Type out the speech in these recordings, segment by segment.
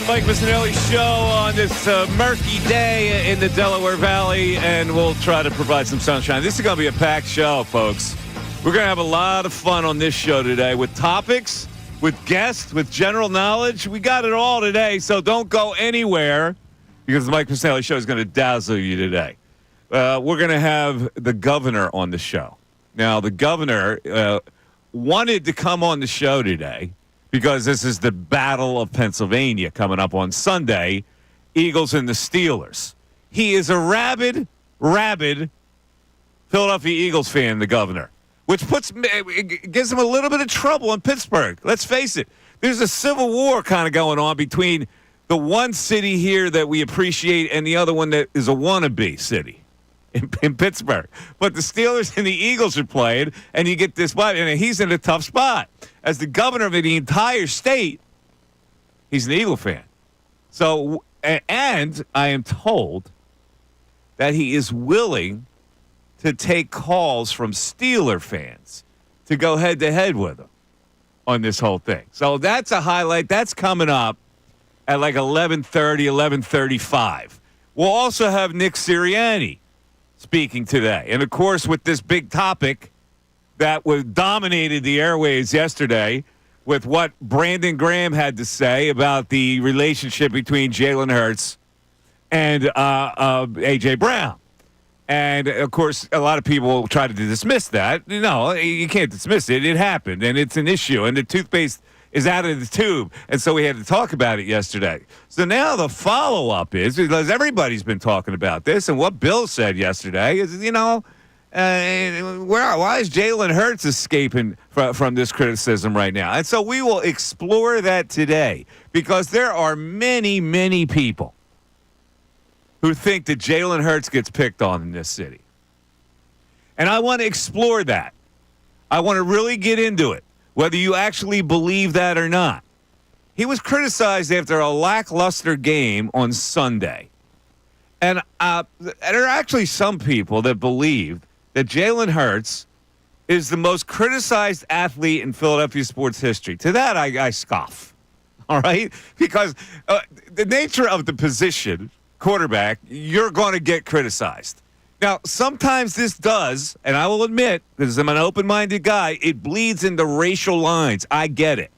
Mike Missanelli show on this murky day in the Delaware Valley, and we'll try to provide some sunshine. This is going to be a packed show, folks. We're going to have a lot of fun on this show today with topics, with guests, with general knowledge. We got it all today, so don't go anywhere because the Mike Missanelli show is going to dazzle you today. We're going to have the governor on the show. Now, the governor wanted to come on the show today because this is the Battle of Pennsylvania coming up on Sunday, Eagles and the Steelers. He is a rabid Philadelphia Eagles fan, the governor, which gives him a little bit of trouble in Pittsburgh. Let's face it. There's a civil war kind of going on between the one city here that we appreciate and the other one that is a wannabe city in Pittsburgh. But the Steelers and the Eagles are playing, and you get this vibe, and he's in a tough spot. As the governor of the entire state, he's an Eagle fan. So, and I am told that he is willing to take calls from Steeler fans to go head-to-head with him on this whole thing. So that's a highlight. That's coming up at like 11:30, 11:35. We'll also have Nick Sirianni speaking today. And, of course, with this big topic that dominated the airwaves yesterday with what Brandon Graham had to say about the relationship between Jaylen Hurts and A.J. Brown. And, of course, a lot of people try to dismiss that. No, you can't dismiss it. It happened, and it's an issue, and the toothpaste is out of the tube. And so we had to talk about it yesterday. So now the follow-up is, because everybody's been talking about this, and what Bill said yesterday is, why is Jaylen Hurts escaping from this criticism right now? And so we will explore that today, because there are many, many people who think that Jaylen Hurts gets picked on in this city. And I want to explore that. I want to really get into it, whether you actually believe that or not. He was criticized after a lackluster game on Sunday. And there are actually some people that believe that Jaylen Hurts is the most criticized athlete in Philadelphia sports history. To that, I scoff, all right? Because the nature of the position, quarterback, you're going to get criticized. Now, sometimes this does, and I will admit, because I'm an open-minded guy, it bleeds into racial lines. I get it.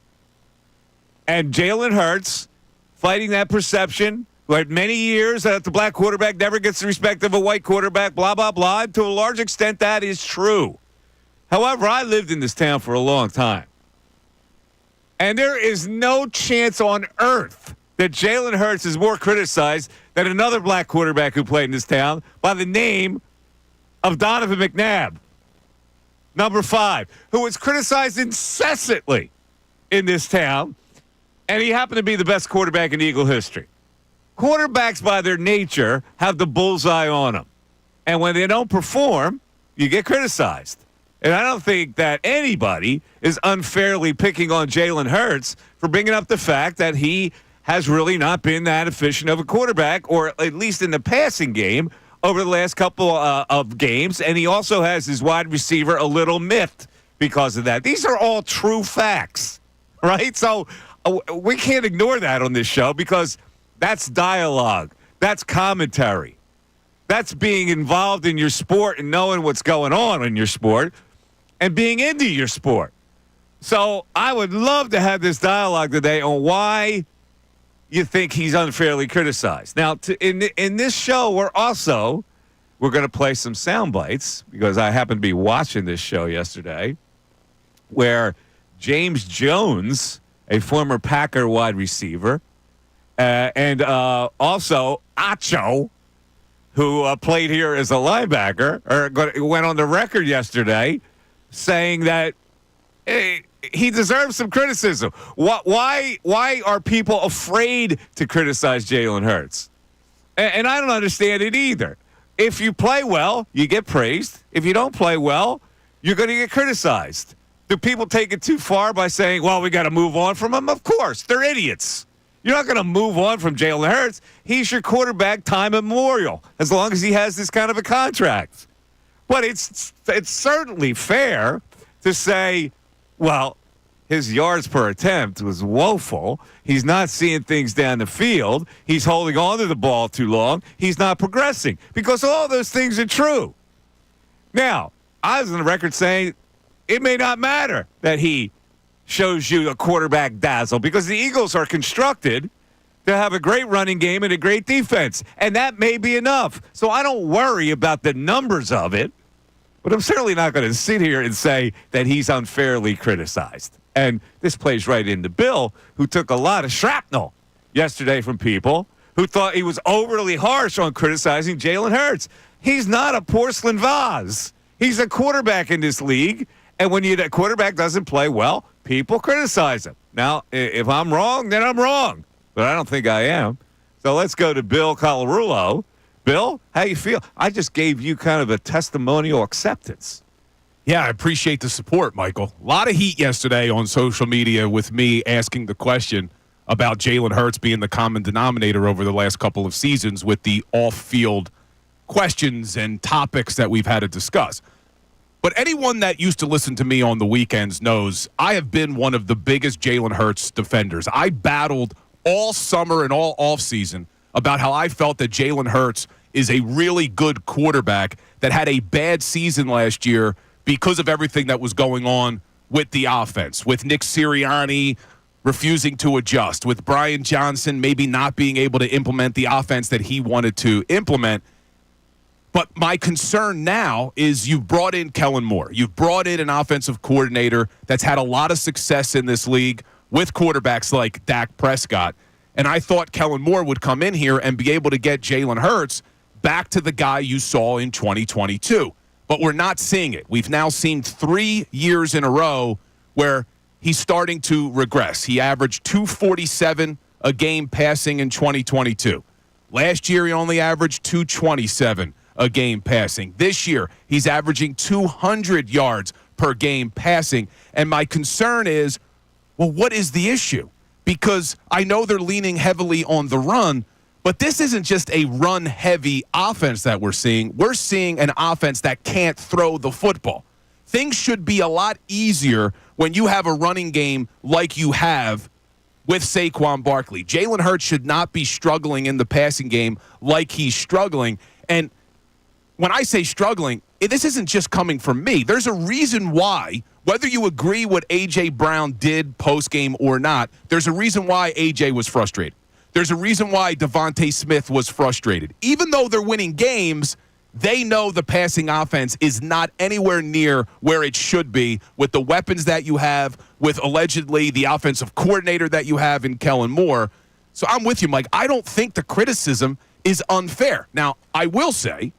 And Jaylen Hurts, fighting that perception, who had many years that the black quarterback never gets the respect of a white quarterback, blah, blah, blah. To a large extent, that is true. However, I lived in this town for a long time. And there is no chance on earth that Jaylen Hurts is more criticized than another black quarterback who played in this town by the name of Donovan McNabb, number 5, who was criticized incessantly in this town, and he happened to be the best quarterback in Eagle history. Quarterbacks, by their nature, have the bullseye on them. And when they don't perform, you get criticized. And I don't think that anybody is unfairly picking on Jaylen Hurts for bringing up the fact that he has really not been that efficient of a quarterback, or at least in the passing game, over the last couple of games. And he also has his wide receiver a little miffed because of that. These are all true facts, right? So we can't ignore that on this show, because that's dialogue. That's commentary. That's being involved in your sport and knowing what's going on in your sport and being into your sport. So I would love to have this dialogue today on why you think he's unfairly criticized. Now, in this show, we're going to play some sound bites, because I happened to be watching this show yesterday, where James Jones, a former Packer wide receiver, and also Acho, who played here as a linebacker, went on the record yesterday saying that he deserves some criticism. Why are people afraid to criticize Jaylen Hurts? And I don't understand it either. If you play well, you get praised. If you don't play well, you're going to get criticized. Do people take it too far by saying, well, we got to move on from him? Of course. They're idiots. You're not going to move on from Jaylen Hurts. He's your quarterback time immemorial, as long as he has this kind of a contract. But it's certainly fair to say, well, his yards per attempt was woeful. He's not seeing things down the field. He's holding on to the ball too long. He's not progressing because all those things are true. Now, I was on the record saying it may not matter that he shows you a quarterback dazzle because the Eagles are constructed to have a great running game and a great defense, and that may be enough. So I don't worry about the numbers of it, but I'm certainly not going to sit here and say that he's unfairly criticized. And this plays right into Bill, who took a lot of shrapnel yesterday from people who thought he was overly harsh on criticizing Jaylen Hurts. He's not a porcelain vase. He's a quarterback in this league, and when a quarterback doesn't play well, people criticize him. Now, if I'm wrong, then I'm wrong, but I don't think I am. So let's go to Bill Colarulo. Bill, how you feel? I just gave you kind of a testimonial acceptance. Yeah, I appreciate the support, Michael. A lot of heat yesterday on social media with me asking the question about Jaylen Hurts being the common denominator over the last couple of seasons with the off-field questions and topics that we've had to discuss. But anyone that used to listen to me on the weekends knows I have been one of the biggest Jaylen Hurts defenders. I battled all summer and all offseason about how I felt that Jaylen Hurts is a really good quarterback that had a bad season last year because of everything that was going on with the offense, with Nick Sirianni refusing to adjust, with Brian Johnson maybe not being able to implement the offense that he wanted to implement. But my concern now is you've brought in Kellen Moore. You've brought in an offensive coordinator that's had a lot of success in this league with quarterbacks like Dak Prescott. And I thought Kellen Moore would come in here and be able to get Jaylen Hurts back to the guy you saw in 2022. But we're not seeing it. We've now seen 3 years in a row where he's starting to regress. He averaged 247 a game passing in 2022. Last year, he only averaged 227 a game passing. This year, he's averaging 200 yards per game passing. And my concern is, well, what is the issue? Because I know they're leaning heavily on the run, but this isn't just a run-heavy offense that we're seeing. We're seeing an offense that can't throw the football. Things should be a lot easier when you have a running game like you have with Saquon Barkley. Jaylen Hurts should not be struggling in the passing game like he's struggling. And when I say struggling, this isn't just coming from me. There's a reason why, whether you agree what A.J. Brown did post-game or not, there's a reason why A.J. was frustrated. There's a reason why Devontae Smith was frustrated. Even though they're winning games, they know the passing offense is not anywhere near where it should be with the weapons that you have, with allegedly the offensive coordinator that you have in Kellen Moore. So I'm with you, Mike. I don't think the criticism is unfair. Now, I will say,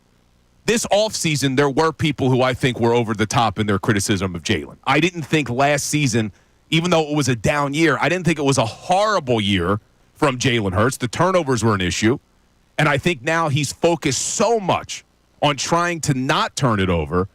this offseason, there were people who I think were over the top in their criticism of Jaylen. I didn't think last season, even though it was a down year, I didn't think it was a horrible year from Jaylen Hurts. The turnovers were an issue. And I think now he's focused so much on trying to not turn it over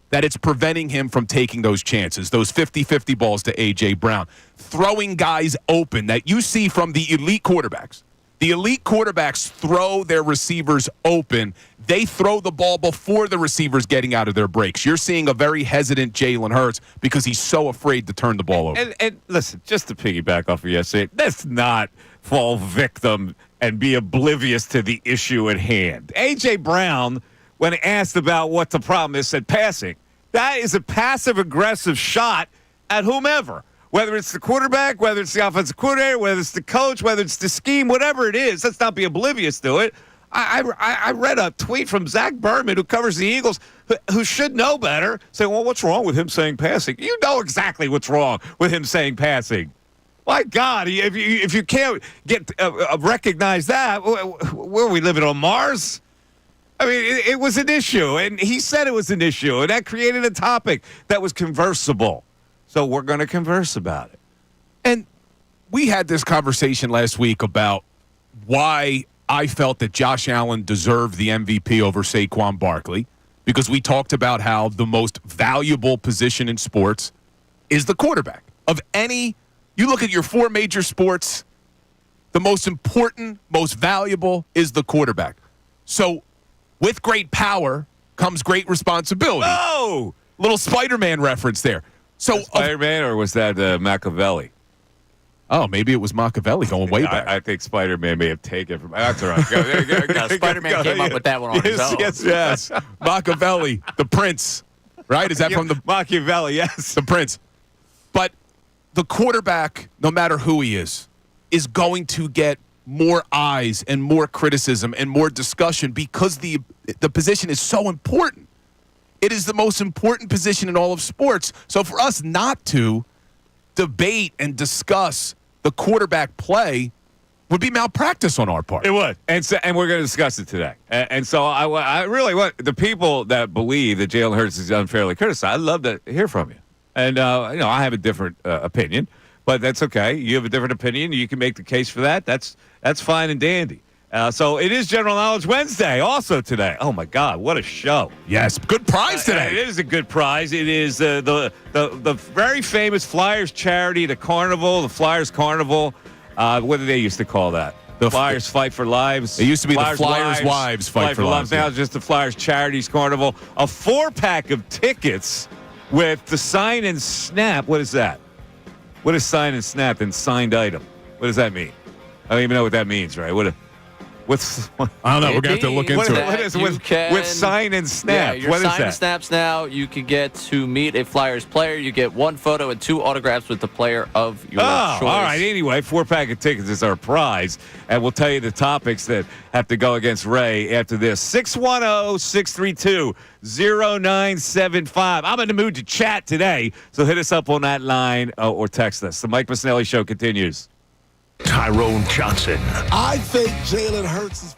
that it's preventing him from taking those chances, those 50-50 balls to A.J. Brown, throwing guys open that you see from the elite quarterbacks. The elite quarterbacks throw their receivers open. They throw the ball before the receiver's getting out of their breaks. You're seeing a very hesitant Jaylen Hurts because he's so afraid to turn the ball over. And listen, just to piggyback off of yesterday, let's not fall victim and be oblivious to the issue at hand. A.J. Brown, when asked about what the problem is, said passing. That is a passive-aggressive shot at whomever. Whether it's the quarterback, whether it's the offensive coordinator, whether it's the coach, whether it's the scheme, whatever it is, let's not be oblivious to it. I read a tweet from Zach Berman, who covers the Eagles, who should know better, saying, well, what's wrong with him saying passing? You know exactly what's wrong with him saying passing. My God, if you can't get recognize that, where are we living, on Mars? I mean, it was an issue, and he said it was an issue, and that created a topic that was conversable. So we're going to converse about it. And we had this conversation last week about why I felt that Josh Allen deserved the MVP over Saquon Barkley, because we talked about how the most valuable position in sports is the quarterback. Of any, you look at your 4 major sports, the most important, most valuable is the quarterback. So with great power comes great responsibility. Oh! Little Spider-Man reference there. So, Spider-Man, or was that Machiavelli? oh, maybe it was Machiavelli going way back. I think Spider-Man may have taken it from. That's all right. Go, Spider-Man came up with that one on his own. Yes. Machiavelli, the prince, right? Is that from the Machiavelli? Yes, the prince? But the quarterback, no matter who he is going to get more eyes and more criticism and more discussion because the position is so important. It is the most important position in all of sports. So for us not to debate and discuss the quarterback play would be malpractice on our part. it would, and we're going to discuss it today. And so I really want the people that believe that Jalen Hurts is unfairly criticized. I'd love to hear from you. And I have a different opinion, but that's okay. You have a different opinion. You can make the case for that. That's fine and dandy. So it is General Knowledge Wednesday also today. Oh, my God, what a show. Yes, good prize today. It is a good prize. It is the very famous Flyers charity, the Carnival, the Flyers Carnival. What do they used to call that? The Flyers Fight for Lives. It used to be the Flyers Wives Fight for Lives. Now it's just the Flyers Charities Carnival. A 4-pack of tickets with the sign and snap. What is that? What is sign and snap and signed item? What does that mean? I don't even know what that means, right? What's I don't know. We're going to have to look into it. What is with sign and snap? Yeah, your what is sign that? and snaps now, you can get to meet a Flyers player. You get 1 photo and 2 autographs with the player of your choice. All right. Anyway, 4-pack of tickets is our prize. And we'll tell you the topics that have to go against Ray after this. 610-632-0975. I'm in the mood to chat today, so hit us up on that line or text us. The Mike Missanelli Show continues. Tyrone Johnson. I think Jalen Hurts is.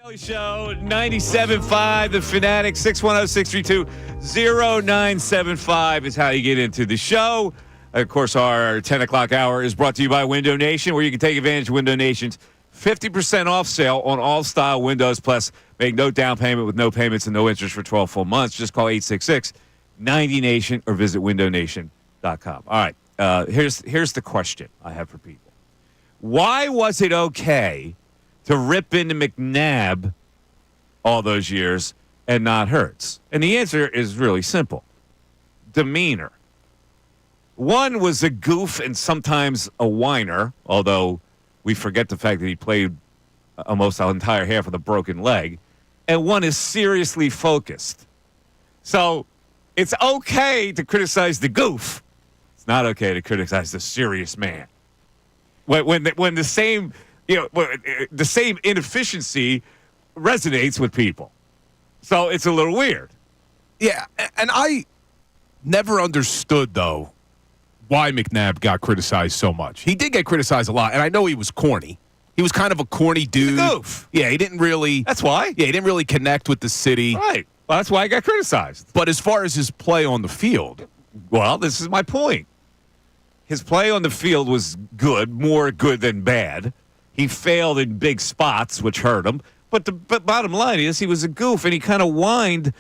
Show 97.5, The Fanatic, 610-632-0975 is how you get into the show. Of course, our 10 o'clock hour is brought to you by Window Nation, where you can take advantage of Window Nation's 50% off sale on all style windows, plus make no down payment with no payments and no interest for 12 full months. Just call 866-90-NATION or visit windownation.com. All right, here's the question I have for people. Why was it okay to rip into McNabb all those years and not Hurts? And the answer is really simple. Demeanor. One was a goof and sometimes a whiner, although we forget the fact that he played almost the entire half with a broken leg. And one is seriously focused. So it's okay to criticize the goof. It's not okay to criticize the serious man. When the same... the same inefficiency resonates with people. So it's a little weird. Yeah, and I never understood, though, why McNabb got criticized so much. He did get criticized a lot, and I know he was corny. He was kind of a corny dude. He's a goof. Yeah, he didn't really... That's why. Yeah, he didn't really connect with the city. Right. Well, that's why he got criticized. But as far as his play on the field... Well, this is my point. His play on the field was good, more good than bad. He failed in big spots, which hurt him. But the bottom line is he was a goof, and he kind of whined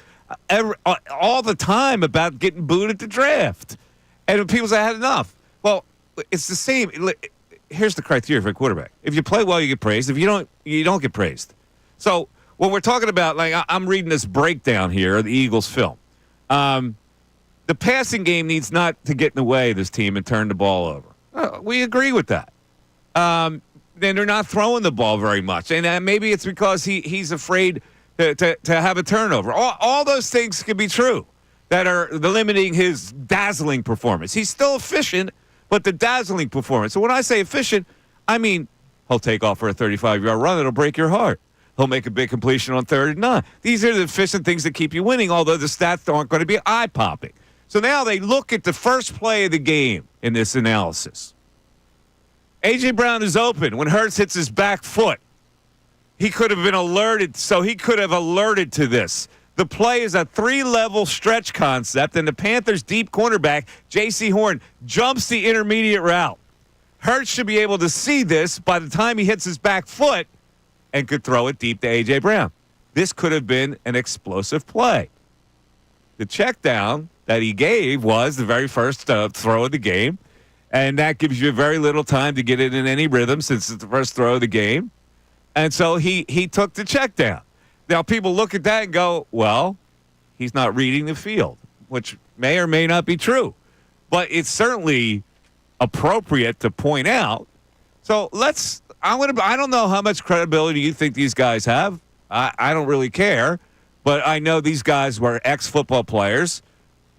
all the time about getting booed at the draft. And people say, I had enough. Well, it's the same. Here's the criteria for a quarterback. If you play well, you get praised. If you don't get praised. So when we're talking about, like, I'm reading this breakdown here of the Eagles film. The passing game needs not to get in the way of this team and turn the ball over. We agree with that. Then they're not throwing the ball very much. And maybe it's because he's afraid to have a turnover. All those things could be true that are limiting his dazzling performance. He's still efficient, but the dazzling performance. So when I say efficient, I mean he'll take off for a 35-yard run that'll break your heart. He'll make a big completion on 3rd and 9. These are the efficient things that keep you winning, although the stats aren't going to be eye-popping. So now they look at the first play of the game in this analysis. A.J. Brown is open when Hurts hits his back foot. He could have been alerted, so he could have alerted to this. The play is a 3-level stretch concept, and the Panthers' deep cornerback, J.C. Horn, jumps the intermediate route. Hurts should be able to see this by the time he hits his back foot and could throw it deep to A.J. Brown. This could have been an explosive play. The check down that he gave was the very first throw of the game. And that gives you very little time to get it in any rhythm since it's the first throw of the game. And so he took the check down. Now, people look at that and go, well, he's not reading the field, which may or may not be true. But it's certainly appropriate to point out. So I don't know how much credibility you think these guys have. I don't really care. But I know these guys were ex-football players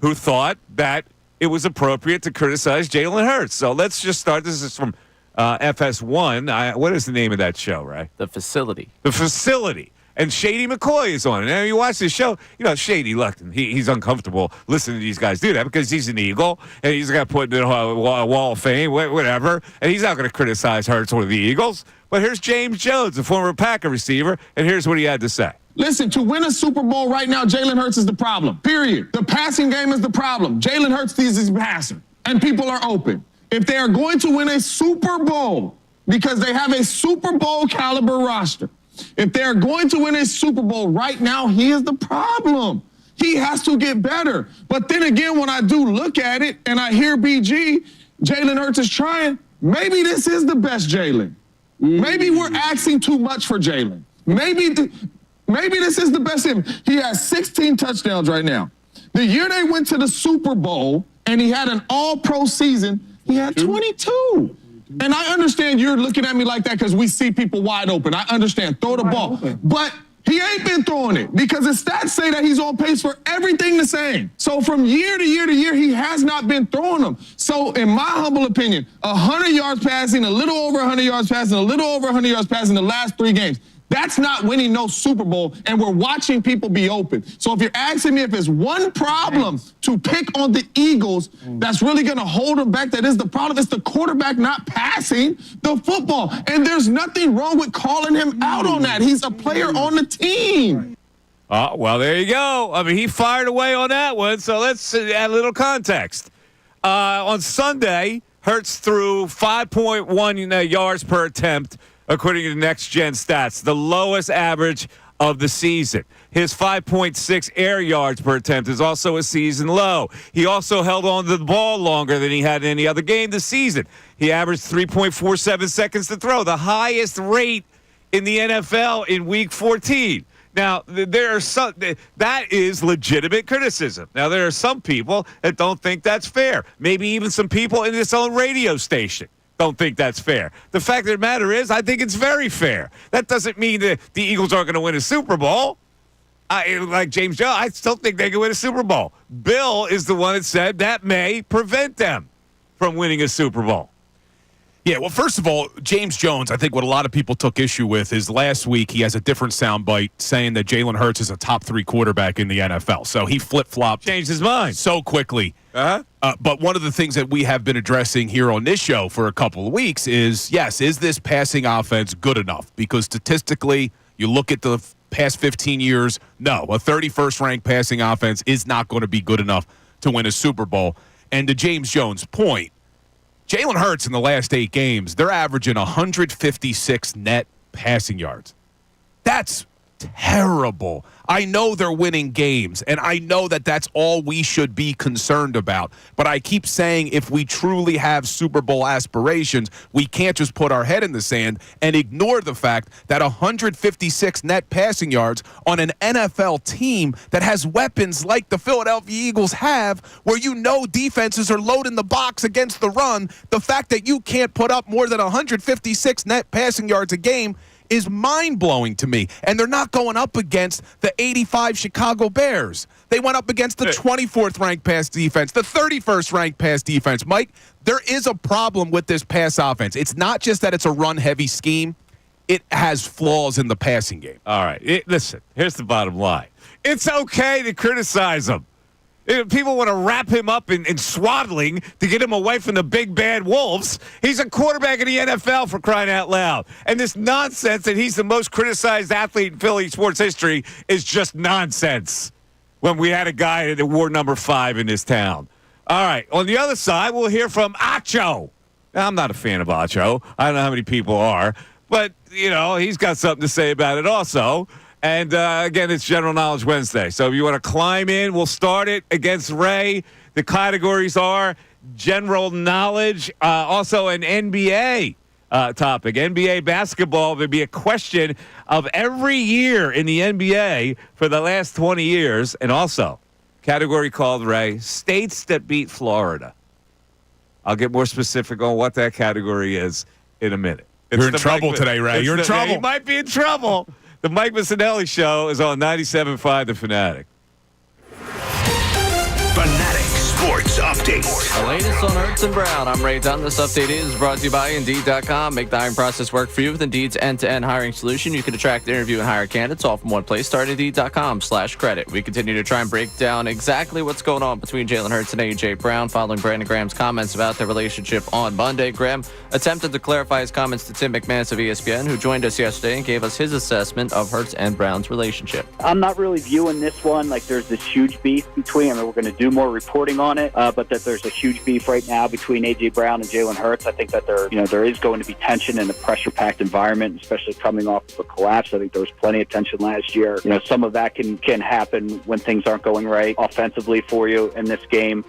who thought that it was appropriate to criticize Jaylen Hurts. So let's just start. This is from FS1. What is the name of that show, right? The Facility. The Facility. And Shady McCoy is on it. And you watch this show, Shady Luckton, he's uncomfortable listening to these guys do that because he's an Eagle, and he's got put in a Wall of Fame, whatever, and he's not going to criticize Hurts or the Eagles. But here's James Jones, a former Packer receiver, and here's what he had to say. Listen, to win a Super Bowl right now, Jaylen Hurts is the problem, period. The passing game is the problem. Jaylen Hurts is his passer, and people are open. If they are going to win a Super Bowl, because they have a Super Bowl caliber roster, if they're going to win a Super Bowl right now, he is the problem. He has to get better. But then again, when I do look at it and I hear BG, Jaylen Hurts is trying, maybe this is the best Jaylen. Maybe we're asking too much for Jaylen. Maybe this is the best him. He has 16 touchdowns right now. The year they went to the Super Bowl and he had an all-pro season, he had 22. And I understand you're looking at me like that because we see people wide open. I understand. Throw the ball. But he ain't been throwing it because the stats say that he's on pace for everything the same. So from year to year to year, he has not been throwing them. So in my humble opinion, 100 yards passing, a little over 100 yards passing, a little over 100 yards passing the last 3 games. That's not winning no Super Bowl, and we're watching people be open. So if you're asking me if it's one problem to pick on the Eagles that's really going to hold them back, that is the problem. It's the quarterback not passing the football. And there's nothing wrong with calling him out on that. He's a player on the team. Oh, well, there you go. I mean, he fired away on that one, so let's add a little context. On Sunday, Hurts threw 5.1 yards per attempt, according to the Next Gen stats, the lowest average of the season. His 5.6 air yards per attempt is also a season low. He also held on to the ball longer than he had in any other game this season. He averaged 3.47 seconds to throw, the highest rate in the NFL in Week 14. Now, there are some that is legitimate criticism. Now, there are some people that don't think that's fair. Maybe even some people in this own radio station don't think that's fair. The fact of the matter is, I think it's very fair. That doesn't mean that the Eagles aren't going to win a Super Bowl. Like James Jones, I still think they can win a Super Bowl. Bill is the one that said that may prevent them from winning a Super Bowl. Yeah, well, first of all, James Jones, I think what a lot of people took issue with is last week he has a different soundbite saying that Jaylen Hurts is a top 3 quarterback in the NFL. So he flip-flopped. Changed his mind. So quickly. But one of the things that we have been addressing here on this show for a couple of weeks is, yes, is this passing offense good enough? Because statistically, you look at the past 15 years, no, a 31st ranked passing offense is not going to be good enough to win a Super Bowl. And to James Jones' point, Jaylen Hurts in the last 8 games, they're averaging 156 net passing yards. That's terrible. I know they're winning games, and I know that that's all we should be concerned about. But I keep saying if we truly have Super Bowl aspirations, we can't just put our head in the sand and ignore the fact that 156 net passing yards on an NFL team that has weapons like the Philadelphia Eagles have, where you know defenses are loading the box against the run, the fact that you can't put up more than 156 net passing yards a game is mind-blowing to me. And they're not going up against the 85 Chicago Bears. They went up against the 24th ranked pass defense, the 31st ranked pass defense. Mike, there is a problem with this pass offense. It's not just that it's a run-heavy scheme. It has flaws in the passing game. All right. Listen, here's the bottom line. It's okay to criticize him. People want to wrap him up in swaddling to get him away from the big bad wolves. He's a quarterback in the NFL, for crying out loud. And this nonsense that he's the most criticized athlete in Philly sports history is just nonsense when we had a guy that wore number 5 in this town. All right. On the other side, we'll hear from Acho. Now, I'm not a fan of Acho. I don't know how many people are. But, you know, he's got something to say about it also. And, again, it's General Knowledge Wednesday. So if you want to climb in, we'll start it against Ray. The categories are general knowledge, also an NBA topic. NBA basketball, there'll be a question of every year in the NBA for the last 20 years. And also, category called, Ray, states that beat Florida. I'll get more specific on what that category is in a minute. You're in trouble today, Ray. You're in trouble. You might be in trouble. The Mike Missanelli Show is on 97.5 The Fanatic. Fanatic Sports Update. The latest on Hurts and Brown. I'm Ray Dunn. This update is brought to you by Indeed.com. Make the hiring process work for you with Indeed's end-to-end hiring solution. You can attract, interview, and hire candidates all from one place. Start at Indeed.com/credit. We continue to try and break down exactly what's going on between Jaylen Hurts and A.J. Brown following Brandon Graham's comments about their relationship on Monday. Graham attempted to clarify his comments to Tim McManus of ESPN, who joined us yesterday and gave us his assessment of Hurts and Brown's relationship. I'm not really viewing this one like there's this huge beef between. I mean, we're going to do more reporting on it, but that there's a huge beef right now between A.J. Brown and Jaylen Hurts. I think that there is going to be tension in a pressure-packed environment, especially coming off of a collapse. I think there was plenty of tension last year. You know, some of that can happen when things aren't going right offensively for you in this game.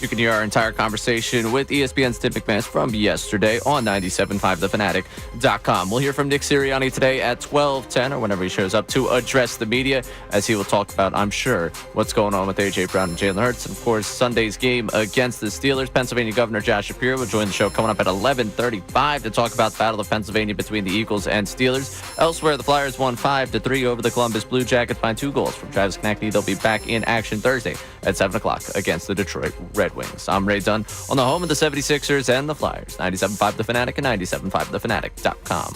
You can hear our entire conversation with ESPN's Tim McManus from yesterday on 97.5thefanatic.com. We'll hear from Nick Sirianni today at 12:10 or whenever he shows up to address the media, as he will talk about, I'm sure, what's going on with A.J. Brown and Jaylen Hurts. And, of course, Sunday's game against the Steelers. Pennsylvania Governor Shapiro will join the show coming up at 11:35 to talk about the Battle of Pennsylvania between the Eagles and Steelers. Elsewhere, the Flyers won 5-3 over the Columbus Blue Jackets by 2 goals from Travis Konecny. They'll be back in action Thursday at 7 o'clock against the Detroit Red Wings. I'm Ray Dunn on the home of the 76ers and the Flyers. 97.5 The Fanatic and 97.5thefanatic.com.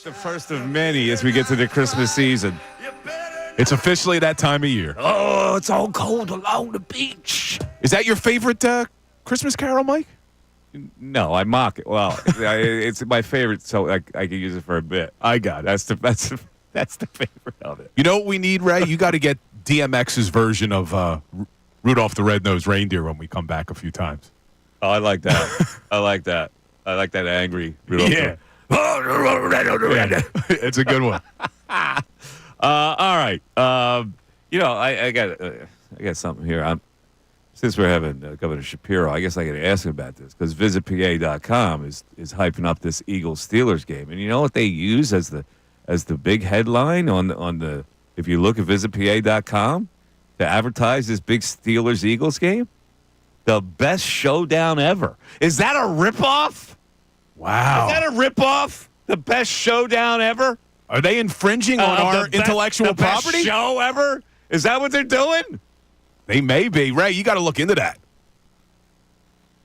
The first of many as we get to the Christmas season. It's officially that time of year. Oh, it's all cold along the beach. Is that your favorite Christmas carol, Mike? No, I mock it. Well, it's my favorite, so I can use it for a bit. I got it. That's the favorite of it. You know what we need, Ray? You got to get DMX's version of Rudolph the Red-Nosed Reindeer when we come back a few times. Oh, I like that. I like that. I like that angry Rudolph. Yeah. It's a good one. All right. I got something here. Since we're having Governor Shapiro, I guess I got to ask him about this because VisitPA.com is hyping up this Eagles-Steelers game, and you know what they use as the big headline on the if you look at VisitPA.com to advertise this big Steelers-Eagles game, the best showdown ever. Is that a ripoff? Wow. Is that a ripoff? The best showdown ever? Are they infringing on our intellectual property? Best show ever? Is that what they're doing? They may be. Ray, you got to look into that.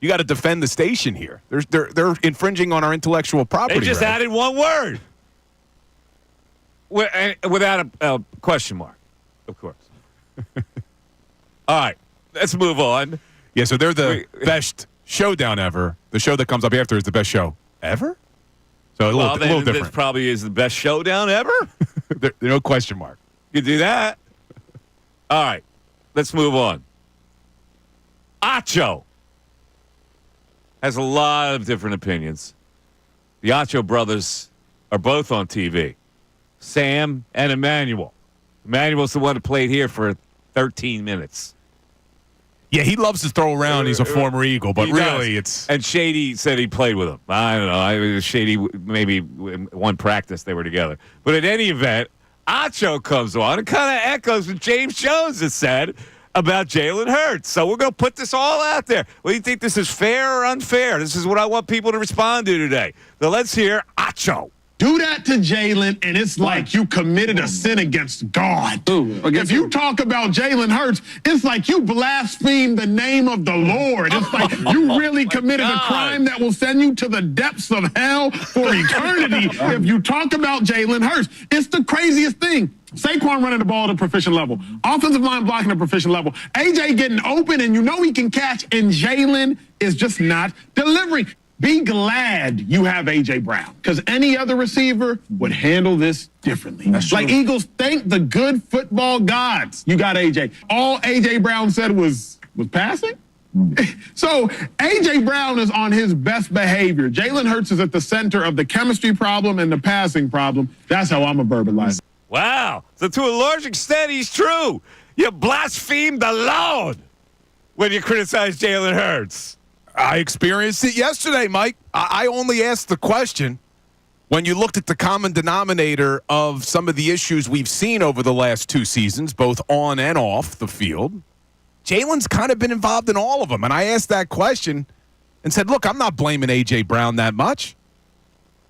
You got to defend the station here. They're infringing on our intellectual property. They just Ray. added one word. Without a question mark, of course. All right, let's move on. Yeah, so they're the best showdown ever. The show that comes up after is the best show ever? So a little different. This probably is the best showdown ever. There's no question mark. You do that. All right, let's move on. Acho has a lot of different opinions. The Acho brothers are both on TV. Sam and Emmanuel. Emmanuel's the one who played here for 13 minutes. Yeah, he loves to throw around. He's a former Eagle, but really it's... And Shady said he played with him. I don't know. Shady, maybe one practice they were together. But in any event, Acho comes on and kind of echoes what James Jones has said about Jaylen Hurts. So we're going to put this all out there. What do you think, this is fair or unfair? This is what I want people to respond to today. So let's hear Acho. Do that to Jaylen, and it's like you committed a sin against God. If you talk about Jaylen Hurts, it's like you blaspheme the name of the Lord. It's like you really committed a crime that will send you to the depths of hell for eternity if you talk about Jaylen Hurts. It's the craziest thing. Saquon running the ball at a proficient level. Offensive line blocking at a proficient level. AJ getting open, and you know he can catch, and Jaylen is just not delivering. Be glad you have A.J. Brown, because any other receiver would handle this differently. Like, Eagles, thank the good football gods you got A.J. All A.J. Brown said was passing? So A.J. Brown is on his best behavior. Jaylen Hurts is at the center of the chemistry problem and the passing problem. That's how I'm a verbalizer. Wow. So to a large extent, he's true. You blaspheme the Lord when you criticize Jaylen Hurts. I experienced it yesterday, Mike. I only asked the question when you looked at the common denominator of some of the issues we've seen over the last two seasons, both on and off the field. Jaylen's kind of been involved in all of them. And I asked that question and said, look, I'm not blaming A.J. Brown that much.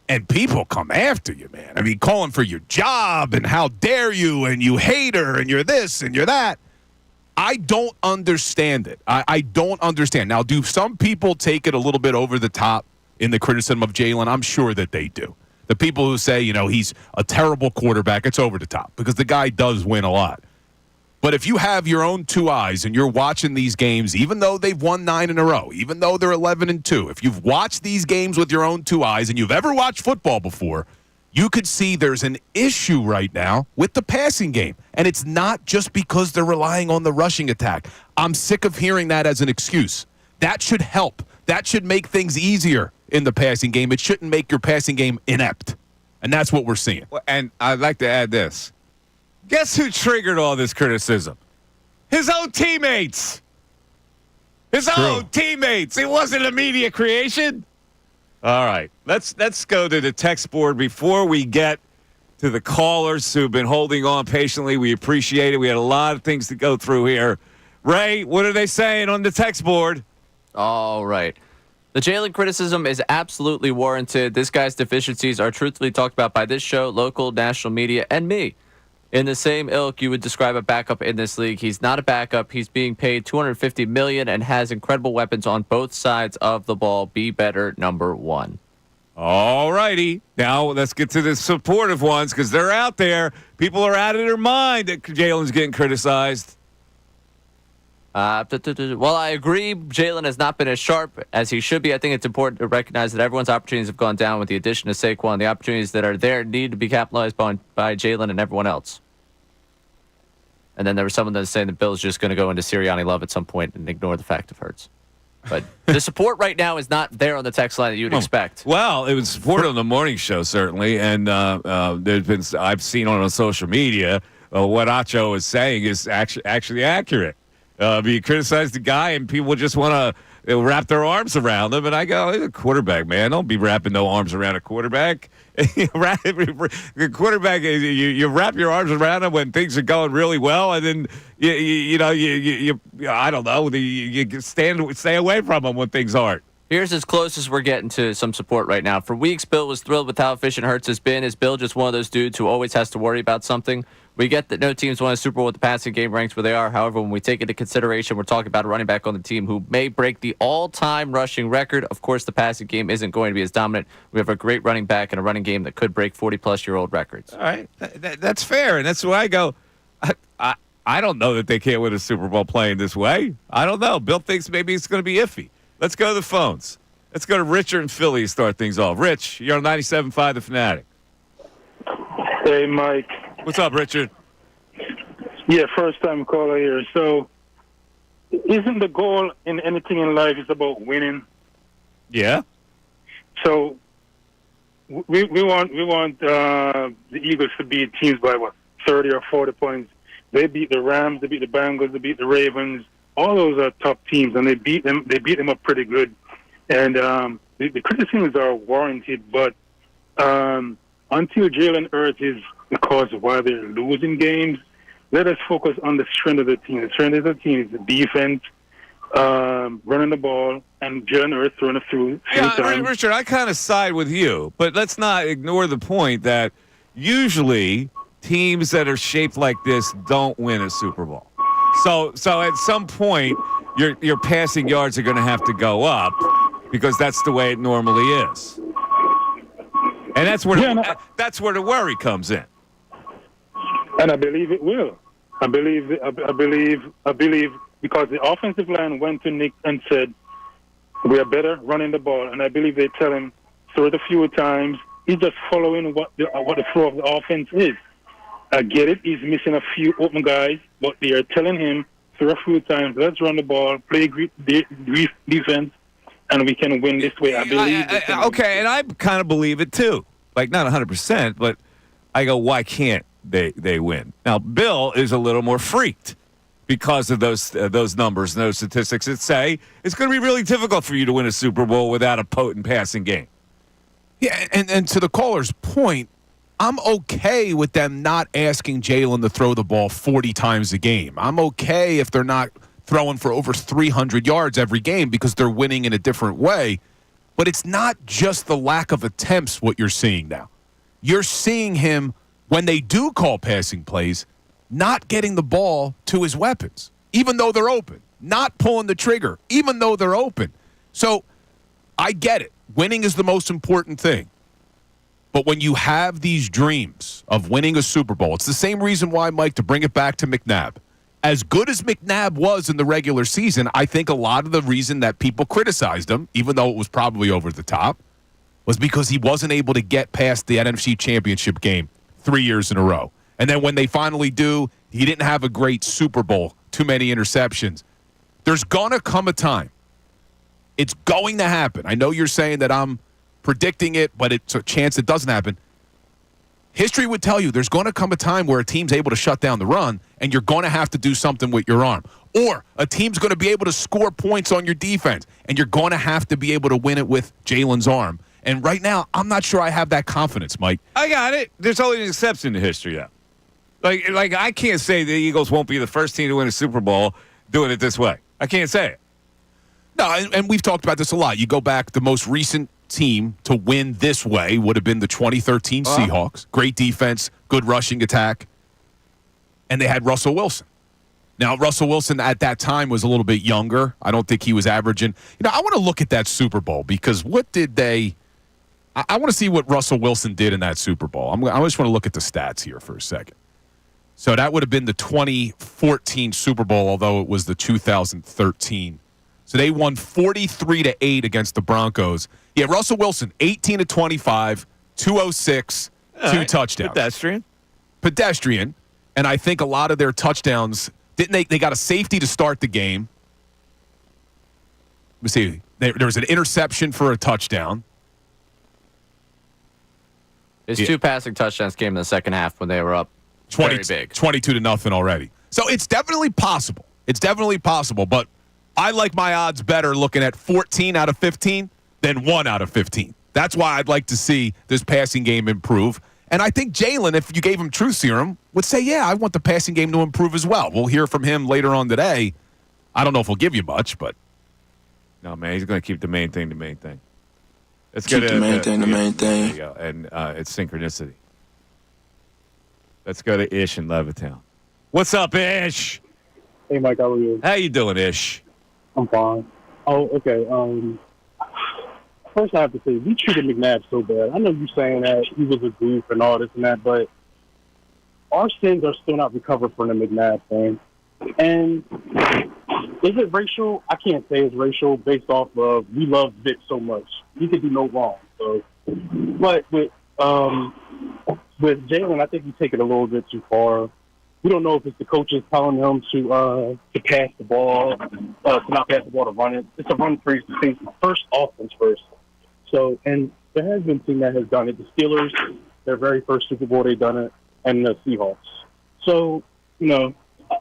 And people come after you, man. I mean, calling for your job and how dare you and you hater and you're this and you're that. I don't understand it. I don't understand. Now, do some people take it a little bit over the top in the criticism of Jaylen? I'm sure that they do. The people who say, he's a terrible quarterback, it's over the top because the guy does win a lot. But if you have your own two eyes and you're watching these games, even though they've won 9 in a row, even though they're 11-2, if you've watched these games with your own two eyes and you've ever watched football before, you could see there's an issue right now with the passing game. And it's not just because they're relying on the rushing attack. I'm sick of hearing that as an excuse. That should help. That should make things easier in the passing game. It shouldn't make your passing game inept. And that's what we're seeing. And I'd like to add this. Guess who triggered all this criticism? His own teammates. His own teammates. It wasn't a media creation. All right, let's go to the text board before we get to the callers who've been holding on patiently. We appreciate it. We had a lot of things to go through here. Ray, what are they saying on the text board? All right. The Jaylen criticism is absolutely warranted. This guy's deficiencies are truthfully talked about by this show, local, national media, and me. In the same ilk, you would describe a backup in this league. He's not a backup. He's being paid $250 million and has incredible weapons on both sides of the ball. Be better, number one. All righty. Now let's get to the supportive ones because they're out there. People are out of their mind that Jalen's getting criticized. Well, I agree. Jalen has not been as sharp as he should be. I think it's important to recognize that everyone's opportunities have gone down with the addition of Saquon. The opportunities that are there need to be capitalized by Jalen and everyone else. And then there was someone that was saying the Bills just going to go into Sirianni love at some point and ignore the fact of Hurts. But the support right now is not there on the text line that you'd expect. Well, it was support on the morning show, certainly. And there's been, I've seen on social media, what Acho is saying is actually accurate. He criticized the guy, and people just want to wrap their arms around him. And I go, he's a quarterback, man. Don't be wrapping no arms around a quarterback. The quarterback, you wrap your arms around him when things are going really well, and then you I don't know, you stay away from him when things aren't. Here's as close as we're getting to some support right now. For weeks, Bill was thrilled with how efficient Hurts has been. Is Bill just one of those dudes who always has to worry about something? We get that no teams won a Super Bowl with the passing game ranks where they are. However, when we take into consideration, we're talking about a running back on the team who may break the all-time rushing record. Of course, the passing game isn't going to be as dominant. We have a great running back and a running game that could break 40-plus-year-old records. All right, that's fair, and that's why I go, I don't know that they can't win a Super Bowl playing this way. I don't know. Bill thinks maybe it's going to be iffy. Let's go to the phones. Let's go to Richard and Philly to start things off. Rich, you're on 97.5 The Fanatic. Hey, Mike. What's up, Richard? Yeah, first time caller here. So, isn't the goal in anything in life is about winning? Yeah. So, we want the Eagles to beat teams by 30 or 40 points. They beat the Rams, they beat the Bengals, they beat the Ravens. All those are top teams, and they beat them up pretty good. And the criticisms are warranted, but until Jaylen Hurts is the cause of why they're losing games, let us focus on the strength of the team. The strength of the team is the defense, running the ball, and Jaylen Hurts throwing it through. Yeah, Richard, I kind of side with you, but let's not ignore the point that usually teams that are shaped like this don't win a Super Bowl. So at some point, your passing yards are going to have to go up because that's the way it normally is, and that's where the worry comes in. And I believe it will. I believe because the offensive line went to Nick and said, we are better running the ball. And I believe they tell him, throw it a few times. He's just following what the flow of the offense is. I get it. He's missing a few open guys, but they are telling him, throw a few times, let's run the ball, play great defense, and we can win this way. I believe okay, and I kind of believe it too. Like, not 100%, but I go, why can't they win? Now, Bill is a little more freaked because of those numbers and those statistics that say it's going to be really difficult for you to win a Super Bowl without a potent passing game. Yeah, and to the caller's point, I'm okay with them not asking Jalen to throw the ball 40 times a game. I'm okay if they're not throwing for over 300 yards every game because they're winning in a different way. But it's not just the lack of attempts what you're seeing now. You're seeing him, when they do call passing plays, not getting the ball to his weapons, even though they're open. Not pulling the trigger, even though they're open. So I get it. Winning is the most important thing. But when you have these dreams of winning a Super Bowl, it's the same reason why, Mike, to bring it back to McNabb. As good as McNabb was in the regular season, I think a lot of the reason that people criticized him, even though it was probably over the top, was because he wasn't able to get past the NFC Championship game 3 years in a row. And then when they finally do, he didn't have a great Super Bowl, too many interceptions. There's going to come a time. It's going to happen. I know you're saying that I'm predicting it, but it's a chance it doesn't happen. History would tell you there's going to come a time where a team's able to shut down the run, and you're going to have to do something with your arm. Or a team's going to be able to score points on your defense, and you're going to have to be able to win it with Jalen's arm. And right now, I'm not sure I have that confidence, Mike. I got it. There's always an exception to history, though. Like I can't say the Eagles won't be the first team to win a Super Bowl doing it this way. I can't say it. No, and we've talked about this a lot. You go back, the most recent team to win this way would have been the 2013 Seahawks. Great defense, good rushing attack, and they had Russell Wilson. Now, Russell Wilson at that time was a little bit younger. I don't think he was averaging. I want to look at that Super Bowl because what did they I want to see what Russell Wilson did in that Super Bowl. I just want to look at the stats here for a second. So that would have been the 2014 Super Bowl, although it was the 2013. So they won 43-8 against the Broncos. Yeah, Russell Wilson, 18 of 25, 206, two touchdowns. Pedestrian. And I think a lot of their touchdowns, they got a safety to start the game. Let me see. There was an interception for a touchdown. His two passing touchdowns came in the second half when they were up 20, very big. 22-0 already. So it's definitely possible. It's definitely possible, but I like my odds better looking at 14 out of 15 than 1 out of 15. That's why I'd like to see this passing game improve. And I think Jaylen, if you gave him truth serum, would say, yeah, I want the passing game to improve as well. We'll hear from him later on today. I don't know if he'll give you much, but. No, man, he's going to keep the main thing the main thing. Let's Keep go to the main thing the main thing. There you go. And it's synchronicity. Let's go to Ish in Levittown. What's up, Ish? Hey, Mike, how are you? How you doing, Ish? I'm fine. Oh, okay. First, I have to say, we treated McNabb so bad. I know you're saying that he was a goof and all this and that, but our sins are still not recovered from the McNabb thing. And is it racial? I can't say it's racial based off of we love Vic so much. He could do no wrong. So, but with Jaylen, I think you take it a little bit too far. We don't know if it's the coaches telling him to pass the ball, to not pass the ball, to run it. It's a run first offense first. So, and there has been a team that has done it. The Steelers, their very first Super Bowl, they've done it, and the Seahawks. So, you know,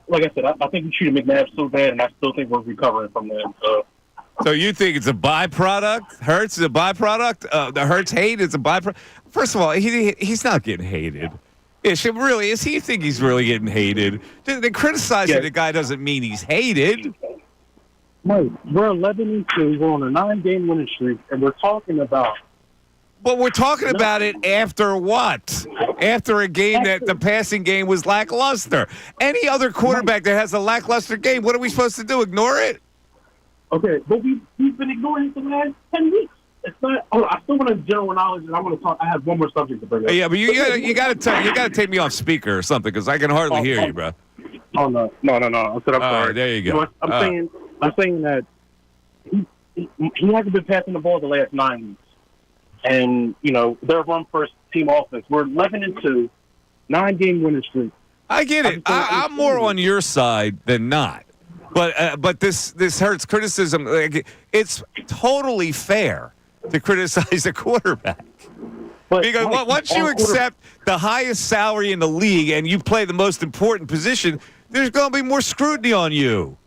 like I said, I think we treated McNabb so bad, and I still think we're recovering from that. So you think it's a byproduct? Hurts is a byproduct? The Hurts hate is a byproduct? First of all, he's not getting hated. Is he think he's really getting hated? Criticizing the guy doesn't mean he's hated. Mike, we're 11-2. We're on a 9-game winning streak, and we're talking about. But we're talking about it after what? After a game that the passing game was lackluster. Any other quarterback that has a lackluster game, what are we supposed to do? Ignore it? Okay, but we've been ignoring it for the last 10 weeks. It's not. Oh, I still want to general knowledge, and I want to talk. I have one more subject to bring up. Yeah, but you got to take me off speaker or something because I can hardly hear you, bro. Oh no! I said I'm sorry. There you go. You know, I'm saying that he hasn't been passing the ball the last 9 weeks, and you know they're a run first team offense. We're 11-2, 9-game winning streak. I get it. I'm more on your side than not. But this Hurts criticism, it's totally fair to criticize a quarterback. Because once you accept the highest salary in the league and you play the most important position, there's going to be more scrutiny on you.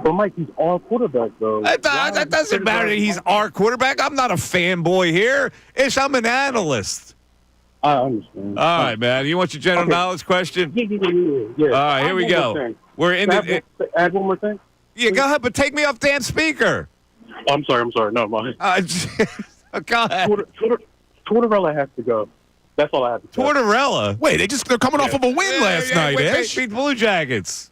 But Mike, he's our quarterback, though. That doesn't matter that he's our quarterback. I'm not a fanboy here. I'm an analyst. I understand. All right, man. You want your general knowledge question? Yeah. All right, here we go. We're in the. Add one more thing. Yeah, go ahead, but take me off damn speaker. Oh, I'm sorry. No, Mike. Go ahead. Tortorella has to go. That's all I have to say. Tortorella? Wait, they're coming off of a win last night, Ish. Beat Blue Jackets.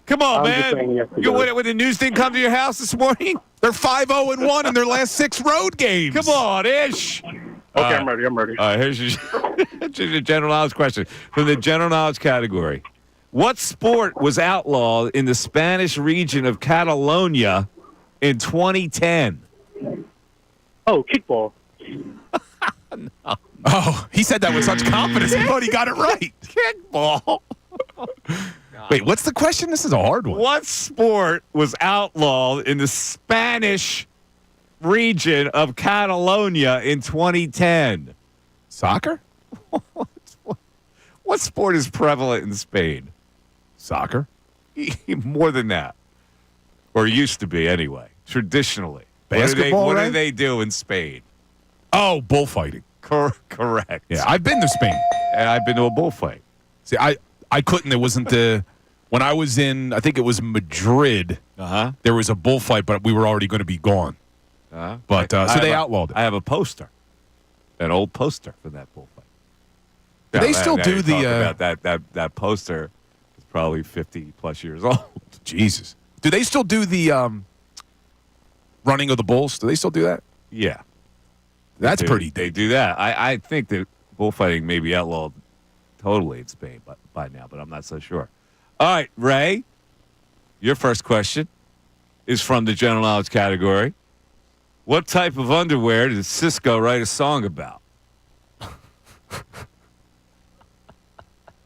Come on, man. When the news didn't come to your house this morning? They're 5-0-1 in their last 6 road games. Come on, Ish. Okay, I'm ready. All right, here's your general knowledge question. From the general knowledge category. What sport was outlawed in the Spanish region of Catalonia in 2010? Oh, kickball. No. Oh, he said that with such confidence. He thought he got it right. Kickball. Wait, what's the question? This is a hard one. What sport was outlawed in the Spanish region of Catalonia in 2010? Soccer? What sport is prevalent in Spain? Soccer? More than that. Or used to be, anyway. Traditionally. Basketball, What right? do they do in Spain? Oh, bullfighting. Correct. Yeah, I've been to Spain. And I've been to a bullfight. See, I couldn't. It wasn't the... When I was in, I think it was Madrid, there was a bullfight, but we were already going to be gone. But so they outlawed it. I have a poster. An old poster for that bullfight. Do they still do the... About that poster is probably 50-plus years old. Jesus. Do they still do the running of the bulls? Do they still do that? Yeah. That's pretty They deep. do that. I think that bullfighting may be outlawed totally in Spain by now, but I'm not so sure. All right, Ray, your first question is from the general knowledge category. What type of underwear did Cisco write a song about?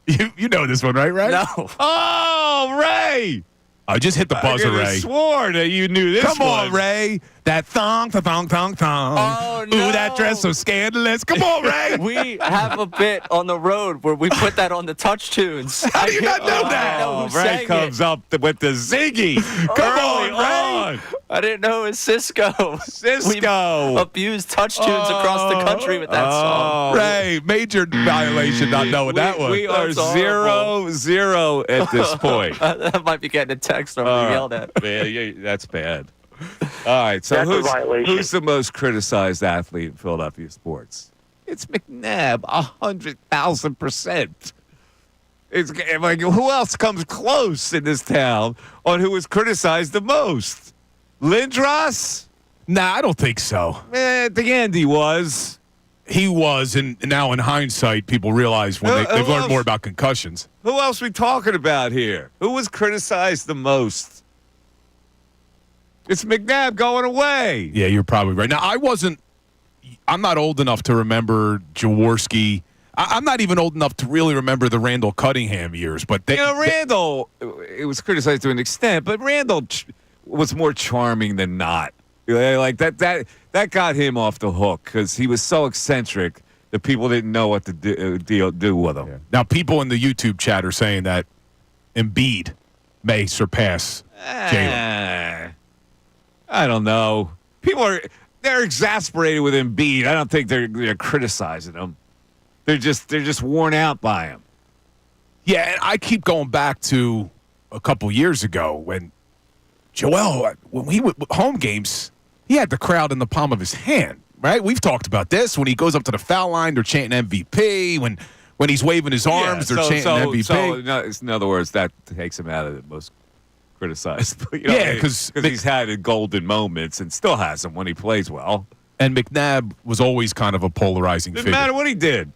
You know this one, right? No. Oh, Ray! I just hit the buzzer, I could have Ray. swore that you knew this Come on, one. Ray. That thong. Oh, Ooh, that no. dress so scandalous. Come on, Ray. We have a bit on the road where we put that on the touch tunes. How do you not know I that? know who Ray sang comes it. up with the Ziggy. Come Early on, Ray. I didn't know it was Cisco. Cisco. We abused touch tunes across the country with that song. Ray, major violation not knowing that one. We are That's horrible. 0-0 at this point. I might be getting a text from being yelled at. Man, that's bad. All right, so That's a violation. who's the most criticized athlete in Philadelphia sports? It's McNabb, 100,000%. It's like, who else comes close in this town on who is criticized the most? Lindros? Nah, I don't think so. At the end, he was. He was, and now in hindsight, people realize when they've who learned else? more about concussions. Who else we talking about here? Who was criticized the most? It's McNabb going away. Yeah, you're probably right. Now, I'm not old enough to remember Jaworski. I'm not even old enough to really remember the Randall Cunningham years, but Randall, it was criticized to an extent, but Randall was more charming than not. Like that got him off the hook because he was so eccentric that people didn't know what to do with him. Yeah. Now, people in the YouTube chat are saying that Embiid may surpass Jaylen. I don't know. They're exasperated with Embiid. I don't think they're criticizing him. They're just worn out by him. Yeah, and I keep going back to a couple years ago when Joel, when he would home games, he had the crowd in the palm of his hand, right? We've talked about this. When he goes up to the foul line, they're chanting MVP. When he's waving his arms, they're chanting MVP. So, in other words, that takes him out of the most criticized. Yeah, because he's had golden moments and still has them when he plays well. And McNabb was always kind of a polarizing Didn't figure. matter what he did.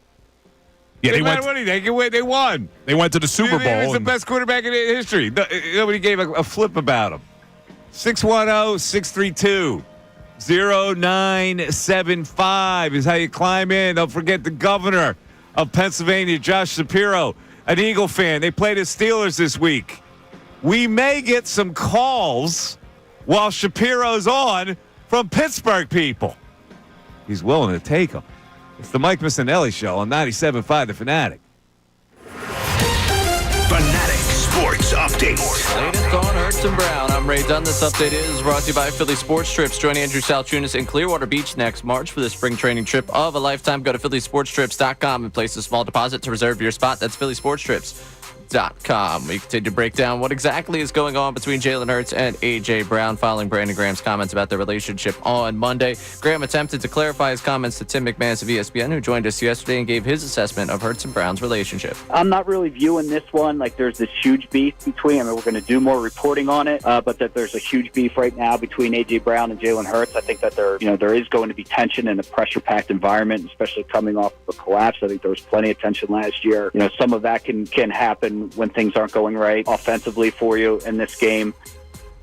Yeah, Didn't matter what he did. They won. They went to the Super Bowl. He was the best quarterback in history. Nobody gave a flip about him. 610-632-0975 is how you climb in. Don't forget the governor of Pennsylvania, Josh Shapiro, an Eagle fan. They played the Steelers this week. We may get some calls while Shapiro's on from Pittsburgh people. He's willing to take them. It's the Mike Missanelli Show on 97.5 The Fanatic. Fanatic Sports Update. Latest on Hurts and Brown. I'm Ray Dunn. This update is brought to you by Philly Sports Trips. Join Andrew Salciunas in Clearwater Beach next March for the spring training trip of a lifetime. Go to phillysportstrips.com and place a small deposit to reserve your spot. That's phillysportstrips.com. We continue to break down what exactly is going on between Jaylen Hurts and A.J. Brown following Brandon Graham's comments about their relationship on Monday. Graham attempted to clarify his comments to Tim McManus of ESPN, who joined us yesterday and gave his assessment of Hurts and Brown's relationship. I'm not really viewing this one like there's this huge beef between. I mean, we're going to do more reporting on it, but that there's a huge beef right now between A.J. Brown and Jaylen Hurts. I think that there is going to be tension in a pressure-packed environment, especially coming off of a collapse. I think there was plenty of tension last year. Some of that can happen when things aren't going right offensively for you in this game.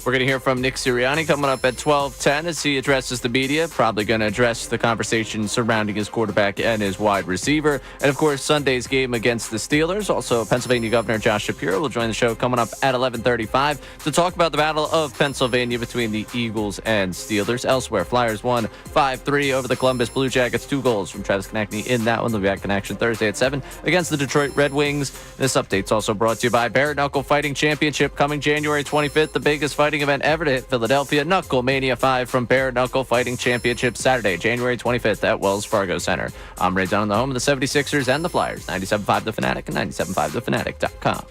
We're going to hear from Nick Sirianni coming up at 12:10 as he addresses the media. Probably going to address the conversation surrounding his quarterback and his wide receiver. And, of course, Sunday's game against the Steelers. Also, Pennsylvania Governor Josh Shapiro will join the show coming up at 11:35 to talk about the Battle of Pennsylvania between the Eagles and Steelers. Elsewhere, Flyers won 5-3 over the Columbus Blue Jackets. 2 goals from Travis Konechny in that one. They'll be back in action Thursday at 7 against the Detroit Red Wings. This update's also brought to you by Bare Knuckle Fighting Championship coming January 25th. The biggest fighting event ever to hit Philadelphia. Knuckle Mania 5 from Bare Knuckle Fighting Championship Saturday, January 25th at Wells Fargo Center. I'm Ray Dunn, the home of the 76ers and the Flyers. 97.5 The Fanatic and 97.5thefanatic.com.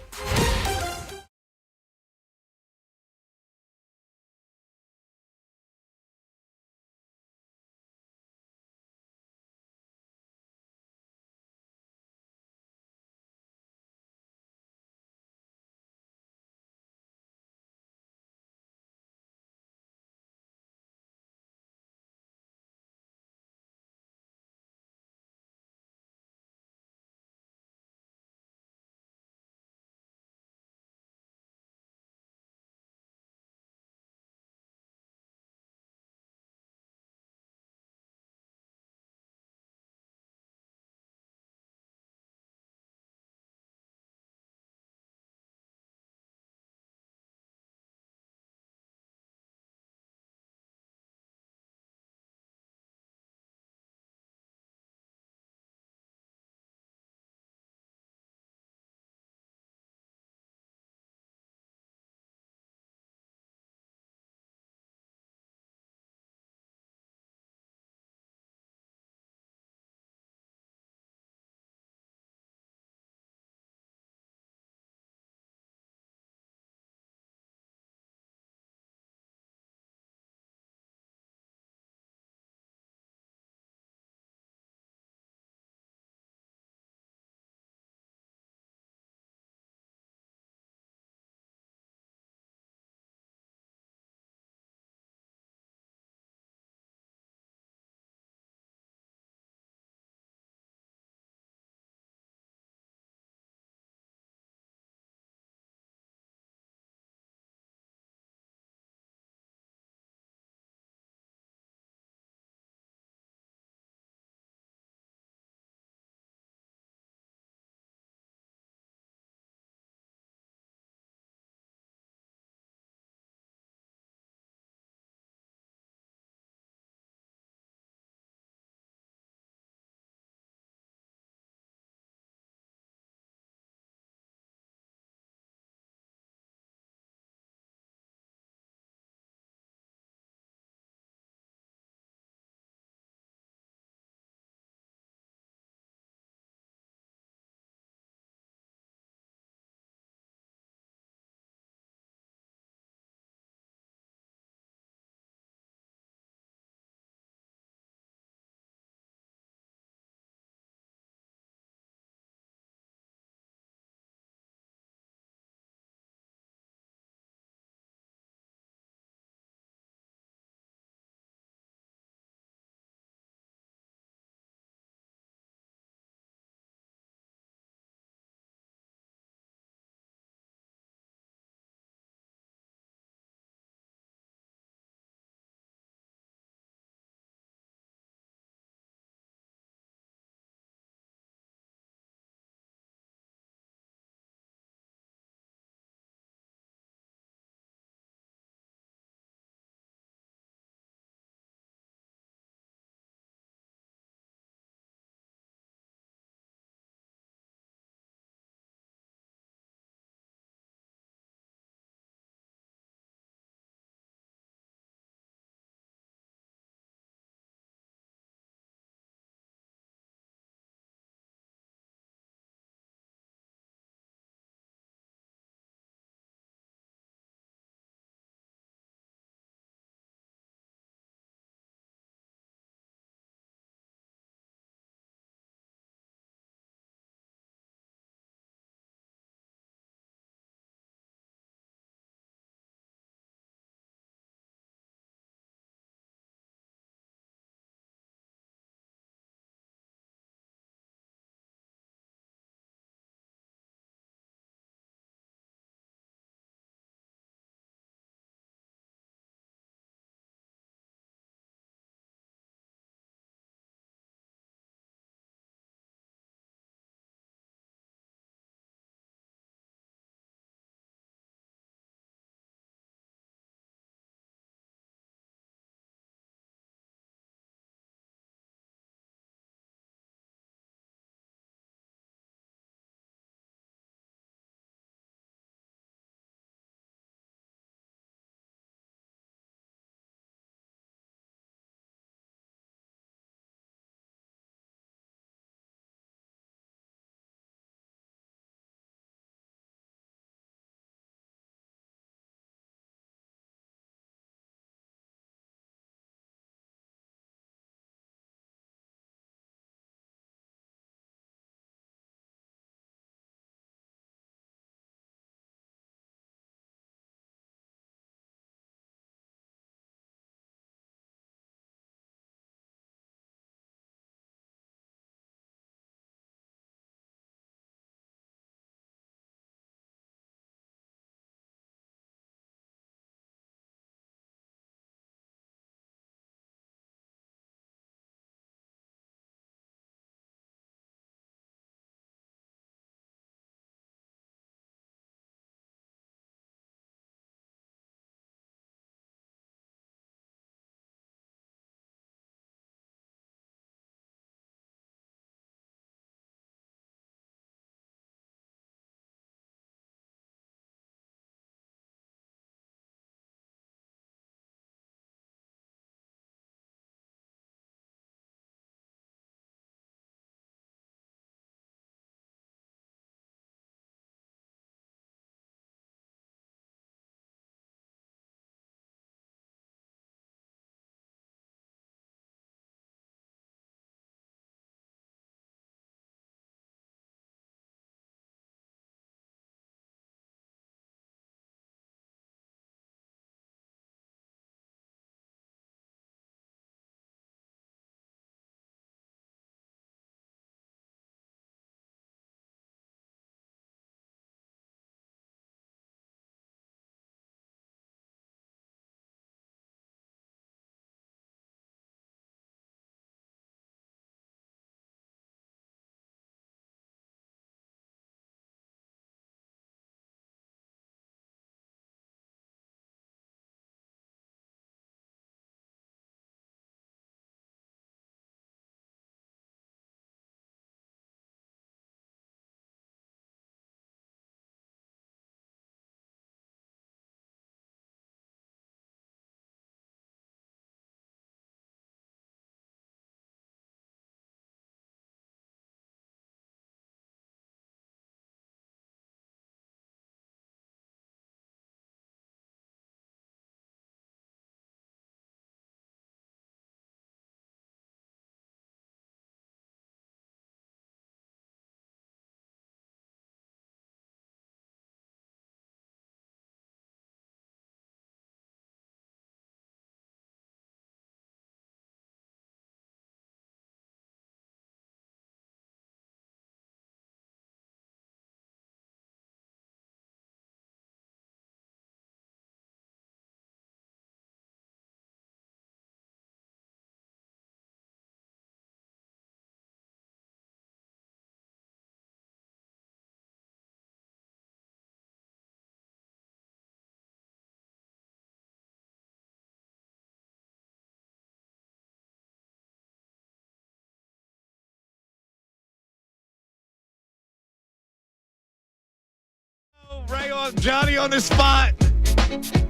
Ray on Johnny on the spot.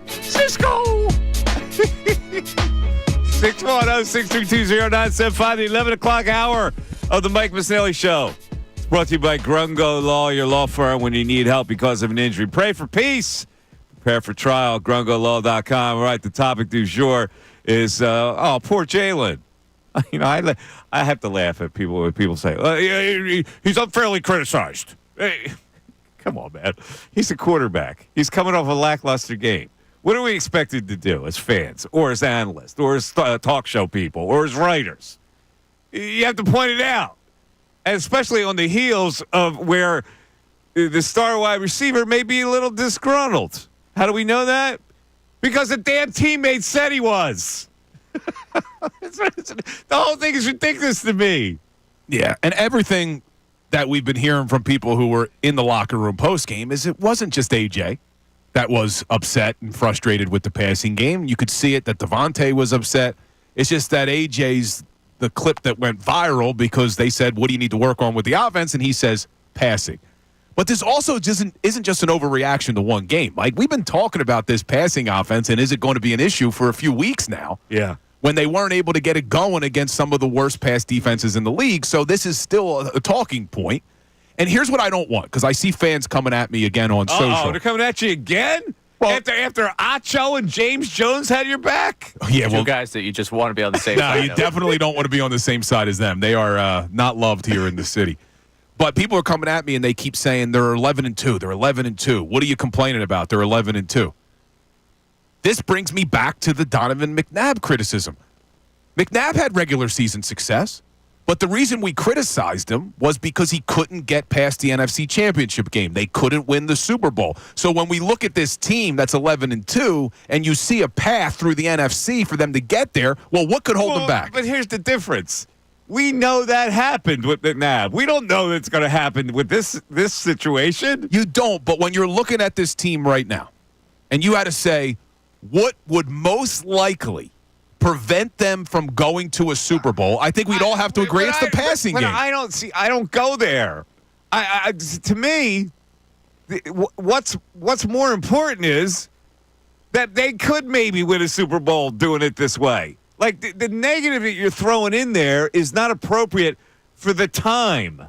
Cisco. 610-632-0975, the 11 o'clock hour of the Mike Missanelli Show. It's brought to you by Grungo Law, your law firm when you need help because of an injury. Pray for peace. Prepare for trial. GrungoLaw.com. All right, the topic du jour is, poor Jaylen. You know, I have to laugh at people when people say, he's unfairly criticized. Hey, come on, man. He's a quarterback. He's coming off a lackluster game. What are we expected to do as fans or as analysts or as talk show people or as writers? You have to point it out, and especially on the heels of where the star wide receiver may be a little disgruntled. How do we know that? Because the damn teammate said he was. The whole thing is ridiculous to me. Yeah, and everything that we've been hearing from people who were in the locker room post-game is it wasn't just AJ that was upset and frustrated with the passing game. You could see it that Devontae was upset. It's just that AJ's the clip that went viral because they said, what do you need to work on with the offense? And he says, passing. But this also isn't just an overreaction to one game. Like, we've been talking about this passing offense, and is it going to be an issue for a few weeks now? Yeah. When they weren't able to get it going against some of the worst pass defenses in the league. So this is still a talking point. And here's what I don't want, because I see fans coming at me again on social. Oh, they're coming at you again? Well, after Acho and James Jones had your back? Yeah, Two guys that you just want to be on the same no, side. you definitely don't want to be on the same side as them. They are not loved here in the city. But people are coming at me, and they keep saying they're 11-2. They're 11-2. What are you complaining about? They're 11-2. This brings me back to the Donovan McNabb criticism. McNabb had regular season success, but the reason we criticized him was because he couldn't get past the NFC Championship game. They couldn't win the Super Bowl. So when we look at this team that's 11-2 and you see a path through the NFC for them to get there, well, what could hold them back? But here's the difference. We know that happened with McNabb. We don't know that's going to happen with this situation. You don't, but when you're looking at this team right now, and you had to say, what would most likely prevent them from going to a Super Bowl? I think we'd all have to agree it's the passing game. I don't go there. To me, what's more important is that they could maybe win a Super Bowl doing it this way. Like the negative that you're throwing in there is not appropriate for the time.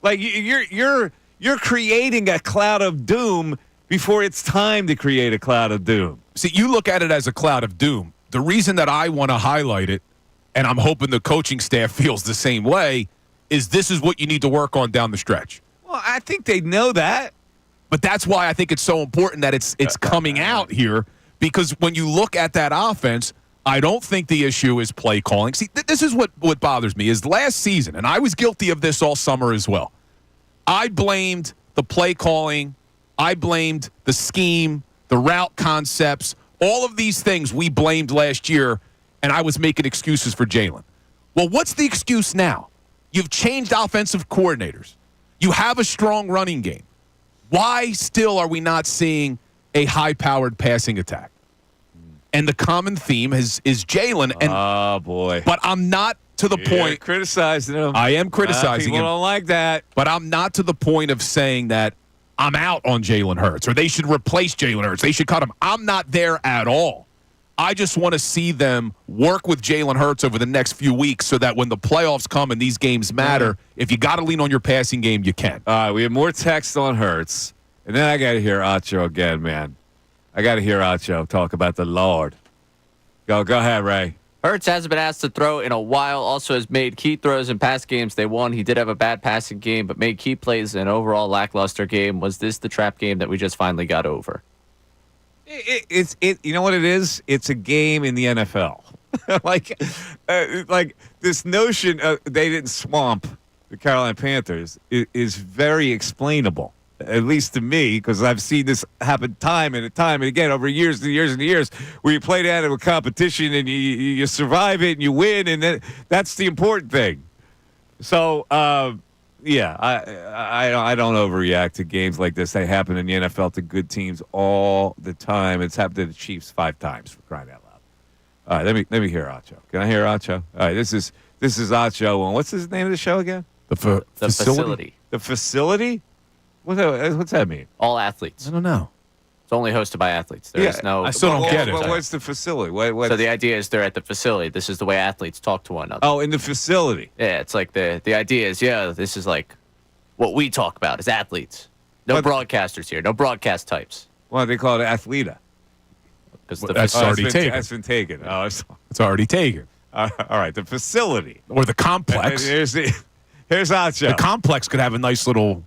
Like you're creating a cloud of doom before it's time to create a cloud of doom. See, you look at it as a cloud of doom. The reason that I want to highlight it, and I'm hoping the coaching staff feels the same way, is this is what you need to work on down the stretch. Well, I think they know that. But that's why I think it's so important that it's coming out here, because when you look at that offense, I don't think the issue is play calling. See, this is what bothers me, is last season, and I was guilty of this all summer as well, I blamed the play calling, I blamed the scheme, the route concepts, all of these things we blamed last year, and I was making excuses for Jaylen. Well, what's the excuse now? You've changed offensive coordinators. You have a strong running game. Why still are we not seeing a high-powered passing attack? And the common theme is Jaylen. Oh, boy. But I'm not to the point. Criticizing him. I am criticizing people him. Don't like that. But I'm not to the point of saying that I'm out on Jaylen Hurts or they should replace Jaylen Hurts. They should cut him. I'm not there at all. I just want to see them work with Jaylen Hurts over the next few weeks so that when the playoffs come and these games matter, if you got to lean on your passing game, you can. All right, we have more text on Hurts. And then I got to hear Acho again, man. I got to hear Acho talk about the Lord. Go ahead, Ray. Hurts hasn't been asked to throw in a while. Also has made key throws in past games they won. He did have a bad passing game, but made key plays in an overall lackluster game. Was this the trap game that we just finally got over? It's you know what it is? It's a game in the NFL. like this notion of they didn't swamp the Carolina Panthers is very explainable. At least to me, because I've seen this happen time and again over years and years and years, where you play down to a competition and you survive it and you win, and then that's the important thing. So, yeah, I don't overreact to games like this. They happen in the NFL to good teams all the time. It's happened to the Chiefs 5 times, for crying out loud. All right, let me hear Acho. Can I hear Acho? All right, this is Acho. And what's his name of the show again? The facility. The facility. What's that mean? All athletes. I don't know. It's only hosted by athletes. There's no. I still don't get it. What's the facility? So the idea is they're at the facility. This is the way athletes talk to one another. Oh, in the facility. Yeah, it's like the idea is, this is like what we talk about as athletes. No broadcasters here. No broadcast types. Well, they call it athleta. That's already taken. That's been taken. Oh, it's already taken. All right, the facility. Or the complex. Here's Acho. The complex could have a nice little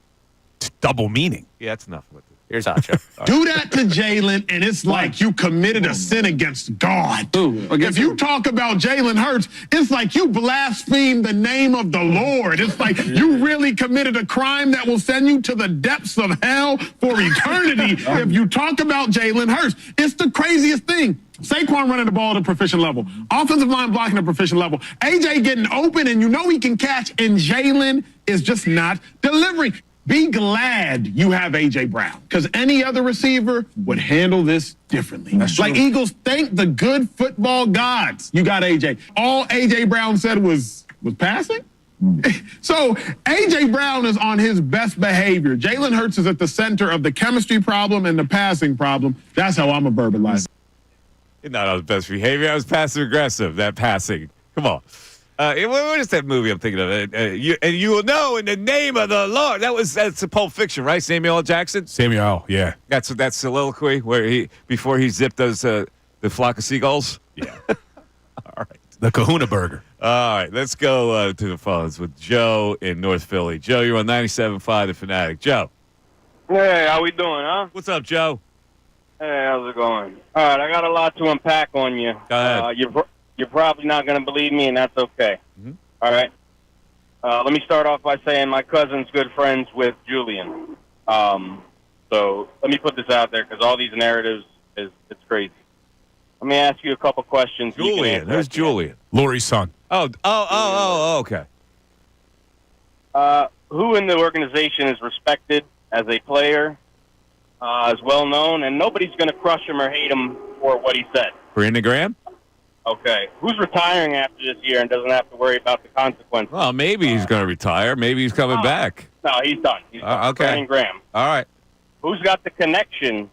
double meaning. Yeah, that's enough with it. Here's Acho. Do that to Jaylen, and it's like you committed a sin against God. If you talk about Jaylen Hurts, it's like you blasphemed the name of the Lord. It's like you really committed a crime that will send you to the depths of hell for eternity if you talk about Jaylen Hurts. It's the craziest thing. Saquon running the ball at a proficient level. Offensive line blocking at a proficient level. AJ getting open, and you know he can catch, and Jaylen is just not delivering. Be glad you have A.J. Brown, because any other receiver would handle this differently. Like Eagles, thank the good football gods you got A.J. All A.J. Brown said was passing. So A.J. Brown is on his best behavior. Jaylen Hurts is at the center of the chemistry problem and the passing problem. That's how I'm a verbalizer. Not on his best behavior. I was passive aggressive. That passing. Come on. What is that movie I'm thinking of? You will know in the name of the Lord. That's a Pulp Fiction, right? Samuel L. Jackson. Samuel, yeah. That's that soliloquy where before he zipped those the flock of seagulls. Yeah. All right. The Kahuna Burger. All right, let's go to the phones with Joe in North Philly. Joe, you're on 97.5 The Fanatic. Joe. Hey, how we doing, huh? What's up, Joe? Hey, how's it going? All right, I got a lot to unpack on you. Go ahead. You're probably not going to believe me, and that's okay. Mm-hmm. All right. Let me start off by saying my cousin's good friends with Julian. So let me put this out there because all these narratives it's crazy. Let me ask you a couple questions. Julian, who's Julian? Lori's son. Oh, okay. Who in the organization is respected as a player, is well known, and nobody's going to crush him or hate him for what he said. Brandon Graham? Okay. Who's retiring after this year and doesn't have to worry about the consequences? Well, maybe he's going to retire. Maybe he's coming back. No, he's done. He's done. Okay. Brandon Graham. All right. Who's got the connection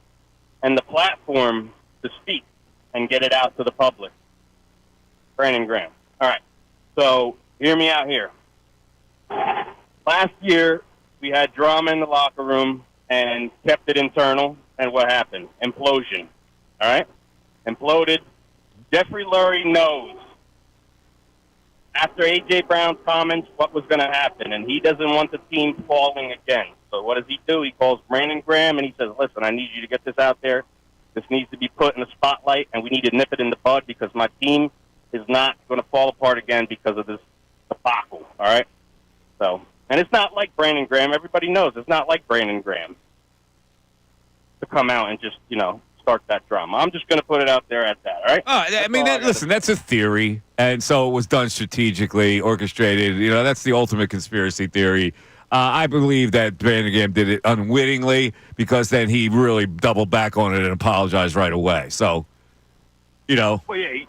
and the platform to speak and get it out to the public? Brandon Graham. All right. So hear me out here. Last year, we had drama in the locker room and kept it internal. And what happened? Implosion. All right? Imploded. Jeffrey Lurie knows after A.J. Brown's comments what was going to happen, and he doesn't want the team falling again. So what does he do? He calls Brandon Graham, and he says, listen, I need you to get this out there. This needs to be put in the spotlight, and we need to nip it in the bud because my team is not going to fall apart again because of this debacle, all right? So, and it's not like Brandon Graham. Everybody knows it's not like Brandon Graham to come out and just, start that drama. I'm just going to put it out there at that, all right? Listen, that's a theory, and so it was done strategically, orchestrated. That's the ultimate conspiracy theory. I believe that Brandon Graham did it unwittingly because then he really doubled back on it and apologized right away. So, Well, yeah,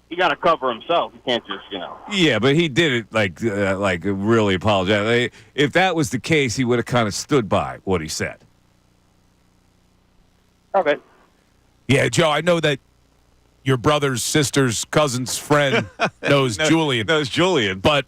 he got to cover himself. He can't just, Yeah, but he did it like really apologize. If that was the case, he would have kind of stood by what he said. Okay. Yeah, Joe, I know that your brother's sister's cousin's friend knows Julian. Knows Julian. But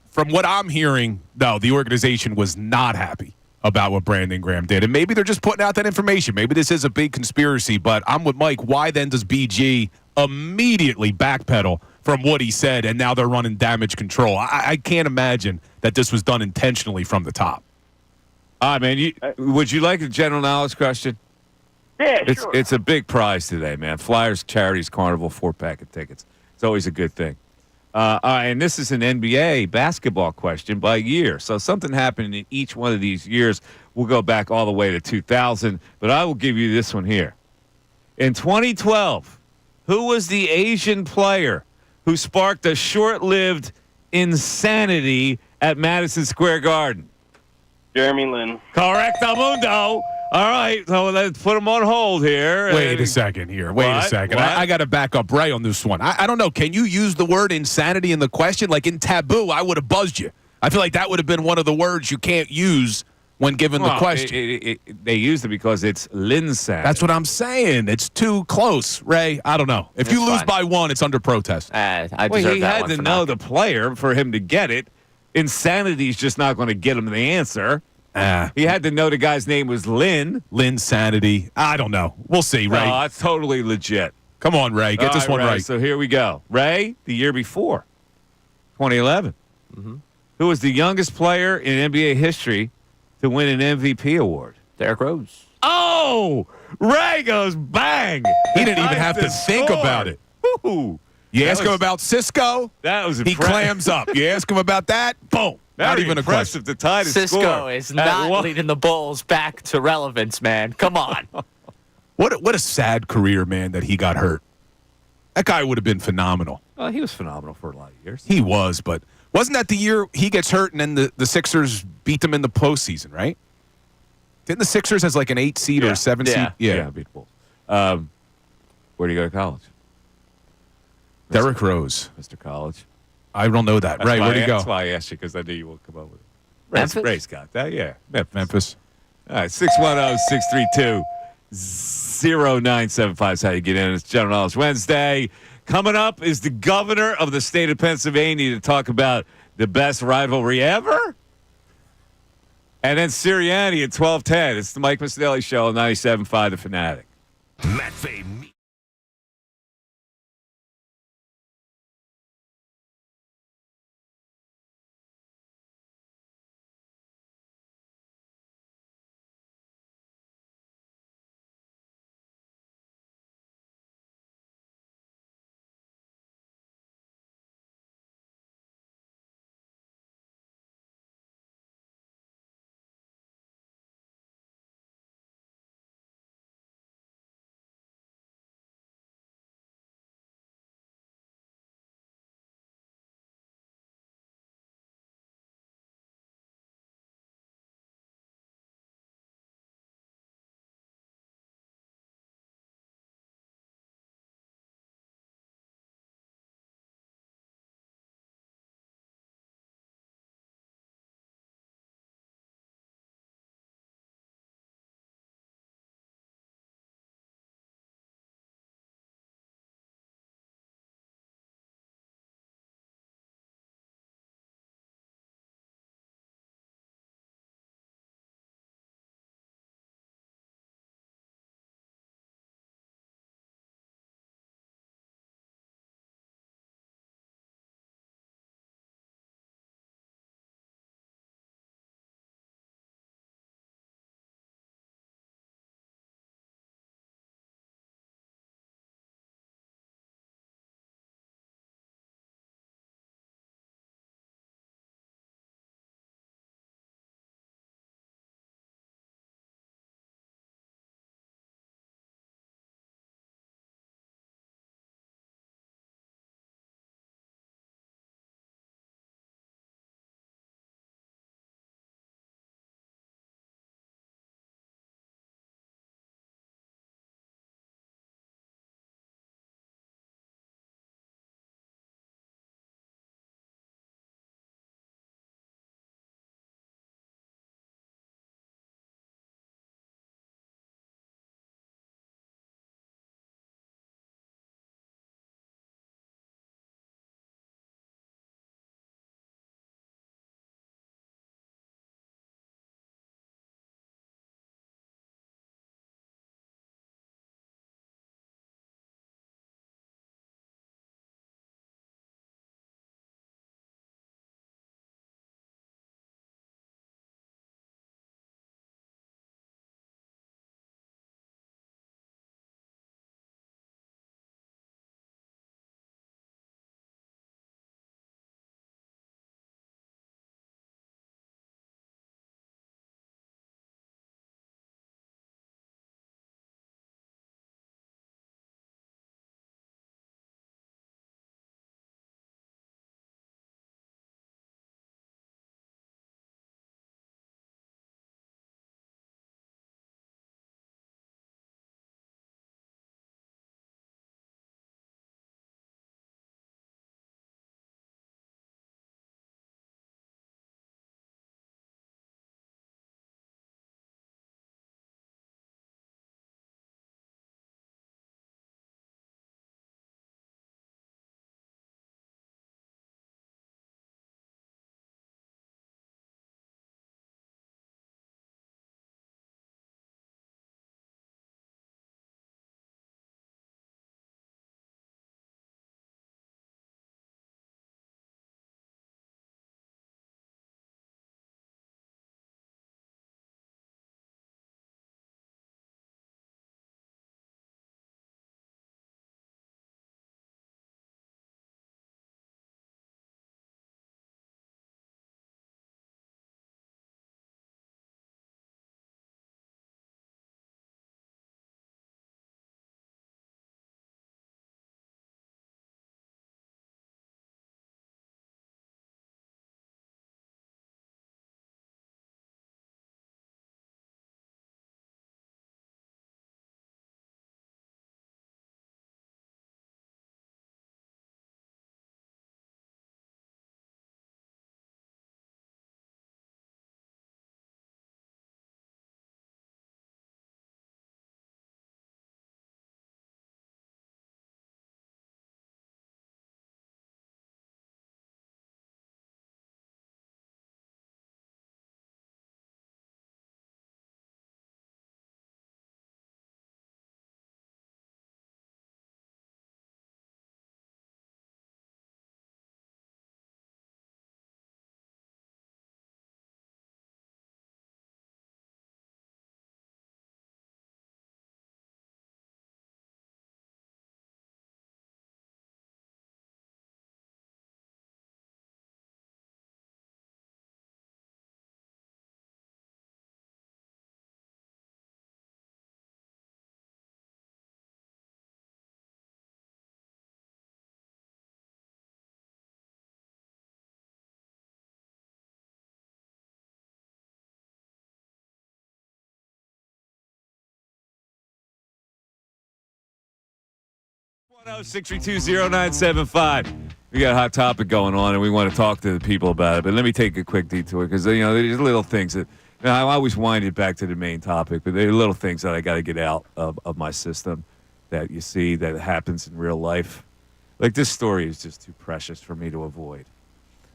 from what I'm hearing, no, the organization was not happy about what Brandon Graham did. And maybe they're just putting out that information. Maybe this is a big conspiracy, but I'm with Mike. Why then does BG immediately backpedal from what he said, and now they're running damage control? I can't imagine that this was done intentionally from the top. All right, man. Would you like a general knowledge question? Yeah, sure. It's a big prize today, man. Flyers, charities, Carnival, 4-pack of tickets. It's always a good thing. And this is an NBA basketball question by year. So something happened in each one of these years. We'll go back all the way to 2000, but I will give you this one here. In 2012, who was the Asian player who sparked a short-lived insanity at Madison Square Garden? Jeremy Lin. Correctamundo. All right, so let's put him on hold here. Wait a second here. Wait a second. I got to back up Ray on this one. I don't know. Can you use the word insanity in the question? Like in taboo, I would have buzzed you. I feel like that would have been one of the words you can't use when given the Well, question. They used it because it's Linsanity. That's what I'm saying. It's too close, Ray. I don't know. If It's you lose fine. by one, it's under protest. I Well, deserve he that had one to for know not. the player for him to get it. Insanity's just not going to get him the answer. He had to know the guy's name was Lynn. Linsanity. I don't know. We'll see, Ray. No, that's totally legit. Come on, Ray. Get this All one Ray, right. So here we go. Ray, the year before, 2011. Who was the youngest player in NBA history to win an MVP award? Derrick Rose. Oh, Ray goes bang. He didn't even have to Nice think score. about it. Woo. You That ask him was- about Cisco, That was he impressive. clams up. You ask him about that, boom. Not Very even a question. impressive to tie the Cisco score. is At not one- leading the Bulls back to relevance, man. Come on. What a sad career, man, that he got hurt. That guy would have been phenomenal. Well, he was phenomenal for a lot of years. He was, but wasn't that the year he gets hurt and then the Sixers beat them in the postseason, right? Didn't the Sixers as like an 8 seed or a 7 Yeah. seed? Yeah. Beat the Bulls. Where do you go to college? Derrick Rose. Mr. College. I don't know that. Right, where'd he go? That's why I asked you, because I knew you would come up with it. Memphis? Ray's got that, yeah. Memphis. All right, 610-632-0975 is how you get in. It's General Knowledge Wednesday. Coming up is the governor of the state of Pennsylvania to talk about the best rivalry ever. And then Sirianni at 12:10. It's the Mike Missanelli Show on 97.5 The Fanatic. Matt Fay 6320975. We got a hot topic going on, and we want to talk to the people about it. But let me take a quick detour because there's little things that I always wind it back to the main topic, but there are little things that I got to get out of my system that you see that happens in real life. Like this story is just too precious for me to avoid.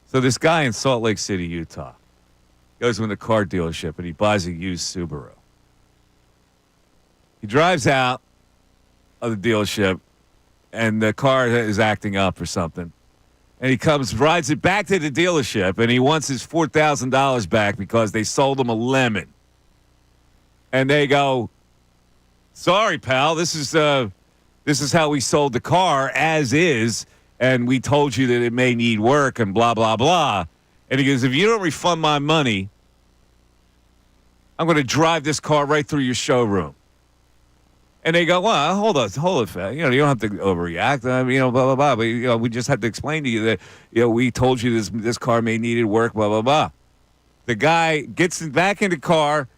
So this guy in Salt Lake City, Utah, goes to the car dealership and he buys a used Subaru. He drives out of the dealership, and the car is acting up or something. And he rides it back to the dealership, and he wants his $4,000 back because they sold him a lemon. And they go, "Sorry, pal, this is how we sold the car as is, and we told you that it may need work and blah, blah, blah." And he goes, "If you don't refund my money, I'm going to drive this car right through your showroom." And they go, "Well, hold on, fella. You don't have to overreact. Blah, blah, blah. But, we just have to explain to you that, we told you this car may needed work, blah, blah, blah." The guy gets back in the car,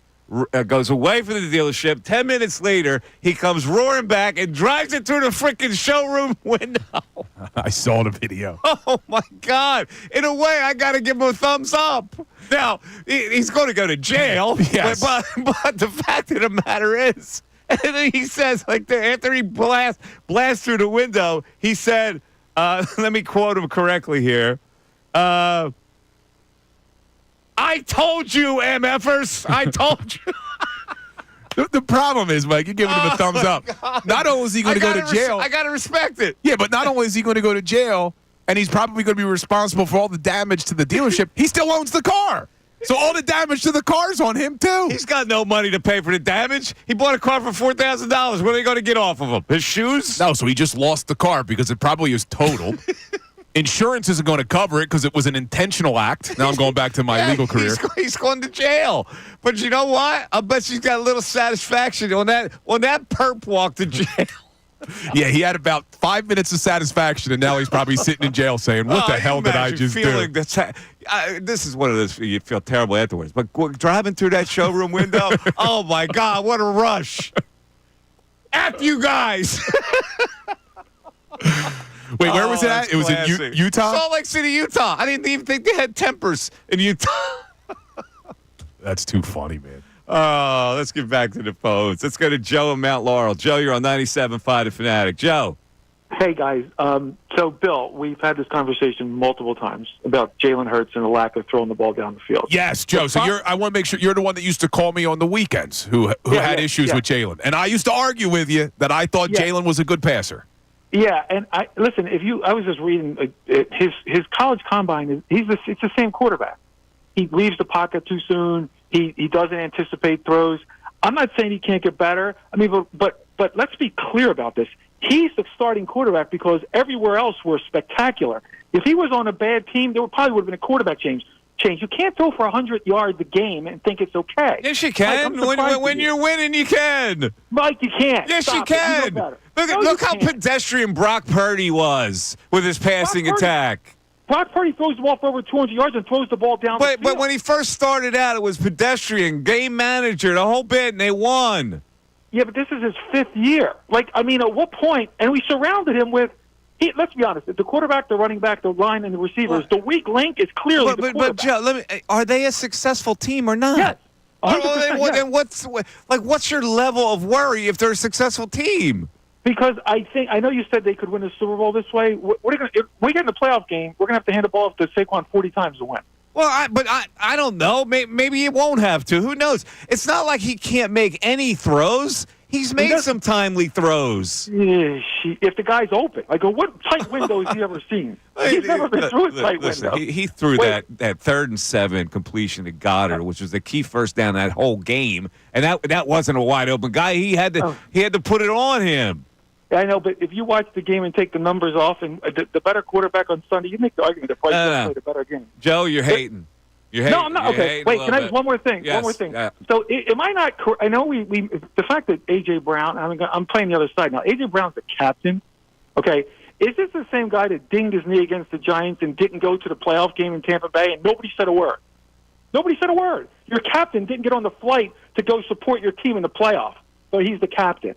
goes away from the dealership. 10 minutes later, he comes roaring back and drives it through the freaking showroom window. I saw the video. Oh, my God. In a way, I got to give him a thumbs up. Now, he's going to go to jail. Yes. But the fact of the matter is, and then he says, after he blasts through the window, he said, let me quote him correctly here. "I told you, MFers. I told you." The problem is, Mike, you're giving him a thumbs up. God. Not only is he going to go to jail. I got to respect it. Yeah, but not only is he going to go to jail, and he's probably going to be responsible for all the damage to the dealership, he still owns the car. So all the damage to the car's on him, too. He's got no money to pay for the damage. He bought a car for $4,000. What are they going to get off of him? His shoes? No, so he just lost the car because it probably is totaled. Insurance isn't going to cover it because it was an intentional act. Now I'm going back to my legal career. He's going to jail. But you know what? I bet she's got a little satisfaction on that perp walk to jail. Yeah, he had about 5 minutes of satisfaction, and now he's probably sitting in jail saying, "What the hell did I just do?" This is one of those you feel terrible afterwards. But driving through that showroom window, oh, my God, what a rush. F you guys. Wait, where was it at? It was in Utah? Salt Lake City, Utah. I didn't even think they had tempers in Utah. That's too funny, man. Oh, let's get back to the phones. Let's go to Joe in Mount Laurel. Joe, you're on 97.5 The Fanatic. Joe. Hey, guys. So, Bill, we've had this conversation multiple times about Jaylen Hurts and the lack of throwing the ball down the field. Yes, Joe. So I want to make sure you're the one that used to call me on the weekends who had issues with Jaylen. And I used to argue with you that I thought Jaylen was a good passer. Yeah, and I was just reading his college combine. It's the same quarterback. He leaves the pocket too soon. He doesn't anticipate throws. I'm not saying he can't get better. I mean, but let's be clear about this. He's the starting quarterback because everywhere else were spectacular. If he was on a bad team, there probably would have been a quarterback change. You can't throw for 100 yards a game and think it's okay. Yes, you can. When you're winning, you can. Mike, you can't. Yes, you can. Look how pedestrian Brock Purdy was with his passing attack. Brock Purdy throws the ball for over 200 yards and throws the ball down the field. But when he first started out, it was pedestrian, game manager, the whole bit, and they won. Yeah, but this is his fifth year. At what point? And we surrounded him with, let's be honest, the quarterback, the running back, the line, and the receivers, the weak link is clearly the quarterback. But Joe, are they a successful team or not? Yes. Then what's your level of worry if they're a successful team? Because I know you said they could win the Super Bowl this way. If we get in the playoff game, we're going to have to hand the ball off to Saquon 40 times to win. Well, I don't know. Maybe he won't have to. Who knows? It's not like he can't make any throws. He's made some timely throws. Yeah, if the guy's open. What tight window has he ever seen? He's never been through a tight window. He threw that 3rd and 7 completion to Goddard, which was the key first down that whole game, and that wasn't a wide open guy. He had to put it on him. I know, but if you watch the game and take the numbers off, and the better quarterback on Sunday, you make the argument that Price played a better game. Joe, you're hating. No, I'm not. Okay, wait. Can I just one more thing? Yes. One more thing. So, am I not? I know the fact that AJ Brown. I'm playing the other side now. AJ Brown's the captain. Okay, is this the same guy that dinged his knee against the Giants and didn't go to the playoff game in Tampa Bay, and nobody said a word? Nobody said a word. Your captain didn't get on the flight to go support your team in the playoff, but he's the captain.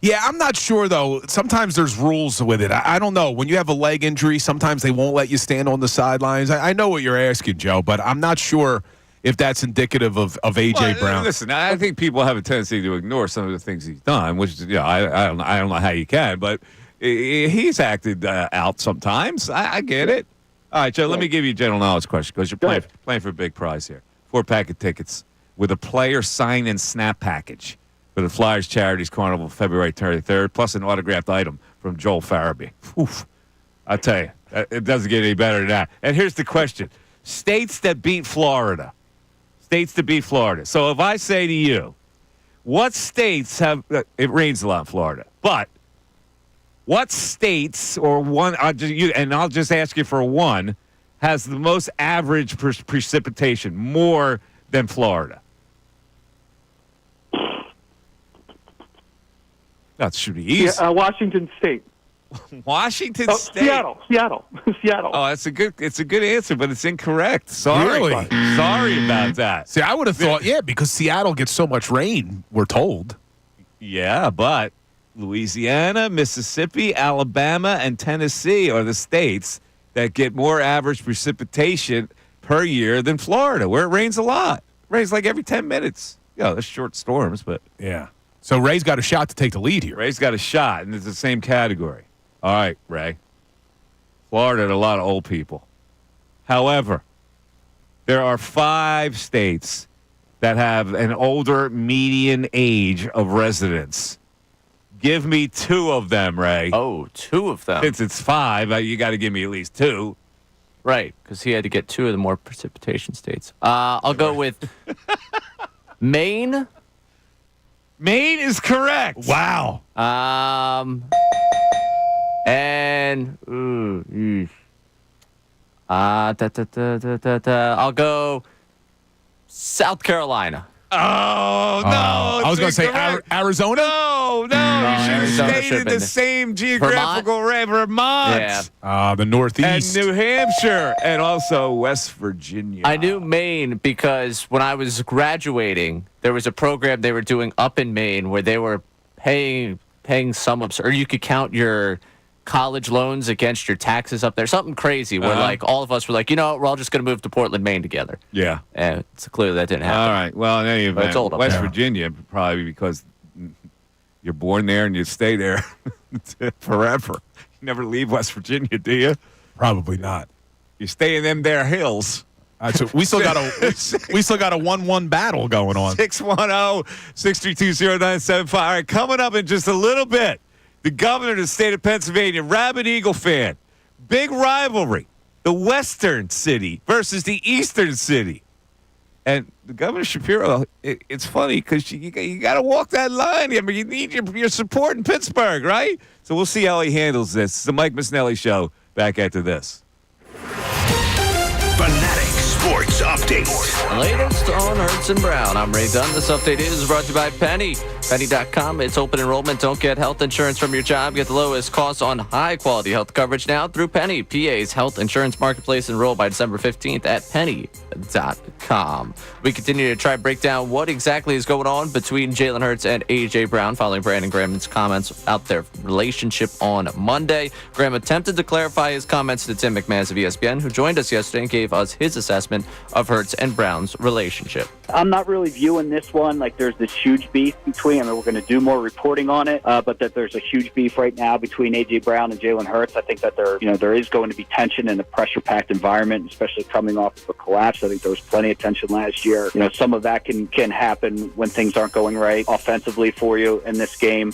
Yeah, I'm not sure, though. Sometimes there's rules with it. I don't know. When you have a leg injury, sometimes they won't let you stand on the sidelines. I know what you're asking, Joe, but I'm not sure if that's indicative of A.J. Brown. Listen, I think people have a tendency to ignore some of the things he's done, which I don't know how you can, but he's acted out sometimes. I get it. All right, Joe, let me give you a general knowledge question because you're playing for a big prize here. 4-pack of tickets with a player sign and snap package for the Flyers Charities Carnival February 23rd, plus an autographed item from Joel Farabee. Oof. I tell you, it doesn't get any better than that. And here's the question. States that beat Florida. States to beat Florida. So if I say to you, what states have it rains a lot in Florida, but what states or one, and I'll just ask you for one, has the most average precipitation, more than Florida? That's should be easy. Yeah, Washington State. Washington State. Seattle. Oh, it's a good answer, but it's incorrect. Sorry. Really? Sorry about that. See, I would have thought, because Seattle gets so much rain, we're told. Yeah, but Louisiana, Mississippi, Alabama, and Tennessee are the states that get more average precipitation per year than Florida, where it rains a lot. It rains like every 10 minutes. Yeah, there's short storms, but yeah. So Ray's got a shot to take the lead here. Ray's got a shot, and it's the same category. All right, Ray. Florida had a lot of old people. However, there are 5 states that have an older median age of residents. Give me 2 of them, Ray. Oh, 2 of them. Since it's 5, you got to give me at least 2. Right, because he had to get 2 of the more precipitation states. I'll go with Maine. Maine is correct. Wow. And I'll go South Carolina. Oh, no. I was going to say Arizona? No, you should have stayed in the same geographical range. Vermont. Yeah. The Northeast. And New Hampshire. And also West Virginia. I knew Maine because when I was graduating, there was a program they were doing up in Maine where they were paying some or you could count your college loans against your taxes up there. Something crazy where like all of us were like, you know what, we're all just going to move to Portland, Maine together. Yeah. And it's clearly that didn't happen. All right. Well, in any event, it's old up West there. Virginia, probably because you're born there and you stay there forever. You never leave West Virginia, do you? Probably not. You stay in them there hills. So we still got a 1-1 battle going on. 610-632-0975. All right, coming up in just a little bit, the governor of the state of Pennsylvania, rabid Eagle fan. Big rivalry. The western city versus the eastern city. And the Governor Shapiro, it's funny because you got to walk that line. I mean, you need your support in Pittsburgh, right? So we'll see how he handles this. It's the Mike Missanelli Show. Back after this. Fanatic Sports Update. Latest on Hurts and Brown. I'm Ray Dunn. This update is brought to you by Penny. Penny.com. It's open enrollment. Don't get health insurance from your job. Get the lowest costs on high-quality health coverage now through Penny. PA's health insurance marketplace. Enroll by December 15th at Penny.com. We continue to try to break down what exactly is going on between Jaylen Hurts and A.J. Brown following Brandon Graham's comments about their relationship on Monday. Graham attempted to clarify his comments to Tim McManus of ESPN, who joined us yesterday and gave us his assessment of Hurts and Brown's relationship. I'm not really viewing this one like there's this huge beef between. I mean, we're going to do more reporting on it, but that there's a huge beef right now between A.J. Brown and Jaylen Hurts. I think that there is going to be tension in a pressure-packed environment, especially coming off of a collapse. I think there was plenty of tension last year. Some of that can happen when things aren't going right offensively for you in this game.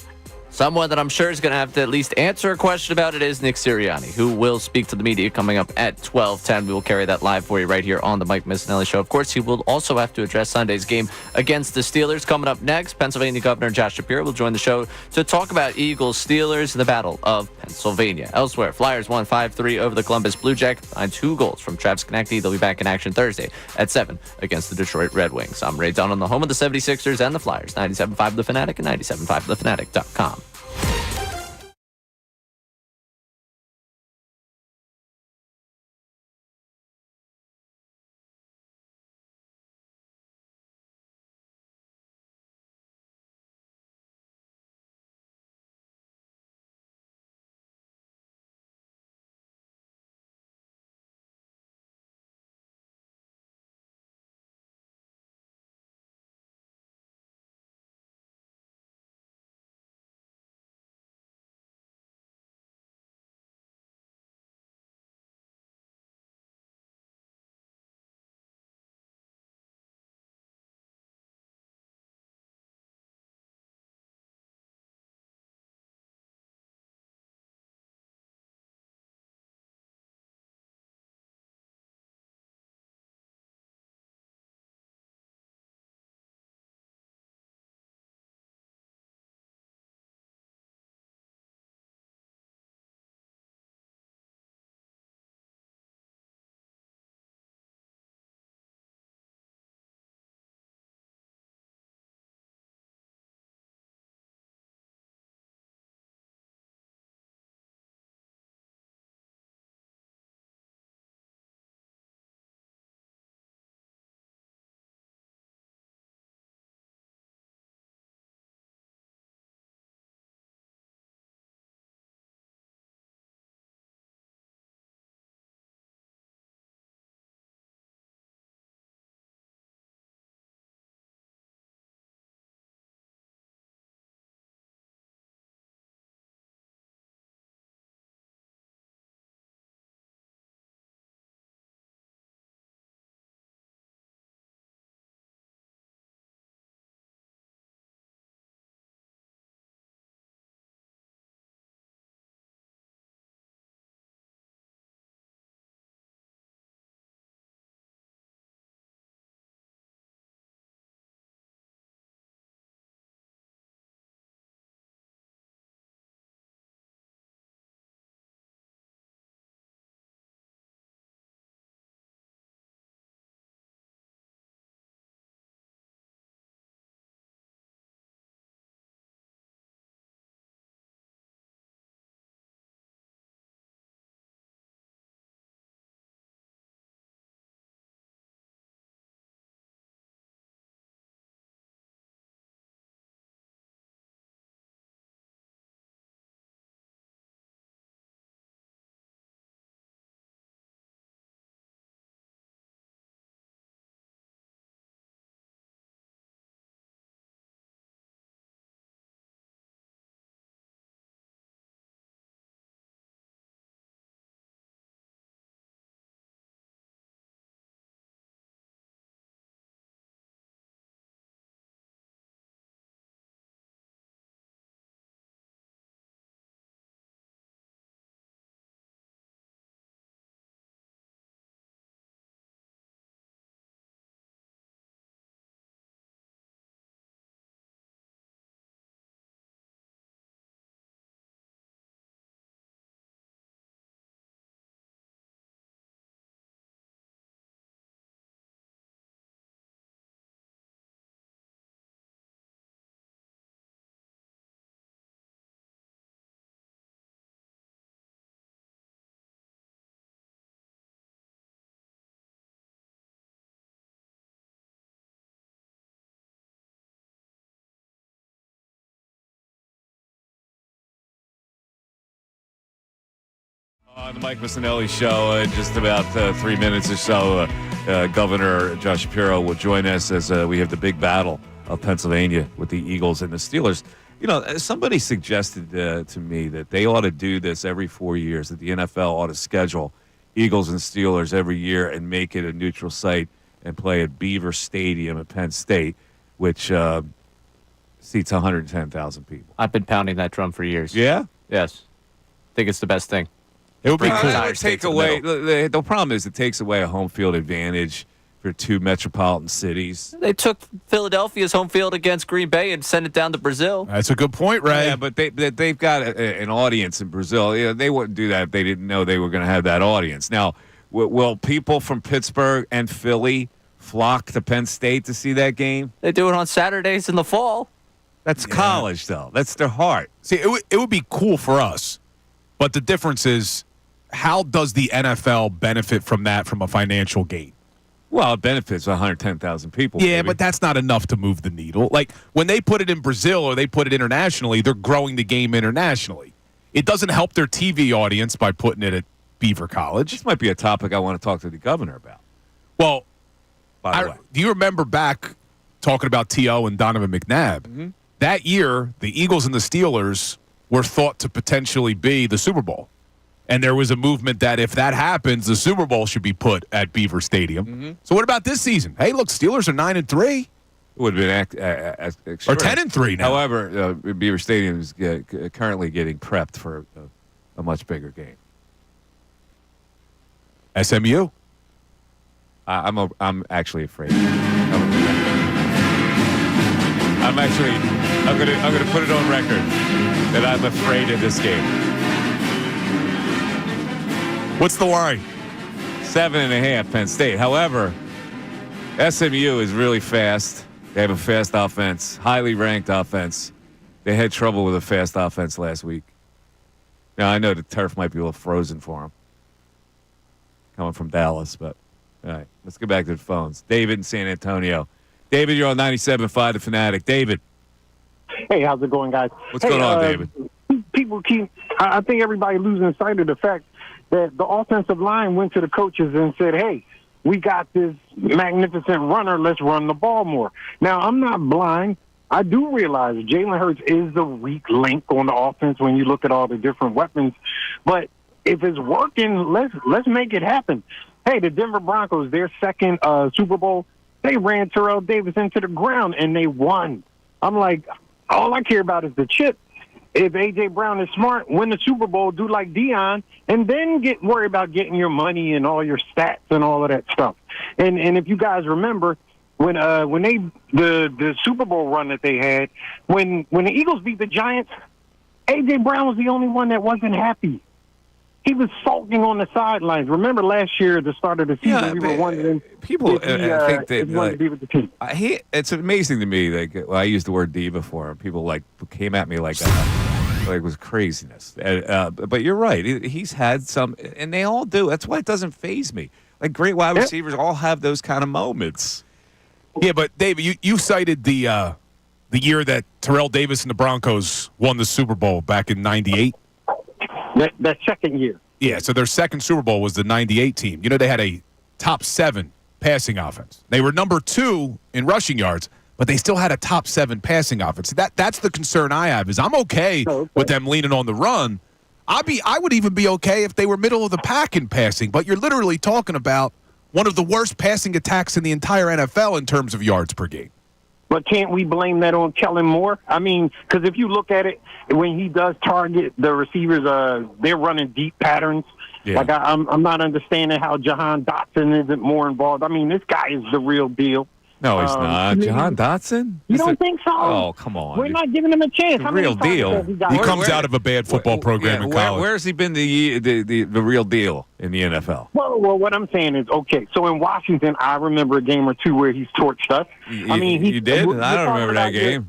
Someone that I'm sure is going to have to at least answer a question about it is Nick Sirianni, who will speak to the media coming up at 12:10. We will carry that live for you right here on the Mike Missanelli Show. Of course, he will also have to address Sunday's game against the Steelers. Coming up next, Pennsylvania Governor Josh Shapiro will join the show to talk about Eagles-Steelers and the Battle of Pennsylvania. Elsewhere, Flyers won 5-3 over the Columbus Blue Jackets behind 2 goals from Travis Konecny. They'll be back in action Thursday at 7 against the Detroit Red Wings. I'm Ray Dunn on the home of the 76ers and the Flyers, 97.5 The Fanatic and 97.5thefanatic.com. On the Mike Missanelli show, in just about 3 minutes or so, Governor Josh Shapiro will join us as we have the big battle of Pennsylvania with the Eagles and the Steelers. You know, somebody suggested to me that they ought to do this every 4 years, that the NFL ought to schedule Eagles and Steelers every year and make it a neutral site and play at Beaver Stadium at Penn State, which seats 110,000 people. I've been pounding that drum for years. Yeah? Yes. I think it's the best thing. It would be Bring cool. entire Take state to the away middle. the problem is it takes away a home field advantage for two metropolitan cities. They took Philadelphia's home field against Green Bay and sent it down to Brazil. That's a good point, Ray. Yeah, but they've got an audience in Brazil. You know, they wouldn't do that if they didn't know they were going to have that audience. Now, will people from Pittsburgh and Philly flock to Penn State to see that game? They do it on Saturdays in the fall. That's college, though. That's their heart. See, it would be cool for us, but the difference is, how does the NFL benefit from that from a financial gain? Well, it benefits 110,000 people. Yeah, maybe. but that's not enough to move the needle. Like, when they put it in Brazil or they put it internationally, they're growing the game internationally. It doesn't help their TV audience by putting it at Beaver College. This might be a topic I want to talk to the governor about. Well, by the way, do you remember back talking about T.O. and Donovan McNabb? Mm-hmm. That year, the Eagles and the Steelers were thought to potentially be the Super Bowl. And there was a movement that if that happens, the Super Bowl should be put at Beaver Stadium. Mm-hmm. So what about this season? Hey, look, Steelers are 9-3. it would have been Or 10-3 now. However, Beaver Stadium is currently getting prepped for a much bigger game. SMU. I'm actually afraid. I'm gonna put it on record that I'm afraid of this game. What's the line? 7.5 Penn State. However, SMU is really fast. They have a fast offense, highly ranked offense. They had trouble with a fast offense last week. Now, I know the turf might be a little frozen for them, coming from Dallas, but all right, let's get back to the phones. David in San Antonio. David, you're on 97.5 The Fanatic. David. Hey, how's it going, guys? What's going on, David? People I think everybody losing sight of the fact that the offensive line went to the coaches and said, hey, we got this magnificent runner. Let's run the ball more. Now, I'm not blind. I do realize Jaylen Hurts is the weak link on the offense when you look at all the different weapons. But if it's working, let's make it happen. Hey, the Denver Broncos, their second Super Bowl, they ran Terrell Davis into the ground, and they won. I'm like, all I care about is the chip. If A.J. Brown is smart, win the Super Bowl, do like Deion, and then worry about getting your money and all your stats and all of that stuff. And if you guys remember, when the Super Bowl run that they had, when the Eagles beat the Giants, A.J. Brown was the only one that wasn't happy. He was sulking on the sidelines. Remember last year, at the start of the season, we were wondering people if he think that wanted to be with the team. It's amazing to me. Like, I used the word diva for him. People came at me like it was craziness. But you're right. He's had some, and they all do. That's why it doesn't faze me. Like, great wide receivers all have those kind of moments. Yeah, but David, you cited the year that Terrell Davis and the Broncos won the Super Bowl back in '98. That second year. Yeah, so their second Super Bowl was the '98 team. You know, they had a top 7 passing offense. They were number 2 in rushing yards, but they still had a top 7 passing offense. That's the concern I have. Is I'm okay with them leaning on the run. I would even be okay if they were middle of the pack in passing, but you're literally talking about one of the worst passing attacks in the entire NFL in terms of yards per game. But can't we blame that on Kellen Moore? I mean, because if you look at it, when he does target the receivers, they're running deep patterns. Yeah. Like I'm not understanding how Jahan Dotson isn't more involved. I mean, this guy is the real deal. No, he's not. Jahan Dotson? You don't think so? Oh, come on. We're not giving him a chance. The real deal. He comes out of a bad football program in college. Where's he been the real deal in the NFL? Well, what I'm saying is, okay, so in Washington, I remember a game or two where he's torched us. You did? I don't remember that game.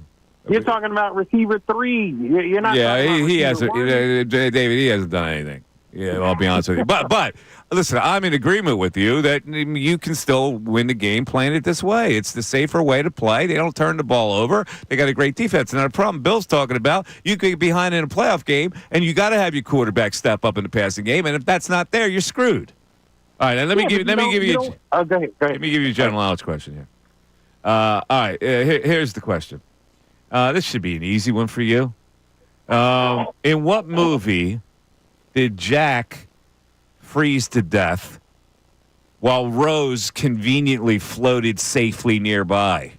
You're talking about receiver 3. You're not. Yeah, he hasn't. David, he hasn't done anything. Yeah, I'll be honest with you. But listen, I'm in agreement with you that you can still win the game playing it this way. It's the safer way to play. They don't turn the ball over. They got a great defense. Now, the problem Bill's talking about, you could get behind in a playoff game, and you got to have your quarterback step up in the passing game. And if that's not there, you're screwed. All right, now let me give you. Go ahead. Let me give you a general knowledge question here. All right, here's the question. This should be an easy one for you. In what movie did Jack freeze to death while Rose conveniently floated safely nearby?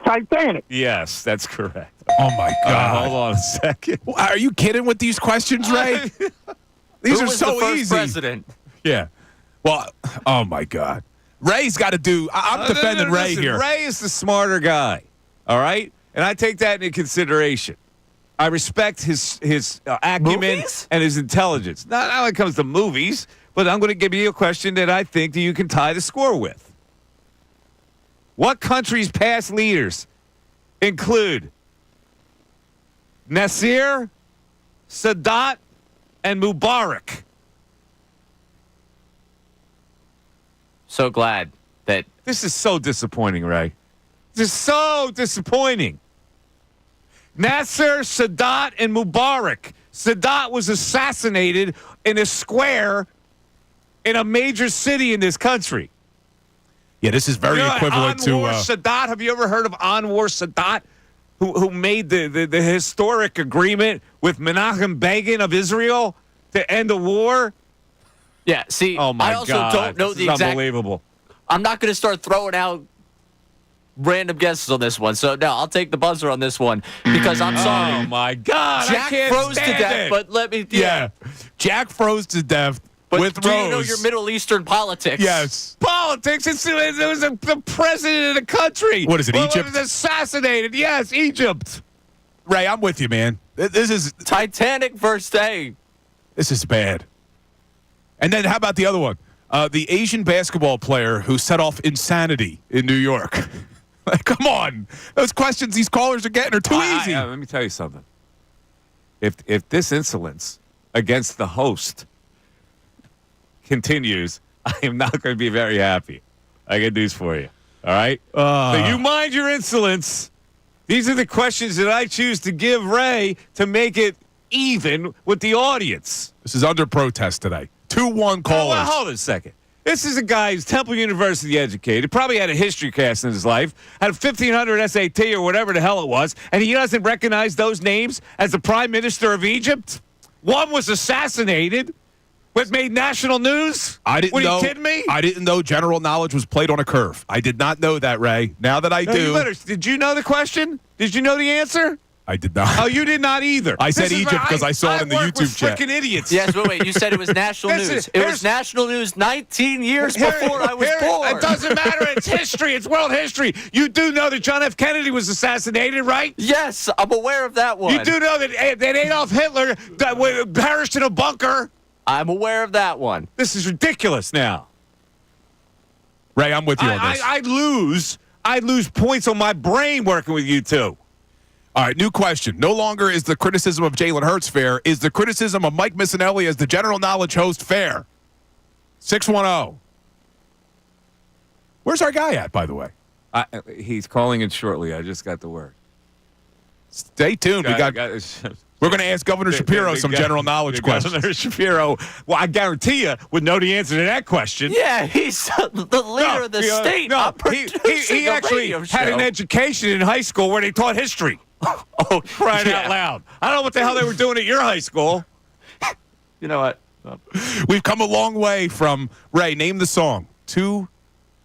Titanic. Yes, that's correct. Oh, my God. Hold on a second. Are you kidding with these questions, Ray? These Who are was so the first easy. president? Yeah. Well, oh, my God. Ray's got to do – I'm defending Ray listen, here. Ray is the smarter guy, all right? And I take that into consideration. I respect his acumen Movies? and his intelligence. Not when it comes to movies, but I'm going to give you a question that I think that you can tie the score with. What country's past leaders include Nasser, Sadat, and Mubarak? So glad that This is so disappointing, Ray. This is so disappointing. Nasser, Sadat, and Mubarak. Sadat was assassinated in a square in a major city in this country. Yeah, this is very equivalent to Anwar Sadat. Have you ever heard of Anwar Sadat, who made the historic agreement with Menachem Begin of Israel to end the war? Yeah, see, Oh, my I also God. don't know This the is exact. unbelievable. I'm not going to start throwing out random guesses on this one. So, no, I'll take the buzzer on this one because I'm sorry. Oh, my God. Jack I can't froze to stand death, it. but let me. Yeah. Jack froze to death But with do Rose. you know your Middle Eastern politics? Yes. Politics. It was the president of the country. What is it, Egypt? Was assassinated. Yes, Egypt. Ray, I'm with you, man. This is Titanic versus A. This is bad. And then how about the other one? The Asian basketball player who set off insanity in New York. Like, come on. Those questions these callers are getting are too easy. Let me tell you something. If this insolence against the host continues, I am not going to be very happy. I got news for you. All right? So you mind your insolence. These are the questions that I choose to give Ray to make it even with the audience. This is under protest today. 2-1 callers. Well, hold on a second. This is a guy who's Temple University educated, probably had a history class in his life, had a 1,500 SAT or whatever the hell it was, and he doesn't recognize those names as the Prime Minister of Egypt? One was assassinated, but made national news? I didn't know. Are you kidding me? I didn't know general knowledge was played on a curve. I did not know that, Ray. Now that I No, do. did you know the question? Did you know the answer? I did not. Oh, you did not either. I said This is Egypt because I saw it in the work with YouTube chat. Freaking idiots. Yes, but wait, you said it was national This news. is- It was here's- national news 19 years before I was born. It doesn't matter. It's history. It's world history. You do know that John F. Kennedy was assassinated, right? Yes, I'm aware of that one. You do know that Adolf Hitler perished in a bunker. I'm aware of that one. This is ridiculous now. Ray, I'm with you on this. I lose points on my brain working with you two. All right, new question. No longer is the criticism of Jaylen Hurts fair. Is the criticism of Mike Missanelli as the general knowledge host fair? 610. Where's our guy at, by the way? He's calling in shortly. I just got the word. Stay tuned. We're going to ask Governor Shapiro some general knowledge questions. Governor Shapiro, well, I guarantee you would know the answer to that question. Yeah, he's the leader of the state. No, I'm he producing a actually radio had an show. education in high school where they taught history. Oh, Crying yeah. out loud. I don't know what the hell they were doing at your high school. You know what? We've come a long way from, Ray, name the song, to,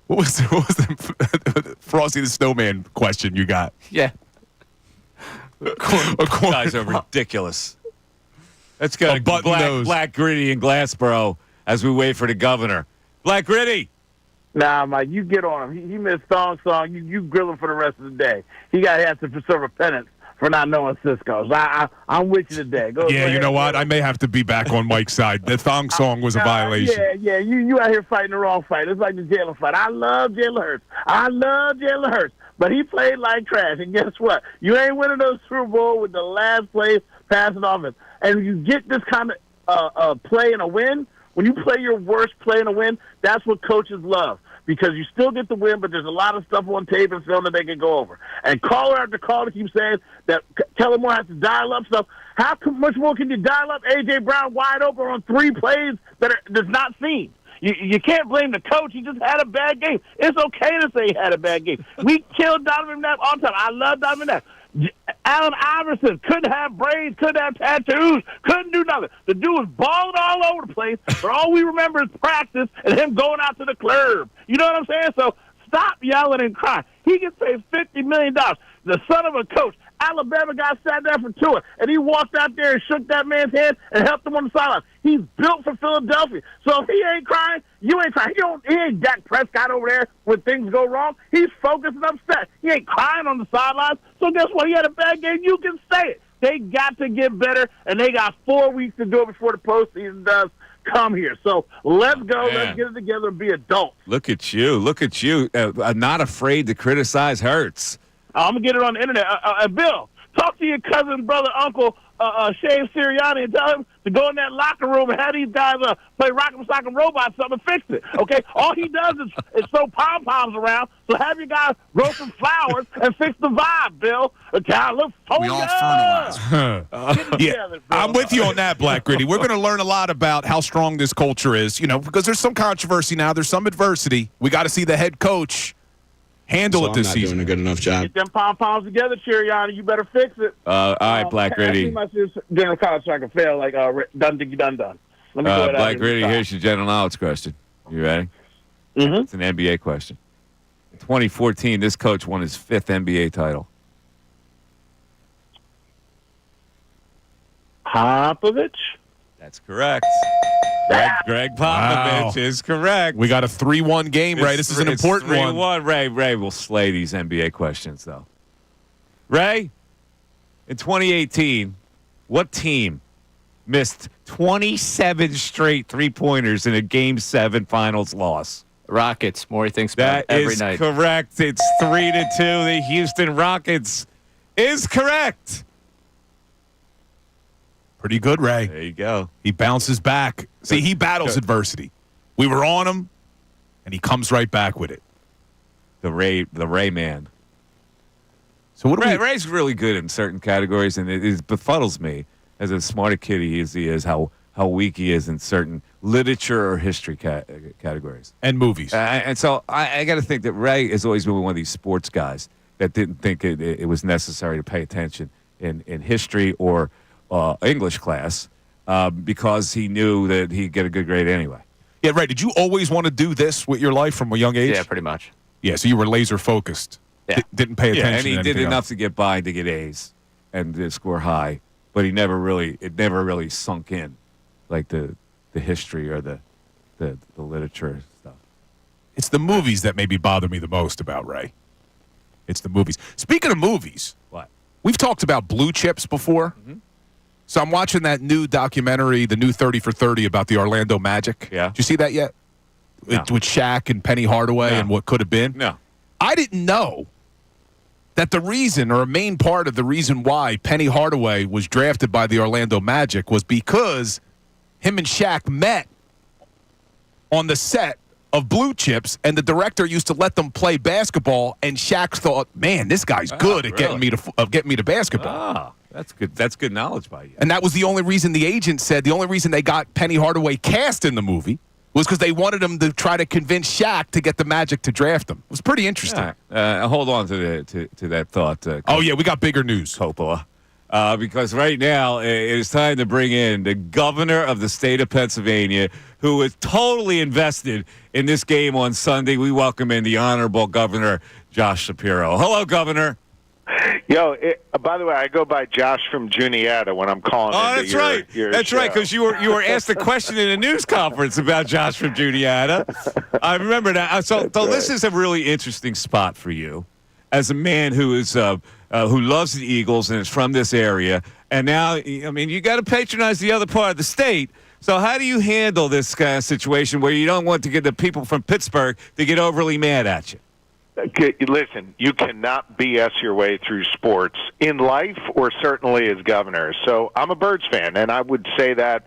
what was the Frosty the Snowman question you got? Yeah. Guys are ridiculous. Let's go A to button nose. Black Gritty in Glassboro as we wait for the governor. Black Gritty. Nah, Mike, you get on him. He missed song. You grill him for the rest of the day. He got to have to serve a penance for not knowing Cisco's. I'm with you today. Go Yeah, you ahead. know what? I may have to be back on Mike's side. The thong song was a violation. Yeah. You out here fighting the wrong fight. It's like the Jaylen fight. I love Jaylen Hurts. But he played like trash. And guess what? You ain't winning those Super Bowl with the last place passing offense. and you get this kind of play and a win. When you play your worst play and a win, that's what coaches love. Because you still get the win, but there's a lot of stuff on tape and film that they can go over. And caller after caller keeps saying that Kellen Moore has to dial up stuff. How much more can you dial up A.J. Brown wide open on 3 plays that's not seen? You can't blame the coach. He just had a bad game. It's okay to say he had a bad game. We killed Donovan McNabb all the time. I love Donovan McNabb. Allen Iverson couldn't have braids, couldn't have tattoos, couldn't do nothing. The dude was balling all over the place, but all we remember is practice and him going out to the club. You know what I'm saying? So stop yelling and crying. He gets paid $50 million. The son of a coach. Alabama guy sat there for Tua, and he walked out there and shook that man's hand and helped him on the sideline. He's built for Philadelphia. So if he ain't crying, you ain't crying. He ain't Dak Prescott over there when things go wrong. He's focused and upset. He ain't crying on the sidelines. So guess what? He had a bad game. You can say it. They got to get better, and they got 4 weeks to do it before the postseason does come here. So let's go. Man. Let's get it together and be adults. Look at you. Look at you. Not afraid to criticize Hurts. I'm going to get it on the internet. Bill, talk to your cousin, brother, uncle, Shane Sirianni, and tell him to go in that locker room and have these guys play Rock'em Sock'em Robot something and fix it, okay? All he does is throw pom-poms around, so have your guys grow some flowers and fix the vibe, Bill. Okay, look We all fertilize. Yeah, I'm with you on that, Black Gritty. We're going to learn a lot about how strong this culture is, because there's some controversy now. There's some adversity. We got to see the head coach handle it this season. Doing a good enough job. Get them pom-poms together, Sirianni. You better fix it. All right, Black Gritty. I think my general college so I can fail like done diggy done done. Let me go ahead Black Gritty, here's your general knowledge question. You ready? Mm-hmm. It's an NBA question. In 2014, this coach won his 5th NBA title. Popovich? That's correct. Greg Popovich is correct. We got a 3-1 game, Ray. This is an important one. 3-1. Ray will slay these NBA questions, though. Ray, in 2018, what team missed 27 straight three-pointers in a Game 7 finals loss? Rockets. Maury thinks about That it every is night. correct. It's 3-2. The Houston Rockets is correct. Pretty good, Ray. There you go. He bounces back. See, he battles adversity. We were on him, and he comes right back with it. The Ray man. So what do Ray's really good in certain categories, and it befuddles me as a smart kid he is how weak he is in certain literature or history categories. And movies. And so I got to think that Ray has always been one of these sports guys that didn't think it was necessary to pay attention in history or English class because he knew that he'd get a good grade anyway. Yeah, Ray, did you always want to do this with your life from a young age? Yeah, pretty much. Yeah, so you were laser focused. Yeah. Didn't pay attention. Yeah, and he to did anything enough else. to get by to get A's and to score high, but it never really sunk in like the history or the literature stuff. It's the movies that maybe bother me the most about Ray. It's the movies. Speaking of movies, What? we've talked about blue chips before. Mm-hmm. So I'm watching that new documentary, the new 30 for 30 about the Orlando Magic. Yeah. Did you see that yet? No. With Shaq and Penny Hardaway No. and what could have been? No. I didn't know that the reason or a main part of the reason why Penny Hardaway was drafted by the Orlando Magic was because him and Shaq met on the set of Blue Chips, and the director used to let them play basketball, and Shaq thought, man, this guy's good at getting me to basketball. Ah, that's good. That's good knowledge by you. And that was the only reason the agent said, the only reason they got Penny Hardaway cast in the movie was because they wanted him to try to convince Shaq to get the Magic to draft him. It was pretty interesting. Hold on to that thought. Oh, yeah, we got bigger news. Coppola. Because right now it is time to bring in the governor of the state of Pennsylvania, who is totally invested in this game on Sunday. We welcome in the Honorable Governor Josh Shapiro. Hello, Governor. Yo, by the way, I go by Josh from Juniata when I'm calling. Oh, that's right. That's right, because you were asked a question in a news conference about Josh from Juniata. I remember that. So this is a really interesting spot for you, as a man who is who loves the Eagles and is from this area. And now, I mean, you got to patronize the other part of the state. So how do you handle this kind of situation where you don't want to get the people from Pittsburgh to get overly mad at you? Okay, listen, you cannot BS your way through sports in life or certainly as governor. So I'm a Birds fan, and I would say that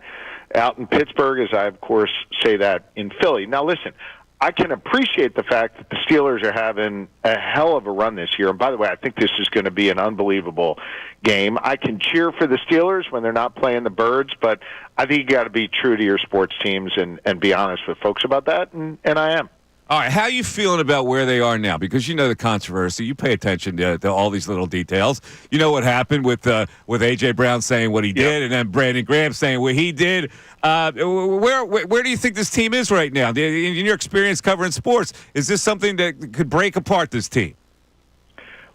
out in Pittsburgh as I, of course, say that in Philly. Now, listen, I can appreciate the fact that the Steelers are having a hell of a run this year. And by the way, I think this is going to be an unbelievable game. I can cheer for the Steelers when they're not playing the Birds, but I think you got to be true to your sports teams and be honest with folks about that, and I am. All right, how are you feeling about where they are now? Because you know the controversy. You pay attention to all these little details. You know what happened with A.J. Brown saying what he did, and then Brandon Graham saying what he did. Where do you think this team is right now? In your experience covering sports, is this something that could break apart this team?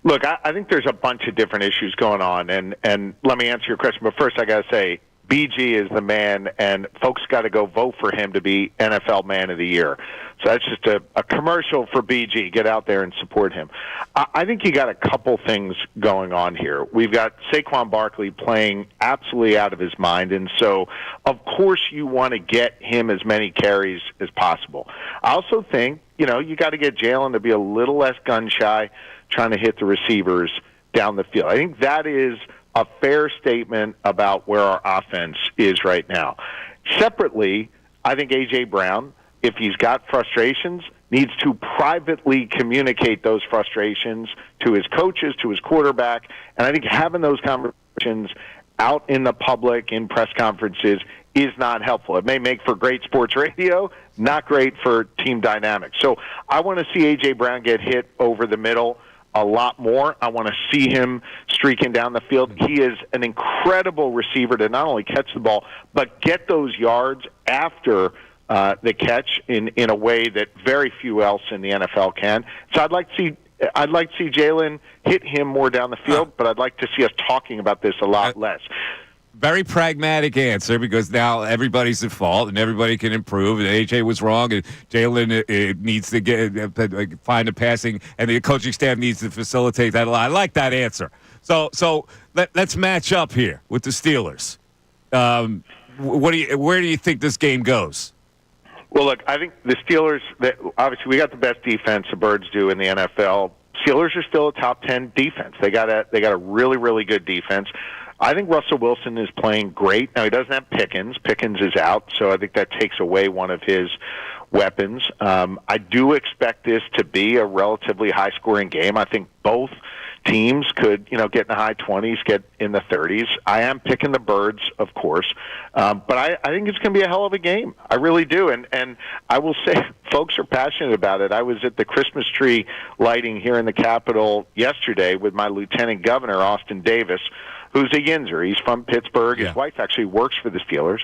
Look, I think there's a bunch of different issues going on, and let me answer your question. But first, I got to say, BG is the man, and folks got to go vote for him to be NFL Man of the Year. So that's just a commercial for BG. Get out there and support him. I think you got a couple things going on here. We've got Saquon Barkley playing absolutely out of his mind, and so, of course, you want to get him as many carries as possible. I also think, you got to get Jaylen to be a little less gun-shy, trying to hit the receivers down the field. I think that is a fair statement about where our offense is right now. Separately, I think A.J. Brown, if he's got frustrations, needs to privately communicate those frustrations to his coaches, to his quarterback, and I think having those conversations out in the public, in press conferences, is not helpful. It may make for great sports radio, not great for team dynamics. So I want to see A.J. Brown get hit over the middle a lot more. I want to see him streaking down the field. He is an incredible receiver to not only catch the ball, but get those yards after the catch in a way that very few else in the NFL can. So I'd like to see Jaylen hit him more down the field, but I'd like to see us talking about this a lot less. Very pragmatic answer, because now everybody's at fault and everybody can improve. And AJ was wrong, and Jaylen needs to find a passing, and the coaching staff needs to facilitate that a lot. I like that answer. So let's match up here with the Steelers. Where do you think this game goes? Well, look, I think the Steelers, obviously we got the best defense the Birds do in the NFL. Steelers are still a top 10 defense. They got a really, really good defense. I think Russell Wilson is playing great. Now, he doesn't have Pickens. Pickens is out, so I think that takes away one of his weapons. I do expect this to be a relatively high-scoring game. I think both teams could, get in the high 20s, get in the 30s. I am picking the Birds, of course, but I think it's going to be a hell of a game. I really do, and I will say folks are passionate about it. I was at the Christmas tree lighting here in the Capitol yesterday with my Lieutenant Governor, Austin Davis, who's a Yinzer. He's from Pittsburgh. His wife actually works for the Steelers.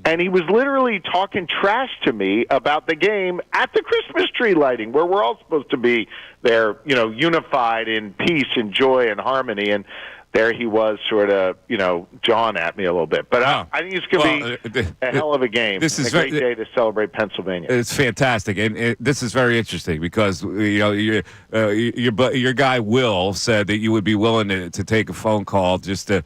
And he was literally talking trash to me about the game at the Christmas tree lighting, where we're all supposed to be there, unified in peace and joy and harmony. And there he was sort of, jawing at me a little bit. But I think it's going to be a hell of a game. This is a great day to celebrate Pennsylvania. It's fantastic. And this is very interesting because, your guy Will said that you would be willing to take a phone call just to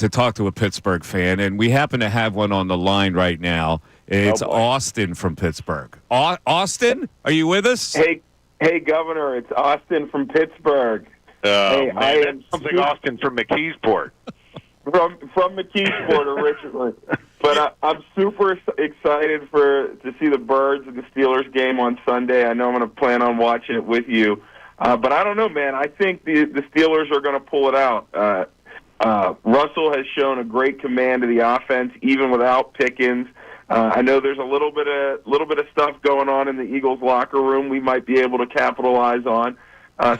talk to a Pittsburgh fan. And we happen to have one on the line right now. It's Austin from Pittsburgh. Austin, are you with us? Hey, Governor, it's Austin from Pittsburgh. Hey, I am something Austin from McKeesport. From McKeesport originally, but I'm super excited to see the Birds and the Steelers game on Sunday. I know I'm going to plan on watching it with you, but I don't know, man. I think the Steelers are going to pull it out. Russell has shown a great command of the offense, even without Pickens. I know there's a little bit of stuff going on in the Eagles locker room we might be able to capitalize on.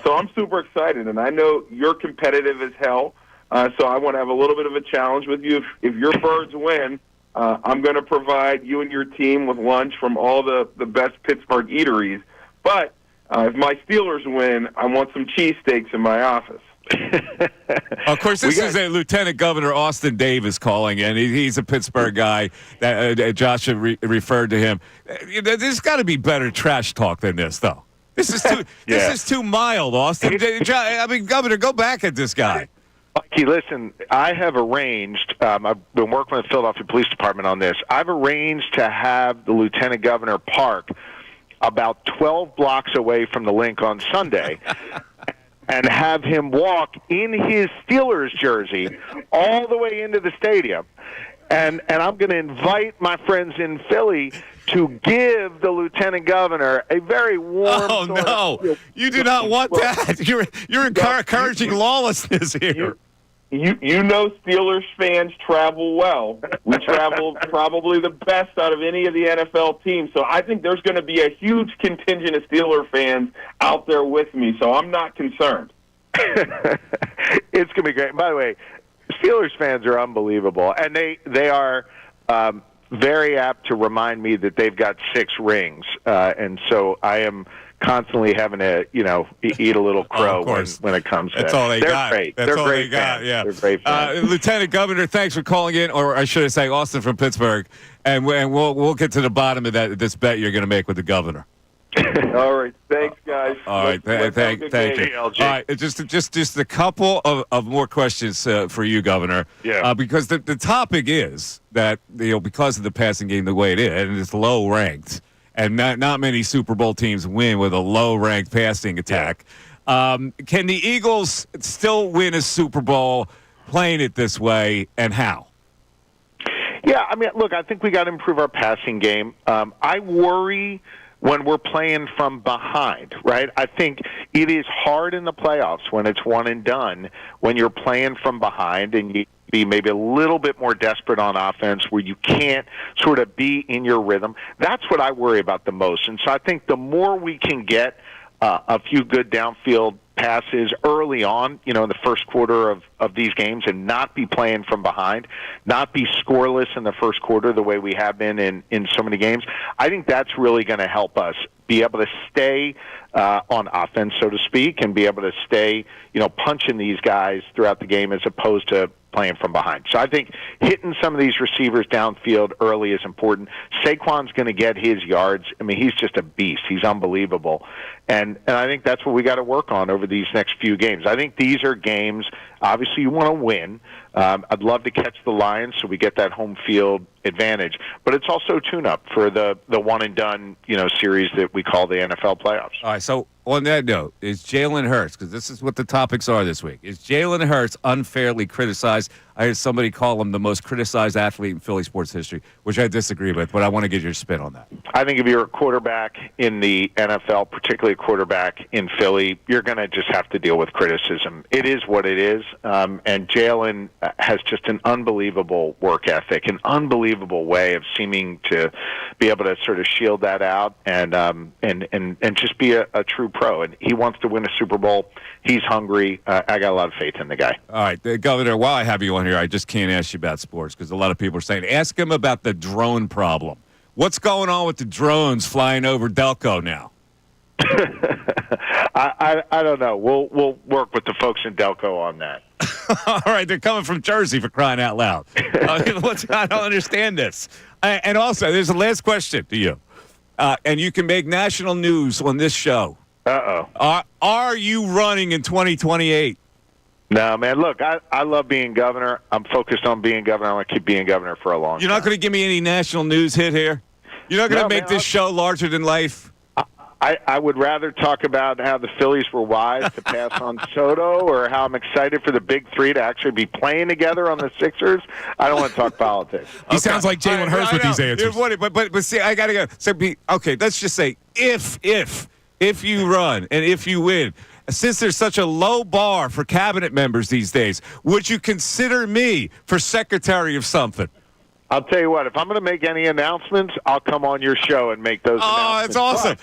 So I'm super excited, and I know you're competitive as hell. So I want to have a little bit of a challenge with you. If your Birds win, I'm going to provide you and your team with lunch from all the best Pittsburgh eateries. But if my Steelers win, I want some cheesesteaks in my office. Of course, this is a Lieutenant Governor Austin Davis calling in. He's a Pittsburgh guy that Josh referred to him. There's got to be better trash talk than this, though. This is too. This is too mild, Austin. Governor, go back at this guy. Mikey, listen, I have arranged, I've been working with the Philadelphia Police Department on this. I've arranged to have the Lieutenant Governor park about 12 blocks away from the link on Sunday and have him walk in his Steelers jersey all the way into the stadium. And I'm going to invite my friends in Philly to give the lieutenant governor a very warm. Oh no! You do not want that. You're encouraging lawlessness here. You know Steelers fans travel well. We travel probably the best out of any of the NFL teams. So I think there's going to be a huge contingent of Steelers fans out there with me. So I'm not concerned. It's going to be great. By the way, Steelers fans are unbelievable, and they are very apt to remind me that they've got 6 rings, and so I am constantly having to, eat a little crow when it comes to That's all they got. Great. That's They're all great they got. fans. Yeah. They're great fans. Lieutenant Governor, thanks for calling in, or I should say, Austin from Pittsburgh, and we'll get to the bottom of this bet you're going to make with the governor. All right, thanks, guys. All right, thank you. All right, just a couple of more questions for you, Governor. Yeah. Because the topic is that because of the passing game the way it is, and it's low ranked, and not many Super Bowl teams win with a low ranked passing attack. Can the Eagles still win a Super Bowl playing it this way, and how? Yeah, I mean, look, I think we got to improve our passing game. I worry when we're playing from behind, right? I think it is hard in the playoffs when it's one and done, when you're playing from behind and you be maybe a little bit more desperate on offense where you can't sort of be in your rhythm. That's what I worry about the most. And so I think the more we can get a few good downfield passes early on, in the first quarter of these games and not be playing from behind, not be scoreless in the first quarter the way we have been in so many games, I think that's really going to help us be able to stay on offense, so to speak, and be able to stay, punching these guys throughout the game as opposed to playing from behind. So I think hitting some of these receivers downfield early is important. Saquon's going to get his yards. I mean, he's just a beast. He's unbelievable. And I think that's what we got to work on over these next few games. I think these are games, obviously, you want to win. I'd love to catch the Lions so we get that home field advantage. But it's also a tune-up for the one-and-done, series that we call the NFL playoffs. All right, so on that note, is Jaylen Hurts, because this is what the topics are this week, is Jaylen Hurts unfairly criticized? I heard somebody call him the most criticized athlete in Philly sports history, which I disagree with, but I want to get your spin on that. I think if you're a quarterback in the NFL, particularly a quarterback in Philly, you're going to just have to deal with criticism. It is what it is, and Jaylen has just an unbelievable work ethic, an unbelievable way of seeming to be able to sort of shield that out and just be a true pro. And he wants to win a Super Bowl. He's hungry. I got a lot of faith in the guy. All right, Governor, while I have you on here, I just can't ask you about sports because a lot of people are saying, ask him about the drone problem. What's going on with the drones flying over Delco now? I don't know. We'll work with the folks in Delco on that. All right, they're coming from Jersey for crying out loud. I don't understand this. And also, there's a last question to you. And you can make national news on this show. Uh-oh. Are you running in 2028? No, man. Look, I love being governor. I'm focused on being governor. I want to keep being governor for a long time. You're not going to give me any national news hit here? You're not going to make this show larger than life? I would rather talk about how the Phillies were wise to pass on Soto or how I'm excited for the Big Three to actually be playing together on the Sixers. I don't want to talk politics. He sounds like Jaylen Hurts with these answers. But see, I got to go. So okay, let's just say if you run and if you win, since there's such a low bar for cabinet members these days, would you consider me for secretary of something? I'll tell you what, if I'm going to make any announcements, I'll come on your show and make those announcements. Oh, that's awesome.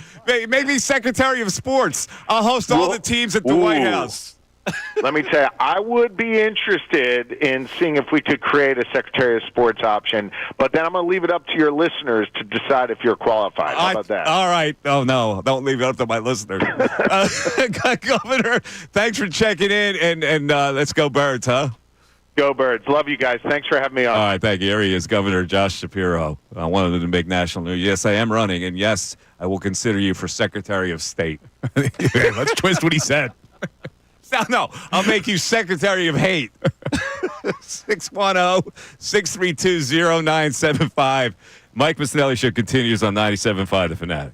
Make me secretary of sports. I'll host all the teams at the White House. Let me tell you, I would be interested in seeing if we could create a Secretary of Sports option, but then I'm going to leave it up to your listeners to decide if you're qualified. How about that? All right. Oh, no. Don't leave it up to my listeners. Governor, thanks for checking in, and let's go Birds, huh? Go Birds. Love you guys. Thanks for having me on. All right, thank you. Here he is, Governor Josh Shapiro. I wanted to make national news. Yes, I am running, and yes, I will consider you for Secretary of State. Let's twist what he said. No, I'll make you Secretary of Hate. 610-632-0975. Mike Missanelli Show continues on 97.5 The Fanatic.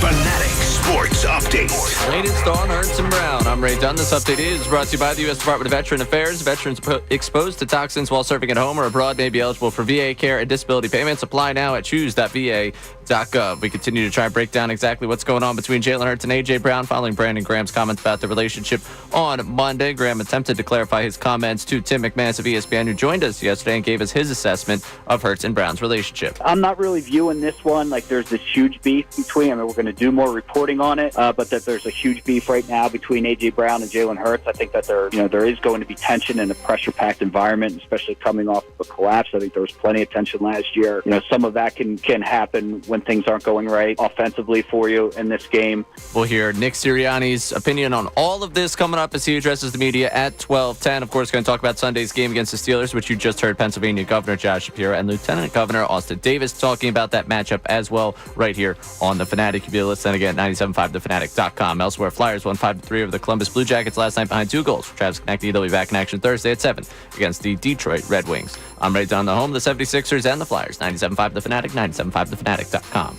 Fanatic Sports Update. Latest on Hurts and Brown. I'm Ray Dunn. This update is brought to you by the U.S. Department of Veteran Affairs. Veterans exposed to toxins while serving at home or abroad may be eligible for VA care and disability payments. Apply now at choose.va.gov. We continue to try and break down exactly what's going on between Jaylen Hurts and A.J. Brown following Brandon Graham's comments about the relationship on Monday. Graham attempted to clarify his comments to Tim McManus of ESPN, who joined us yesterday and gave us his assessment of Hurts and Brown's relationship. I'm not really viewing this one like there's this huge beef between. I mean, we're going to do more reporting on it, but that there's a huge beef right now between A.J. Brown and Jaylen Hurts. I think that there is going to be tension in a pressure-packed environment, especially coming off of a collapse. I think there was plenty of tension last year. Some of that can happen when things aren't going right offensively for you in this game. We'll hear Nick Sirianni's opinion on all of this coming up as he addresses the media at 12:10. Of course, going to talk about Sunday's game against the Steelers, which you just heard Pennsylvania Governor Josh Shapiro and Lieutenant Governor Austin Davis talking about that matchup as well right here on The Fanatic. You'll be able to listen again at 975thefanatic.com. Elsewhere, Flyers won 5-3 over the Columbus Blue Jackets last night behind 2 goals. Travis Konecny, they'll be back in action Thursday at 7 against the Detroit Red Wings. I'm Ray Dunn, the home of the 76ers and the Flyers. 975 The Fanatic, 975thefanatic.com.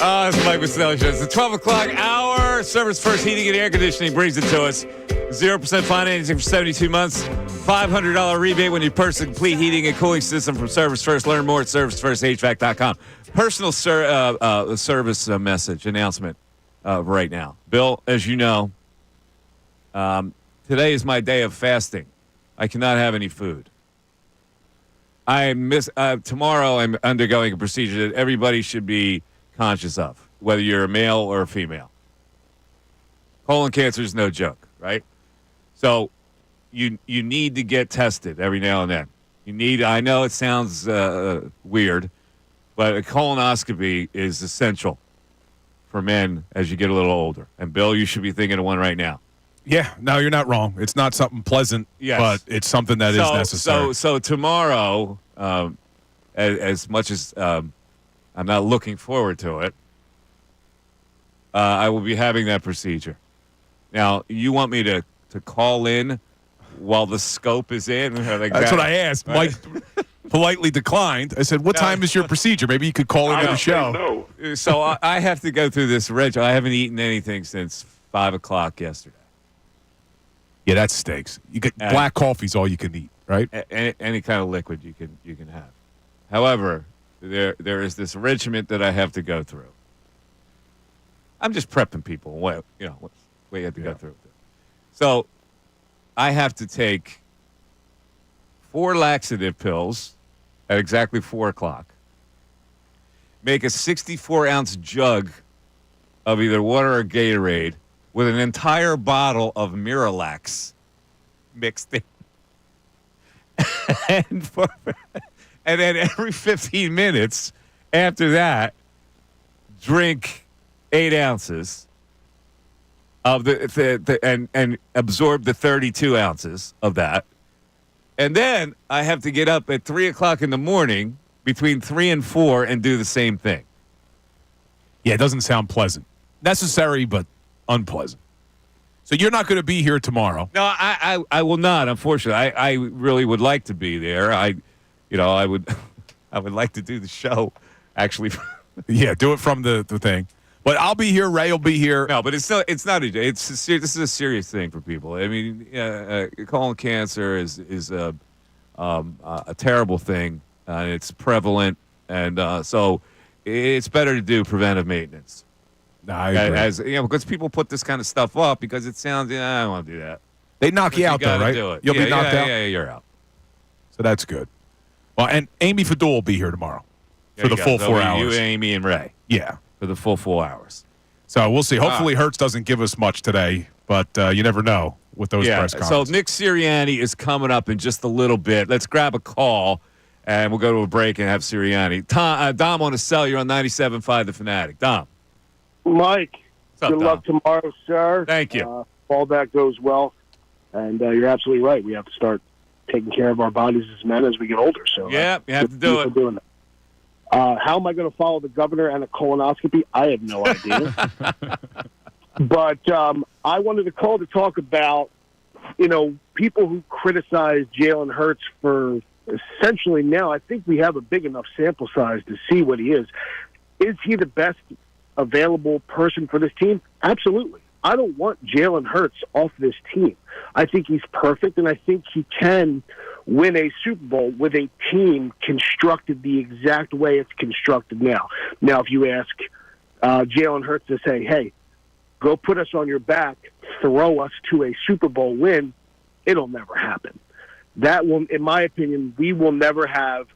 It's Mike Missanelli Show. It's the 12 o'clock hour. Service First Heating and Air Conditioning brings it to us. 0% financing for 72 months. $500 rebate when you purchase a complete heating and cooling system from Service First. Learn more at ServiceFirstHVAC.com. Personal service message announcement right now. Bill, as you know, today is my day of fasting. I cannot have any food. Tomorrow I'm undergoing a procedure that everybody should be conscious of, whether you're a male or a female. Colon cancer is no joke, right? So you need to get tested every now and then. I know it sounds weird, but a colonoscopy is essential for men as you get a little older. And Bill, you should be thinking of one right now. Yeah, no, you're not wrong. It's not something pleasant, but it's something that is necessary. So tomorrow, as much as I'm not looking forward to it, I will be having that procedure. Now, you want me to call in while the scope is in? That's what I asked. Right? Mike politely declined. I said, what time is your procedure? Maybe you could call into the show. No. So I have to go through this ritual. I haven't eaten anything since 5 o'clock yesterday. Yeah, that stinks. You get black coffee's all you can eat, right? Any kind of liquid you can have. However, there is this regimen that I have to go through. I'm just prepping people. What you have to go through. So I have to take 4 laxative pills at exactly 4 o'clock. Make a 64-ounce jug of either water or Gatorade with an entire bottle of Miralax mixed in. and then every 15 minutes after that, drink 8 ounces of and absorb the 32 ounces of that. And then I have to get up at 3 o'clock in the morning between 3 and 4 and do the same thing. Yeah, it doesn't sound pleasant. Necessary, but unpleasant. So you're not going to be here tomorrow. No, I will not. Unfortunately, I really would like to be there. I would like to do the show. Actually, yeah, do it from the thing. But I'll be here. Ray will be here. No, but it's not. This is a serious thing for people. I mean, colon cancer is a terrible thing. It's prevalent, and so it's better to do preventive maintenance. No, I agree. Because people put this kind of stuff off because it sounds. I don't want to do that. They knock you out, though, right? You'll be knocked out. Yeah, you're out. So that's good. Well, and Amy Fadul will be here tomorrow for the full 4 hours. You, Amy, and Ray. Yeah, for the full 4 hours. So we'll see. Hopefully, Hurts doesn't give us much today, but you never know with those press conferences. So Nick Sirianni is coming up in just a little bit. Let's grab a call, and we'll go to a break and have Sirianni. Dom on the cell. You're on 97.5 The Fanatic. Dom. Mike, up, good luck tomorrow, sir. Thank you. All that goes well. And you're absolutely right. We have to start taking care of our bodies as men as we get older. So yeah, you have to do it. Doing that. How am I going to follow the governor and a colonoscopy? I have no idea. But I wanted to call to talk about, people who criticize Jaylen Hurts for essentially now, I think we have a big enough sample size to see what he is. Is he the best available person for this team? Absolutely. I don't want Jaylen Hurts off this team. I think he's perfect, and I think he can win a Super Bowl with a team constructed the exact way it's constructed now. Now, if you ask Jaylen Hurts to say, hey, go put us on your back, throw us to a Super Bowl win, it'll never happen. That will, in my opinion, we will never have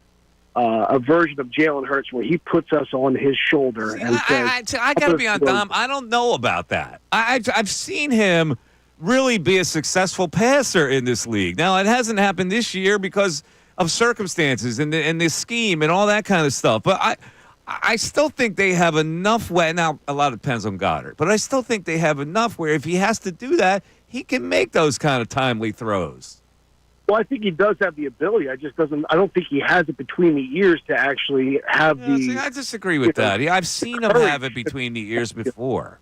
a version of Jaylen Hurts where he puts us on his shoulder and says, I got to be on Dom. I don't know about that. I've seen him really be a successful passer in this league. Now, it hasn't happened this year because of circumstances and the scheme and all that kind of stuff. But I still think they have enough way. Now, a lot depends on Goddard. But I still think they have enough where if he has to do that, he can make those kind of timely throws. Well, I think he does have the ability. I don't think he has it between the ears to actually have See, I disagree with that. I've seen him have it between the ears before.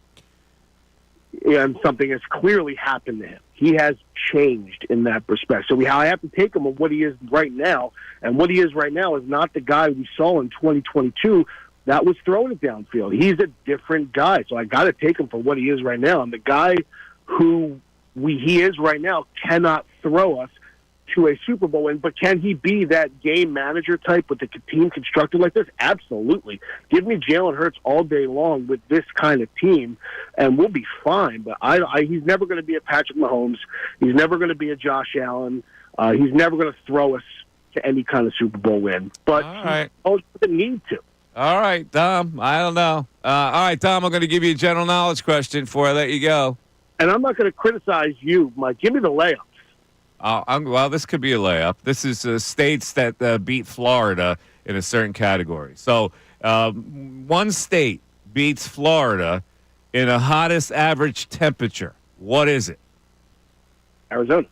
And something has clearly happened to him. He has changed in that respect. So I have to take him on what he is right now. And what he is right now is not the guy we saw in 2022 that was throwing it downfield. He's a different guy, so I got to take him for what he is right now. And the guy who he is right now cannot throw us to a Super Bowl win, but can he be that game manager type with the team constructed like this? Absolutely. Give me Jalen Hurts all day long with this kind of team, and we'll be fine. But he's never going to be a Patrick Mahomes. He's never going to be a Josh Allen. He's never going to throw us to any kind of Super Bowl win. But he doesn't need to. All right, Dom. I don't know. All right, Dom, I'm going to give you a general knowledge question before I let you go. And I'm not going to criticize you, Mike. Give me the layups. Well, this could be a layup. This is states that beat Florida in a certain category. So one state beats Florida in a hottest average temperature. What is it? Arizona.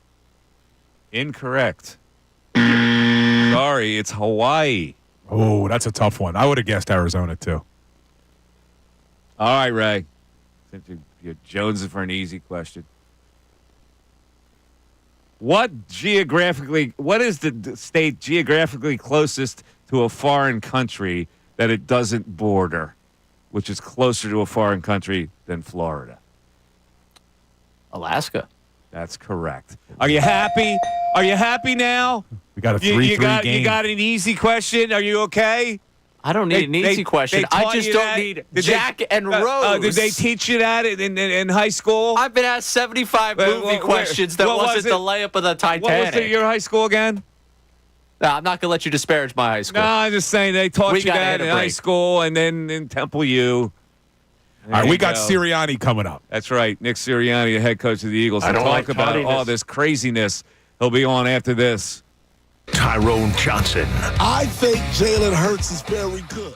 Incorrect. Sorry, it's Hawaii. Oh, that's a tough one. I would have guessed Arizona, too. All right, Ray. Since you're jonesing for an easy question. What is the state geographically closest to a foreign country that it doesn't border, which is closer to a foreign country than Florida? Alaska. That's correct. Are you happy? Are you happy now? We got a 3-3 game. You got an easy question? Are you okay? I don't need an easy question. I just don't need Jack and Rose. Did they teach you that in high school? I've been asked 75 movie questions that wasn't the layup of the Titanic. What was your high school again? No, I'm not going to let you disparage my high school. No, I'm just saying they taught you that in high school and then in Temple U. All right, we got Sirianni coming up. That's right. Nick Sirianni, the head coach of the Eagles. To talk about all this craziness. He'll be on after this. Tyrone Johnson. I think Jalen Hurts is very good.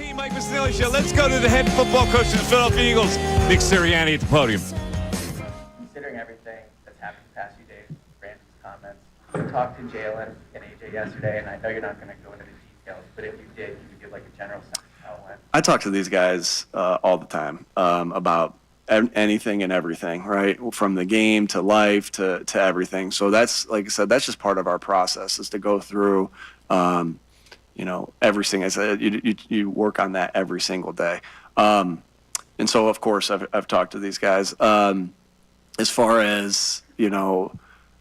Team Mike Missanelli Show. Let's go to the head football coach of the Philadelphia Eagles, Nick Sirianni, at the podium. Considering everything that's happened the past few days, Brandon's comments, you talked to Jaylen and AJ yesterday, and I know you're not going to go into the details, but if you did, you could give like a general sense of how it went. I talk to these guys all the time about anything and everything, right? From the game to life to everything. So that's, like I said, that's just part of our process, is to go through, everything. I said, you work on that every single day. And so, of course, I've talked to these guys. As far as,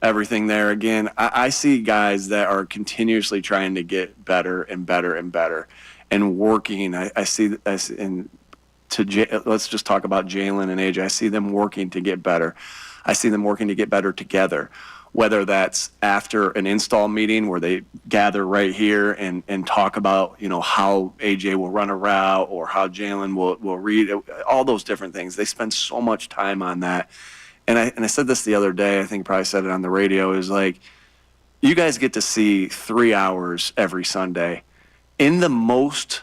everything there, again, I see guys that are continuously trying to get better and better and better and working. Let's just talk about Jaylen and AJ. I see them working to get better. I see them working to get better together, whether that's after an install meeting where they gather right here and talk about, how AJ will run a route or how Jaylen will read, all those different things. They spend so much time on that. And I said this the other day, I think I probably said it on the radio, is like, you guys get to see 3 hours every Sunday in the most,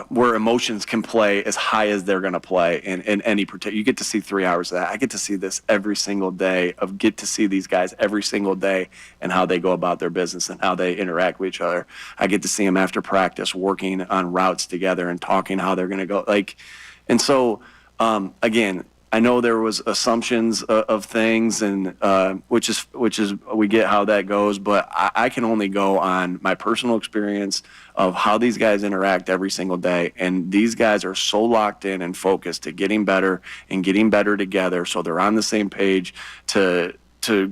where emotions can play as high as they're going to play in any particular. You get to see 3 hours of that. I get to see this every single day, get to see these guys every single day and how they go about their business and how they interact with each other. I get to see them after practice working on routes together and talking how they're going to go. And so, again, I know there was assumptions of things, and which is we get how that goes, but I can only go on my personal experience of how these guys interact every single day, and these guys are so locked in and focused to getting better and getting better together, so they're on the same page to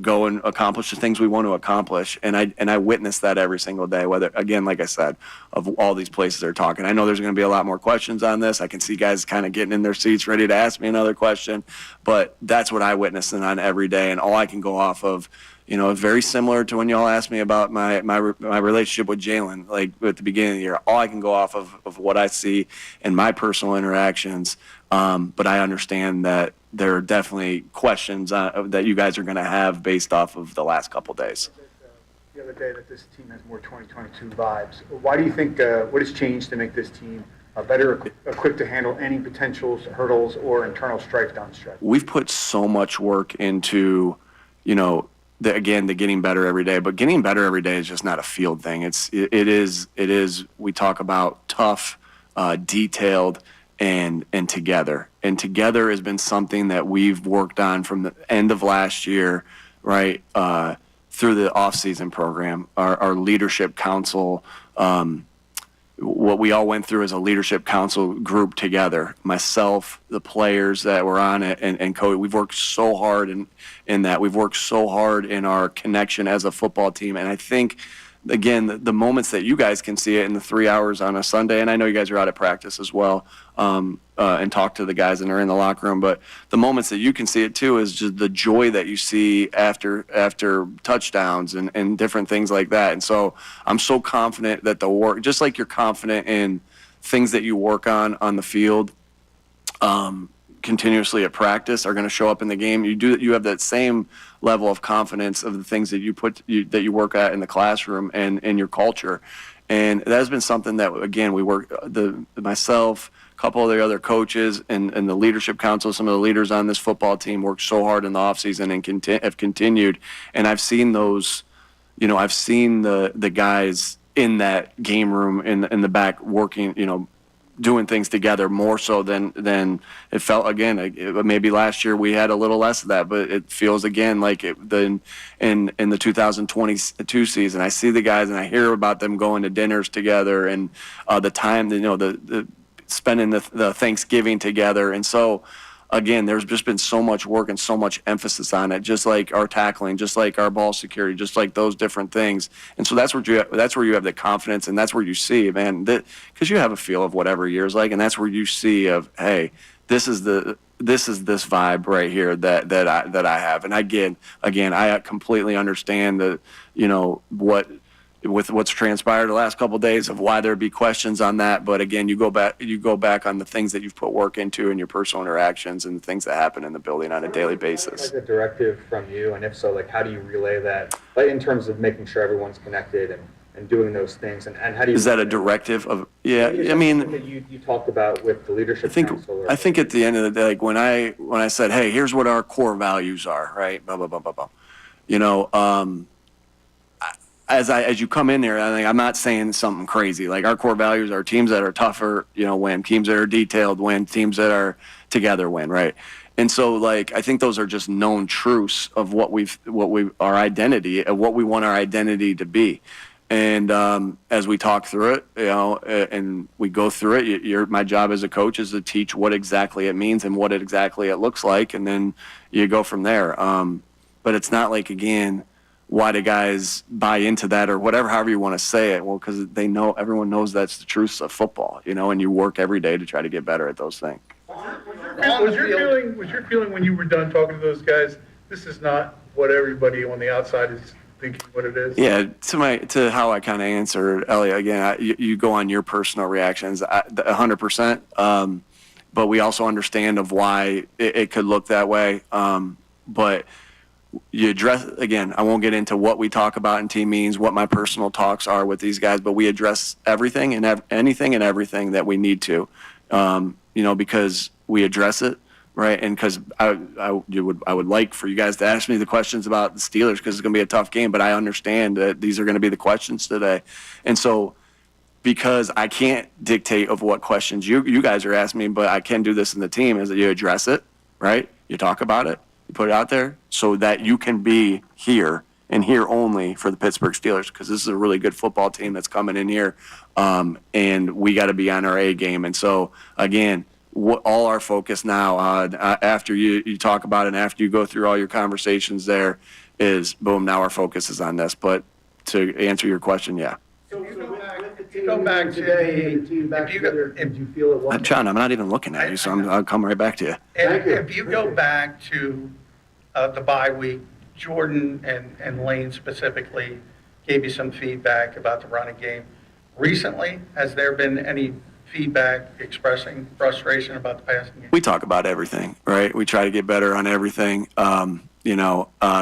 go and accomplish the things we want to accomplish. And I witness that every single day, whether, again, like I said, of all these places they're talking. I know there's going to be a lot more questions on this. I can see guys kind of getting in their seats ready to ask me another question, but that's what I witness on every day. And all I can go off of, very similar to when y'all asked me about my relationship with Jaylen, like at the beginning of the year. All I can go off of what I see in my personal interactions. But I understand that there are definitely questions that you guys are going to have based off of the last couple days. The other day that this team has more 2022 vibes. Why do you think, what has changed to make this team better equipped to handle any potential hurdles or internal strife down the stretch? We've put so much work into, the getting better every day, but getting better every day is just not a field thing. It is, we talk about tough, detailed, and together. And together has been something that we've worked on from the end of last year, right, through the off-season program, our leadership council, what we all went through as a leadership council group together, myself, the players that were on it, and Cody. We've worked so hard in that. We've worked so hard in our connection as a football team. And I think, again, the moments that you guys can see it in the 3 hours on a Sunday, and I know you guys are out at practice as well, and talk to the guys and are in the locker room, but the moments that you can see it too is just the joy that you see after touchdowns and different things like that. And so I'm so confident that the work, just like you're confident in things that you work on the field, continuously at practice are going to show up in the game. You have that same level of confidence of the things that you work at in the classroom and in your culture. And that has been something that, again, we work, myself, a couple of the other coaches and the leadership council, some of the leaders on this football team worked so hard in the offseason and have continued. And I've seen those, I've seen the guys in that game room in the back working, doing things together more so than it felt. Again, maybe last year we had a little less of that, but it feels again like in the 2022 season. I see the guys and I hear about them going to dinners together and the time, the spending the Thanksgiving together. And so, again, there's just been so much work and so much emphasis on it, just like our tackling, just like our ball security, just like those different things. And so that's where you have the confidence, and that's where you see, man, because you have a feel of what every year is like, and that's where you see of, hey, this is this vibe right here that I have. And again, I completely understand that, with what's transpired the last couple of days of why there'd be questions on that. But again, you go back on the things that you've put work into and your personal interactions and the things that happen in the building on a daily basis. Like a directive from you, and if so, like how do you relay that in terms of making sure everyone's connected and and doing those things? And how do you? Is that a directive of? Yeah, I mean, that you talked about with the leadership council. I think at the end of the day, like when I said, hey, here's what our core values are, right? Blah blah blah blah blah. You know, as you come in there, I think I'm not saying something crazy. Like our core values are teams that are tougher, win. Teams that are detailed win. Teams that are together win, right? And so, like, I think those are just known truths of our identity, of what we want our identity to be. And as we talk through it, and we go through it, my job as a coach is to teach what exactly it means and what exactly it looks like, and then you go from there. But it's not like, again, why do guys buy into that or whatever, however you want to say it? Well, because everyone knows that's the truths of football, and you work every day to try to get better at those things. Was your feeling when you were done talking to those guys, this is not what everybody on the outside is thinking what it is? Yeah, to how I kind of answered Elliot, again, you go on your personal reactions, 100%. But we also understand of why it could look that way. But you address, again, I won't get into what we talk about in team meetings, what my personal talks are with these guys, but we address everything and anything and everything that we need to, because we address it, right? And because I would like for you guys to ask me the questions about the Steelers because it's going to be a tough game, but I understand that these are going to be the questions today. And so because I can't dictate of what questions you guys are asking me, but I can do this in the team, is that you address it, right? You talk about it. You put it out there so that you can be here and here only for the Pittsburgh Steelers, because this is a really good football team that's coming in here, and we got to be on our A game. And so, again, all our focus now, after you talk about it and after you go through all your conversations there, is boom, now our focus is on this. But to answer your question, yeah. So go back to if you feel it was. John, I'm not even looking at you, so I'll come right back to you. If you go back to the bye week, Jordan and Lane specifically gave you some feedback about the running game. Recently, has there been any feedback expressing frustration about the passing game? We talk about everything, right? We try to get better on everything.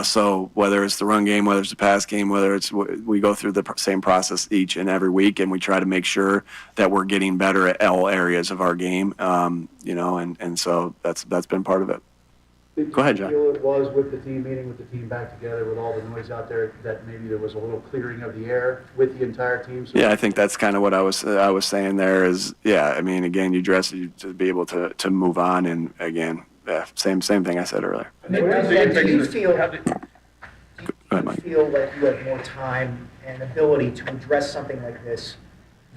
So whether it's the run game, whether it's the pass game, we go through the same process each and every week, and we try to make sure that we're getting better at all areas of our game. And so that's been part of it. Go ahead, John. Did you feel it was with the team meeting, with the team back together, with all the noise out there, that maybe there was a little clearing of the air with the entire team? Yeah, I think that's kind of what I was saying there is, yeah, I mean, again, you dress it to be able to move on, and again, yeah, same thing I said earlier. Do you feel like you have more time and ability to address something like this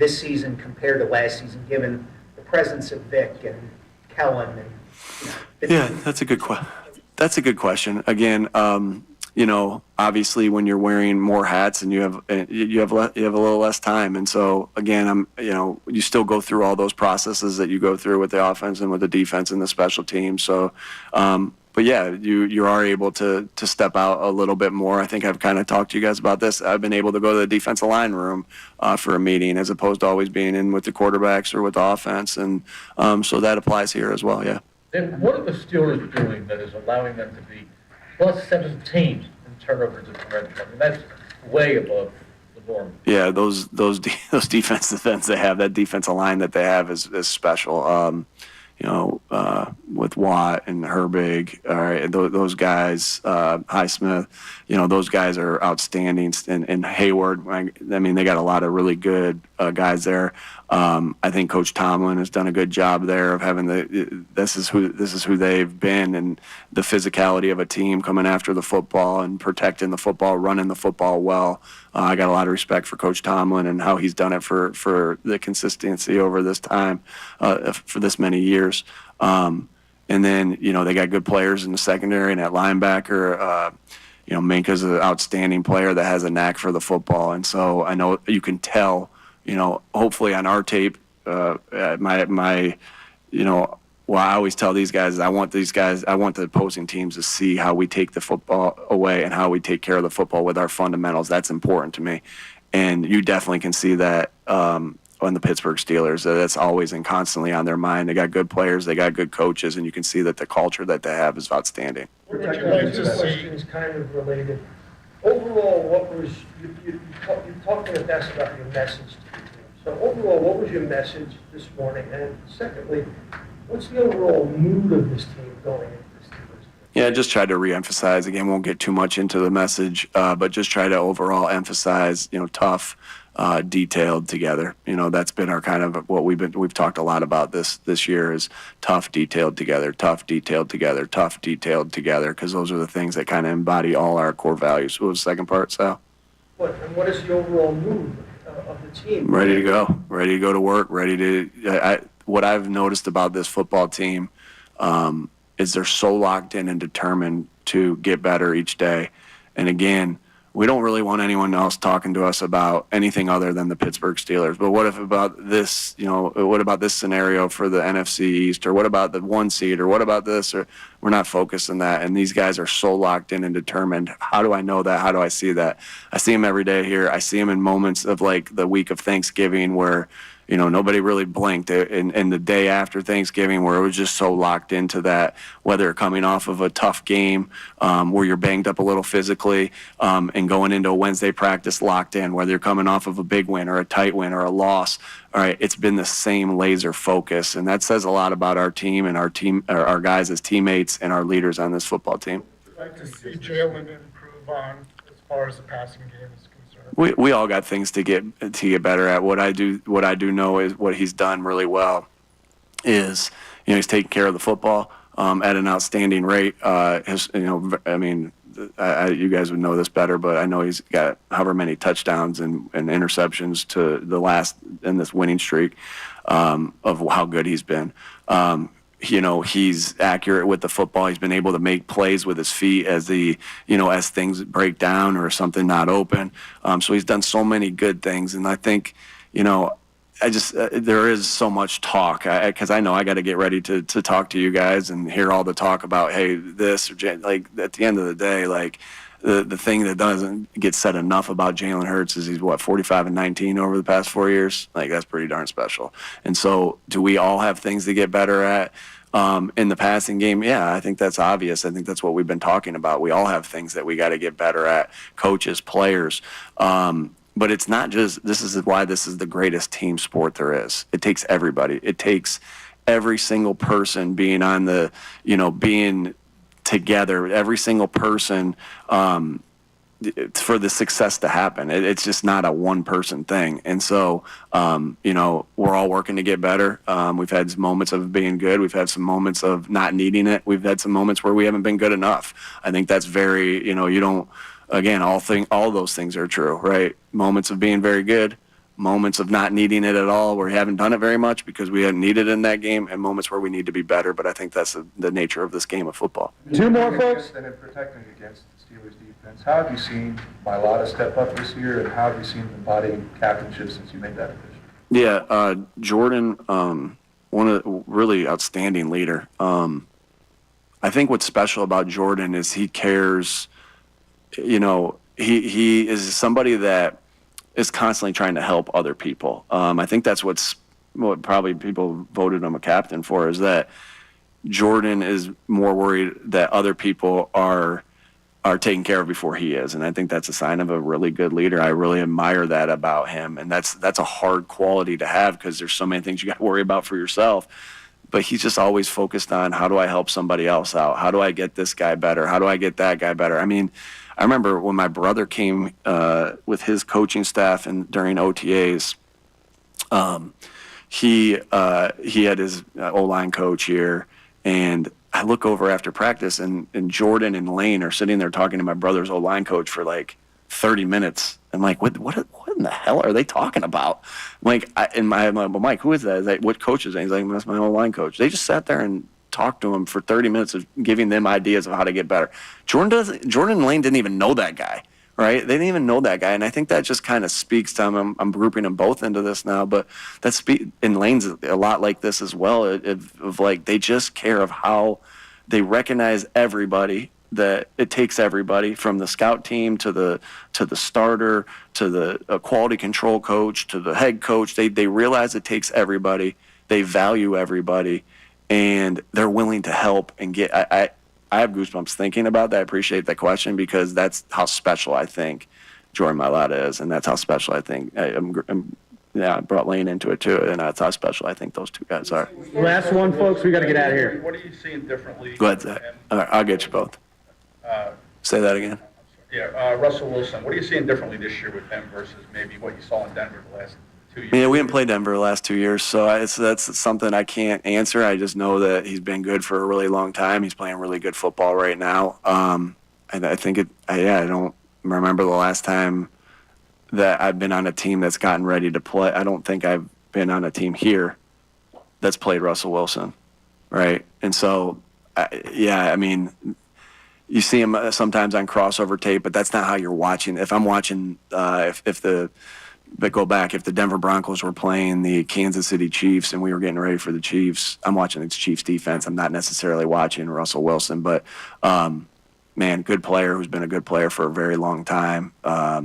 season compared to last season, given the presence of Vic and Kellen and Yeah, that's a good question. Again, obviously when you're wearing more hats and you have a little less time, and so again, you still go through all those processes that you go through with the offense and with the defense and the special teams. So, but yeah, you are able to step out a little bit more. I think I've kind of talked to you guys about this. I've been able to go to the defensive line room for a meeting as opposed to always being in with the quarterbacks or with the offense, and so that applies here as well. Yeah. And what are the Steelers doing that is allowing them to be plus 17 in turnover differential? I mean, that's way above the norm. Yeah, those defensive ends they have, that defensive line that they have is special. With Watt and Herbig, all right, those guys, Highsmith, those guys are outstanding. And Hayward, I mean, they got a lot of really good guys there. I think Coach Tomlin has done a good job there of having this is who they've been, and the physicality of a team coming after the football and protecting the football, running the football well. I got a lot of respect for Coach Tomlin and how he's done it for the consistency over this time, for this many years. And then, they got good players in the secondary and at linebacker. Minka's an outstanding player that has a knack for the football. And so I know you can tell, hopefully on our tape, I always tell these guys is I want the opposing teams to see how we take the football away and how we take care of the football with our fundamentals. That's important to me. And you definitely can see that on the Pittsburgh Steelers. That's always and constantly on their mind. They got good players, they got good coaches, and you can see that the culture that they have is outstanding. What would you like to see? Question is kind of related. Over overall, what was you talked in the past about your message to the team. So overall, what was your message this morning? And secondly, what's the overall mood of this team going into this Steelers game? Yeah, just tried to reemphasize. Again, won't get too much into the message, but just try to overall emphasize, tough, detailed together. That's been our kind of what we've talked a lot about this year is tough, detailed together, tough, detailed together, tough, detailed together, because those are the things that kind of embody all our core values. What was the second part, Sal? What is the overall mood of the team? Ready to go to work, what I've noticed about this football team is they're so locked in and determined to get better each day. And again, we don't really want anyone else talking to us about anything other than the Pittsburgh Steelers. But what about this scenario for the NFC East, or what about the 1 seed, or what about this? Or we're not focused on that. And these guys are so locked in and determined. How do I know that? How do I see that? I see them every day here. I see them in moments of like the week of Thanksgiving where nobody really blinked, and the day after Thanksgiving where it was just so locked into that, whether coming off of a tough game where you're banged up a little physically and going into a Wednesday practice locked in, whether you're coming off of a big win or a tight win or a loss. All right, it's been the same laser focus, and that says a lot about our team and our guys as teammates and our leaders on this football team. I'd like to see Jaylen improve on as far as the passing game is concerned. We all got things to get better at. What I do know is what he's done really well is he's taking care of the football at an outstanding rate. You guys would know this better, but I know he's got however many touchdowns and interceptions to the last in this winning streak of how good he's been. He's accurate with the football. He's been able to make plays with his feet as things break down or something not open. So he's done so many good things, and I think, there is so much talk because I know I got to get ready to talk to you guys and hear all the talk about, hey, this or like at the end of the day, like the thing that doesn't get said enough about Jaylen Hurts is he's 45-19 over the past 4 years. Like that's pretty darn special. And so do we all have things to get better at? In the passing game, yeah, I think that's obvious. I think that's what we've been talking about. We all have things that we got to get better at, coaches, players. But it's not just, this is why this is the greatest team sport there is. It takes everybody. It takes every single person being on being together, every single person for the success to happen. It's just not a one-person thing. And so, we're all working to get better. We've had some moments of being good. We've had some moments of not needing it. We've had some moments where we haven't been good enough. I think that's very, again, all those things are true, right? Moments of being very good, moments of not needing it at all, where we haven't done it very much because we hadn't needed it in that game, and moments where we need to be better. But I think that's the nature of this game of football. Two more folks. And in protecting against the Steelers defense, how have you seen Mailata step up this year, and how have you seen him embodying captainship since you made that addition? Yeah, Jordan, one of the really outstanding leader. I think what's special about Jordan is he cares. He is somebody that is constantly trying to help other people. I think that's what probably people voted him a captain for, is that Jordan is more worried that other people are taken care of before he is. And I think that's a sign of a really good leader. I really admire that about him. And that's a hard quality to have because there's so many things you got to worry about for yourself. But he's just always focused on, how do I help somebody else out? How do I get this guy better? How do I get that guy better? I mean, I remember when my brother came with his coaching staff and during OTAs, he had his O-line coach here, and I look over after practice, and Jordan and Lane are sitting there talking to my brother's O-line coach for like 30 minutes. I'm like, what in the hell are they talking about? I'm like, I'm like, well, Mike, who is that? Is that what coach is that? He's like, that's my O-line coach. They just sat there and talked to him for 30 minutes of giving them ideas of how to get better. Jordan and Lane didn't even know that guy, right? They didn't even know that guy. And I think that just kind of speaks to him. I'm grouping them both into this now, but and Lane's a lot like this as well, of like, they just care of how they recognize everybody, that it takes everybody from the scout team to the starter to the quality control coach to the head coach. They realize it takes everybody. They value everybody, and they're willing to help and get. I have goosebumps thinking about that. I appreciate that question because that's how special I think Jordan Mailata is, and that's how special I think I brought Lane into it too, and that's how special I think those two guys are. Last one, folks. We got to get out of here. What are you seeing differently? Go ahead, Zach. All right, I'll get you both. Say that again. Russell Wilson. What are you seeing differently this year with him versus maybe what you saw in Denver the last 2 years? Yeah, we didn't play Denver the last 2 years, so that's something I can't answer. I just know that he's been good for a really long time. He's playing really good football right now. And I think I don't remember the last time that I've been on a team that's gotten ready to play. I don't think I've been on a team here that's played Russell Wilson, right? And so, I mean, you see him sometimes on crossover tape, but that's not how you're watching. If I'm watching, if the Denver Broncos were playing the Kansas City Chiefs and we were getting ready for the Chiefs, I'm watching the Chiefs defense. I'm not necessarily watching Russell Wilson, but man, good player who's been a good player for a very long time. A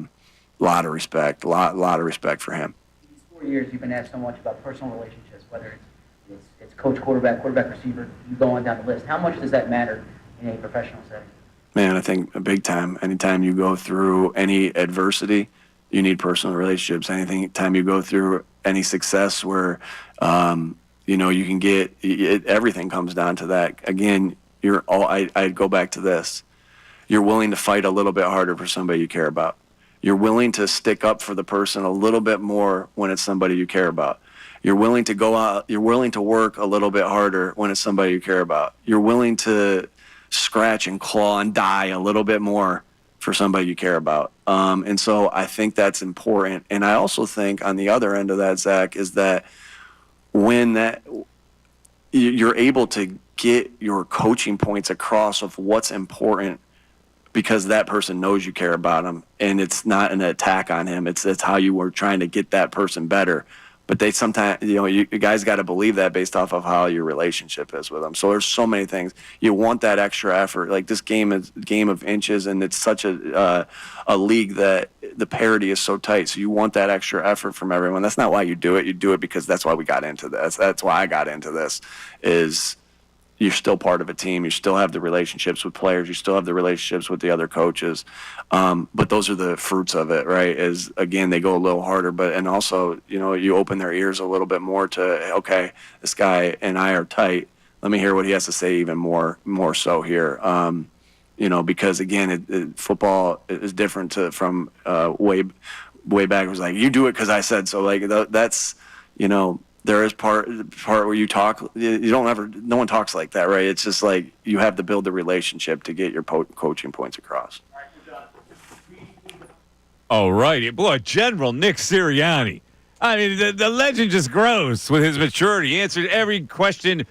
lot of respect for him. These 4 years, you've been asked so much about personal relationships, whether it's coach, quarterback, receiver. You go on down the list. How much does that matter in a professional setting? Man, I think a big time. Anytime you go through any adversity, you need personal relationships. Anytime you go through any success where, you can get it, everything comes down to that. Again, I'd go back to this. You're willing to fight a little bit harder for somebody you care about. You're willing to stick up for the person a little bit more when it's somebody you care about. You're willing to go out. You're willing to work a little bit harder when it's somebody you care about. You're willing to scratch and claw and die a little bit more for somebody you care about. And so I think that's important. And I also think on the other end of that, Zach, is that when you're able to get your coaching points across of what's important because that person knows you care about him, and it's not an attack on him. It's how you were trying to get that person better. But they sometimes, you guys got to believe that based off of how your relationship is with them. So there's so many things. You want that extra effort. Like this game is a game of inches, and it's such a league that the parity is so tight. So you want that extra effort from everyone. That's not why you do it. You do it because that's why we got into this. That's why I got into this is you're still part of a team. You still have the relationships with players. You still have the relationships with the other coaches. But those are the fruits of it, right? Is, again, they go a little harder. And also, you open their ears a little bit more to, okay, this guy and I are tight. Let me hear what he has to say even more so here. Because, again, football is different from way back. It was like, you do it because I said so. Like, that's, there is part where you talk. No one talks like that, right? It's just like you have to build the relationship to get your coaching points across. All right. Boy, General Nick Sirianni. I mean, the legend just grows with his maturity. He answered every question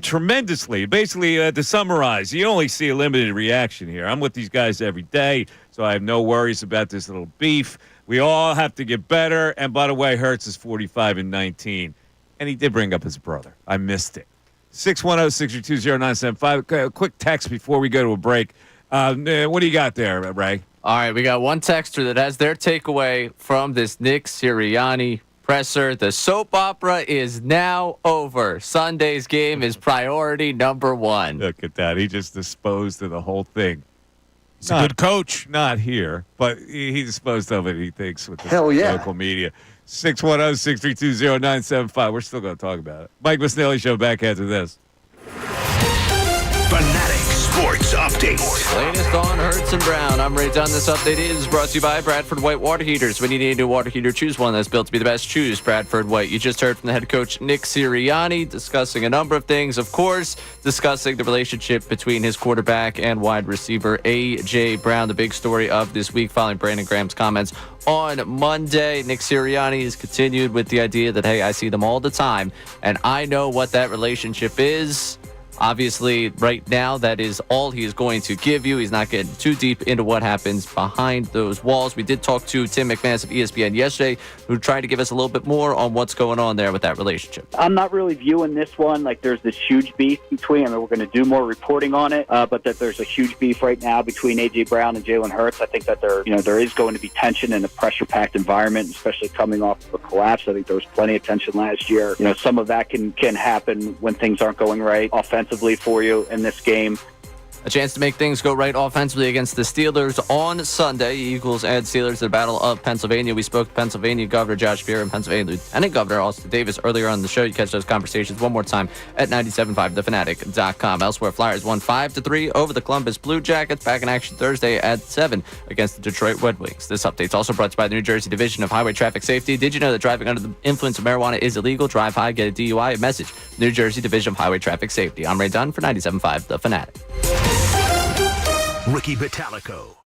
tremendously. Basically, to summarize, you only see a limited reaction here. I'm with these guys every day, so I have no worries about this little beef. We all have to get better. And by the way, Hurts is 45-19. And he did bring up his brother. I missed it. 610-622-0975. Quick text before we go to a break. What do you got there, Ray? All right, we got one texter that has their takeaway from this Nick Sirianni presser. The soap opera is now over. Sunday's game is priority number one. Look at that. He just disposed of the whole thing. He's a good coach. Not here, but he disposed of it, he thinks, with the local media. 610-632-0975. We're still going to talk about it. Mike Missanelli Show back after this. Fanatic Sports Update. Latest on Hurts and Brown. I'm Ray Dunn. This update is brought to you by Bradford White Water Heaters. When you need a new water heater, choose one that's built to be the best. Choose Bradford White. You just heard from the head coach, Nick Sirianni, discussing a number of things. Of course, discussing the relationship between his quarterback and wide receiver, A.J. Brown. The big story of this week following Brandon Graham's comments on Monday. Nick Sirianni has continued with the idea that, hey, I see them all the time, and I know what that relationship is. Obviously, right now, that is all he is going to give you. He's not getting too deep into what happens behind those walls. We did talk to Tim McManus of ESPN yesterday, who tried to give us a little bit more on what's going on there with that relationship. I'm not really viewing this one like there's this huge beef between them. We're going to do more reporting on it, but that there's a huge beef right now between A.J. Brown and Jaylen Hurts. I think that there is going to be tension in a pressure-packed environment, especially coming off of a collapse. I think there was plenty of tension last year. Some of that can happen when things aren't going right offensively for you in this game. A chance to make things go right offensively against the Steelers on Sunday. Eagles and Steelers at the Battle of Pennsylvania. We spoke to Pennsylvania Governor Josh Shapiro and Pennsylvania Lieutenant Governor Austin Davis earlier on the show. You catch those conversations one more time at 975thefanatic.com. Elsewhere, Flyers won 5-3 over the Columbus Blue Jackets. Back in action Thursday at 7 against the Detroit Red Wings. This update's also brought to you by the New Jersey Division of Highway Traffic Safety. Did you know that driving under the influence of marijuana is illegal? Drive high, get a DUI. A message. New Jersey Division of Highway Traffic Safety. I'm Ray Dunn for 97.5 The Fanatic. Ricky Batalico.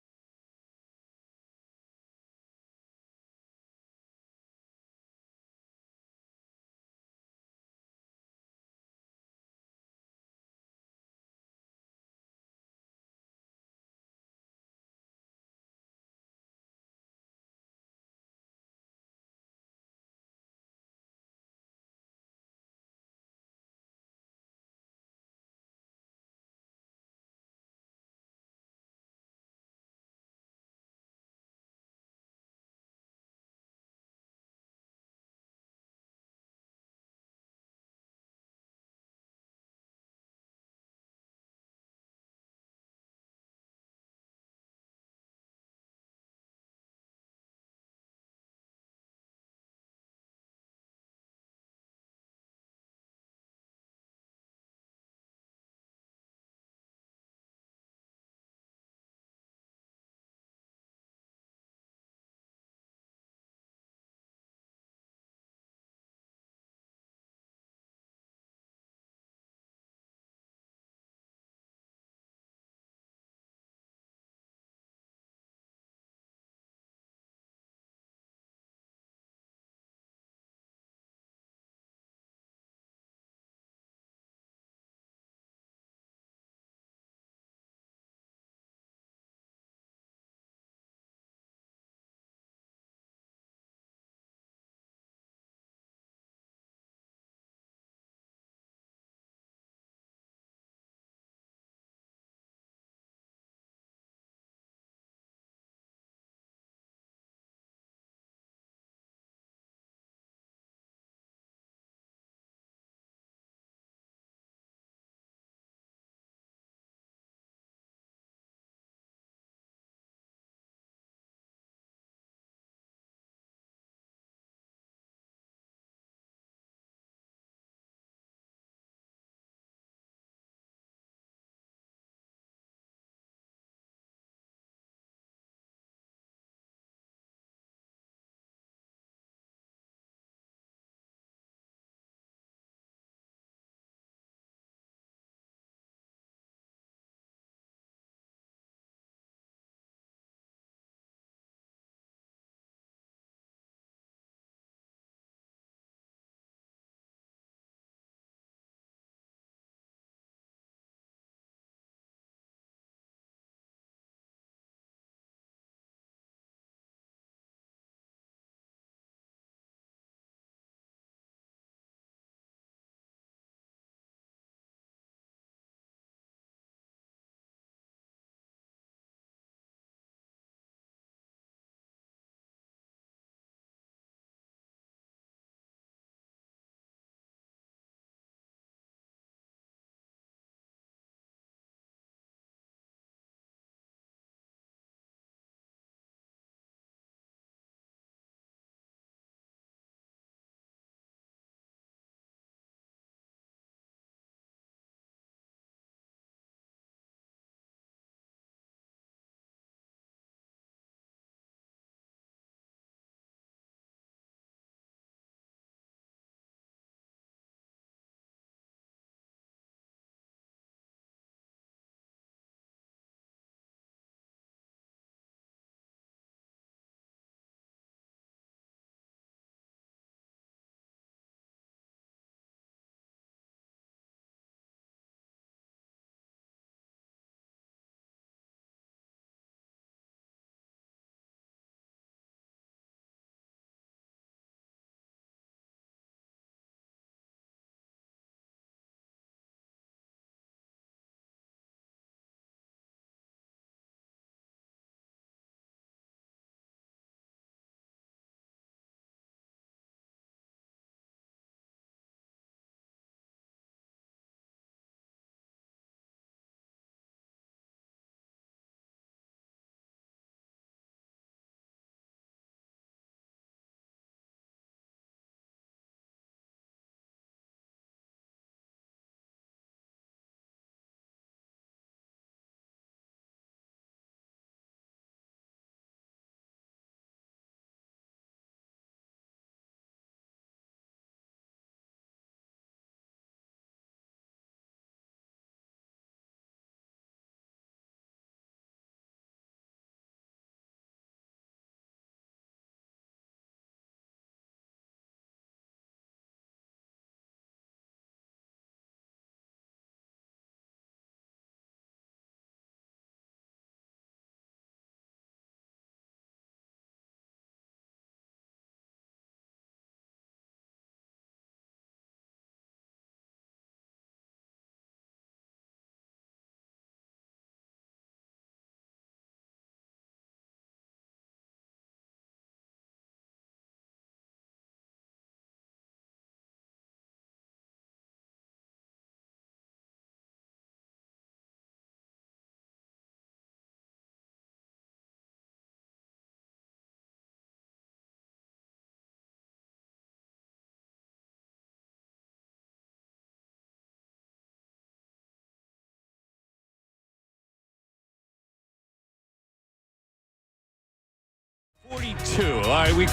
2. All right, we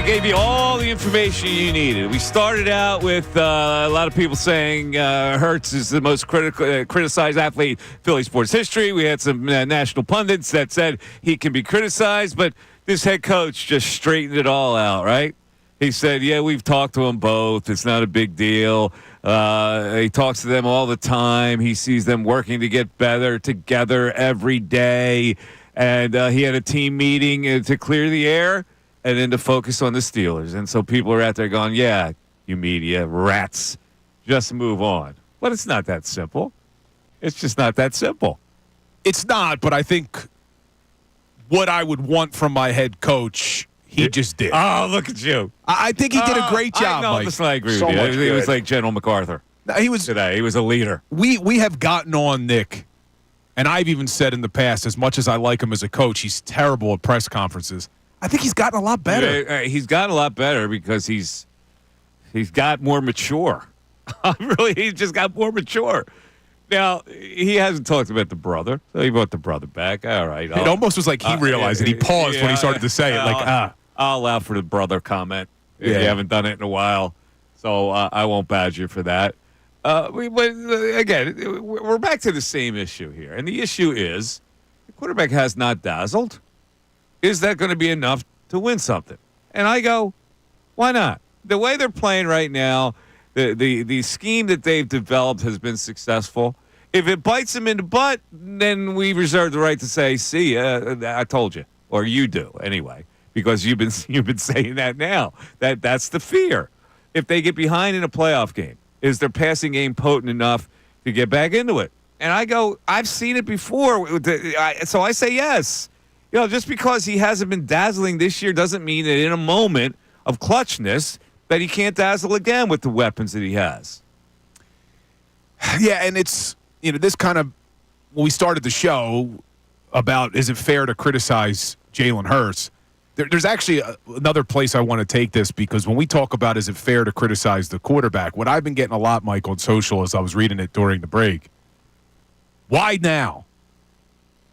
gave you all the information you needed. We started out with a lot of people saying Hurts is the most criticized athlete in Philly sports history. We had some national pundits that said he can be criticized, but this head coach just straightened it all out, right? He said, yeah, we've talked to them both. It's not a big deal. He talks to them all the time. He sees them working to get better together every day. And he had a team meeting to clear the air and then to focus on the Steelers. And so people are out there going, yeah, you media rats, just move on. But it's not that simple. It's just not that simple. It's not, but I think what I would want from my head coach, he just did. Oh, look at you. I think he did a great job, Mike. Listen, I agree with you. He was like General MacArthur. He was today. He was a leader. We have gotten on Nick, and I've even said in the past, as much as I like him as a coach, he's terrible at press conferences. I think he's gotten a lot better. Yeah, he's gotten a lot better because he's got more mature. Really, he's just got more mature. Now, he hasn't talked about the brother, so he brought the brother back. All right. It almost was like he realized it. He paused when he started to say it. I'll allow for the brother comment if you haven't done it in a while, so I won't badge you for that. But again, we're back to the same issue here, and the issue is the quarterback has not dazzled. Is that going to be enough to win something? And I go, why not? The way they're playing right now, the scheme that they've developed has been successful. If it bites them in the butt, then we reserve the right to say, see, I told you, or you do anyway, because you've been saying that now. That's the fear. If they get behind in a playoff game, is their passing game potent enough to get back into it? And I go, I've seen it before, so I say yes. Just because he hasn't been dazzling this year doesn't mean that in a moment of clutchness that he can't dazzle again with the weapons that he has. Yeah, and it's, this kind of, when we started the show about is it fair to criticize Jaylen Hurts, there's actually another place I want to take this, because when we talk about is it fair to criticize the quarterback, what I've been getting a lot, Mike, on social as I was reading it during the break, why now?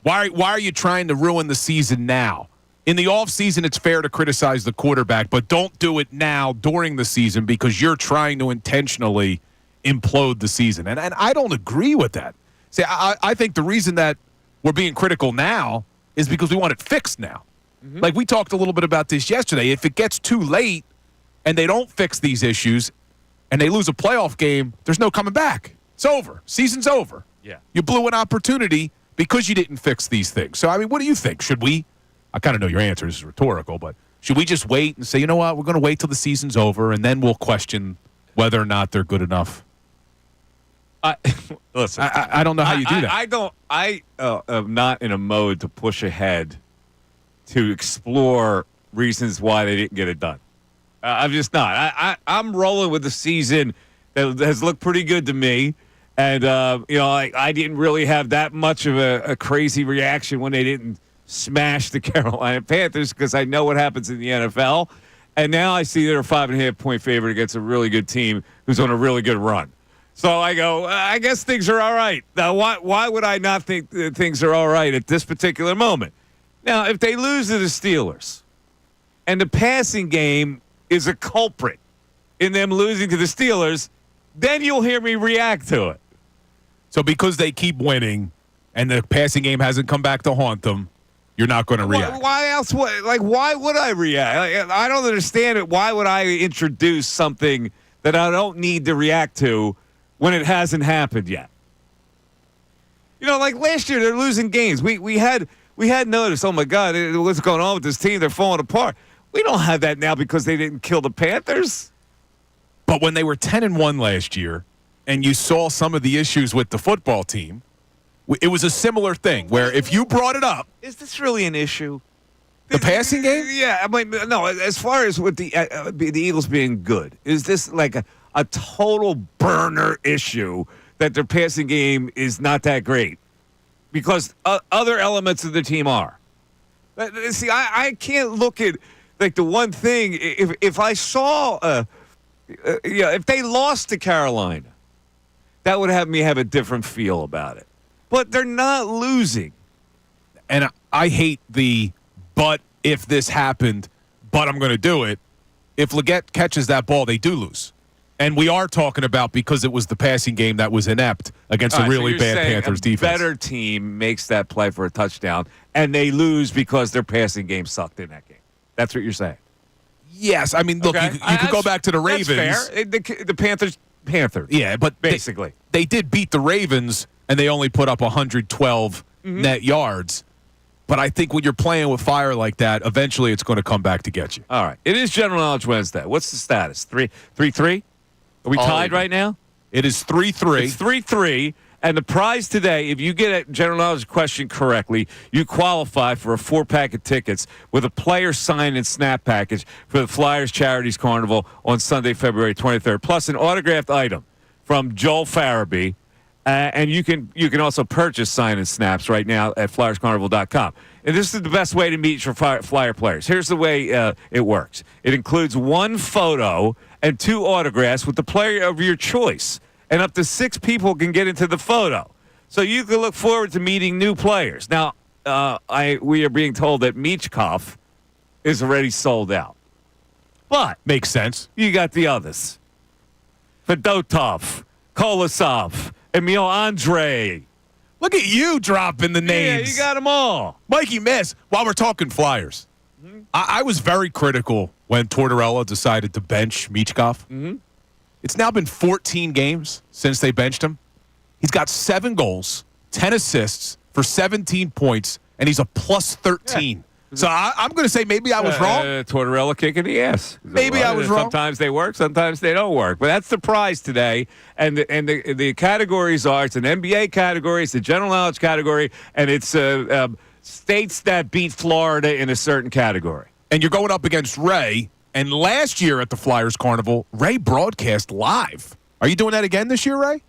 Why are you trying to ruin the season now? In the offseason, it's fair to criticize the quarterback, but don't do it now during the season because you're trying to intentionally implode the season. And I don't agree with that. See, I think the reason that we're being critical now is because we want it fixed now. Mm-hmm. Like we talked a little bit about this yesterday. If it gets too late and they don't fix these issues and they lose a playoff game, there's no coming back. It's over. Season's over. Yeah. You blew an opportunity because you didn't fix these things. So, I mean, what do you think? Should we? I kind of know your answer. This is rhetorical, but should we just wait and say, you know what, we're going to wait till the season's over, and then we'll question whether or not they're good enough? Listen, I don't know how you do that. I am not in a mode to push ahead to explore reasons why they didn't get it done. I'm just not. I'm rolling with the season that has looked pretty good to me. And, I didn't really have that much of a crazy reaction when they didn't smash the Carolina Panthers because I know what happens in the NFL. And now I see they're a 5.5-point favorite against a really good team who's on a really good run. So I go, I guess things are all right. Now, why would I not think that things are all right at this particular moment? Now, if they lose to the Steelers and the passing game is a culprit in them losing to the Steelers, then you'll hear me react to it. So because they keep winning and the passing game hasn't come back to haunt them, you're not going to react. Why else? Why would I react? I don't understand it. Why would I introduce something that I don't need to react to when it hasn't happened yet? Like last year, they're losing games. We had noticed, oh, my God, what's going on with this team? They're falling apart. We don't have that now because they didn't kill the Panthers. But when they were 10-1 last year, and you saw some of the issues with the football team, it was a similar thing where if you brought it up. Is this really an issue? The passing game? Yeah. I mean, no, as far as with the Eagles being good, is this like a total burner issue that their passing game is not that great? Because other elements of the team are. See, I can't look at like the one thing. If I saw, if they lost to Carolina, that would have me have a different feel about it. But they're not losing. And I hate the but if this happened, but I'm going to do it. If Leggett catches that ball, they do lose. And we are talking about because it was the passing game that was inept against a really bad Panthers defense. A better team makes that play for a touchdown, and they lose because their passing game sucked in that game. That's what you're saying. Yes, I mean, look, Okay. you could go back to the Ravens. That's fair. The Panthers. Yeah, but basically, they did beat the Ravens, and they only put up 112 net yards. But I think when you're playing with fire like that, eventually it's going to come back to get you. All right. It is General Knowledge Wednesday. What's the status? 3-3? Are we tied right now? It is 3-3. It's 3-3. And the prize today, if you get a general knowledge question correctly, you qualify for a 4-pack of tickets with a player sign and snap package for the Flyers Charities Carnival on Sunday, February 23rd, plus an autographed item from Joel Farabee. And you can also purchase sign and snaps right now at flyerscarnival.com. And this is the best way to meet your Flyer players. Here's the way it works. It includes one photo and 2 autographs with the player of your choice. And up to 6 people can get into the photo. So you can look forward to meeting new players. Now, we are being told that Michkov is already sold out. But makes sense. You got the others. Fedotov, Kolosov, Emil Andre. Look at you dropping the names. Yeah, you got them all. Mikey Miss, while we're talking Flyers, I was very critical when Tortorella decided to bench Michkov. It's now been 14 games since they benched him. He's got 7 goals, 10 assists for 17 points, and he's a plus 13. Yeah. So I'm going to say maybe I was wrong. Tortorella kicking the ass. Maybe I was wrong. Sometimes they work, sometimes they don't work. But that's the prize today. And the categories are, it's an NBA category, it's a general knowledge category, and it's states that beat Florida in a certain category. And you're going up against Ray. And last year at the Flyers Carnival, Ray broadcast live. Are you doing that again this year, Ray?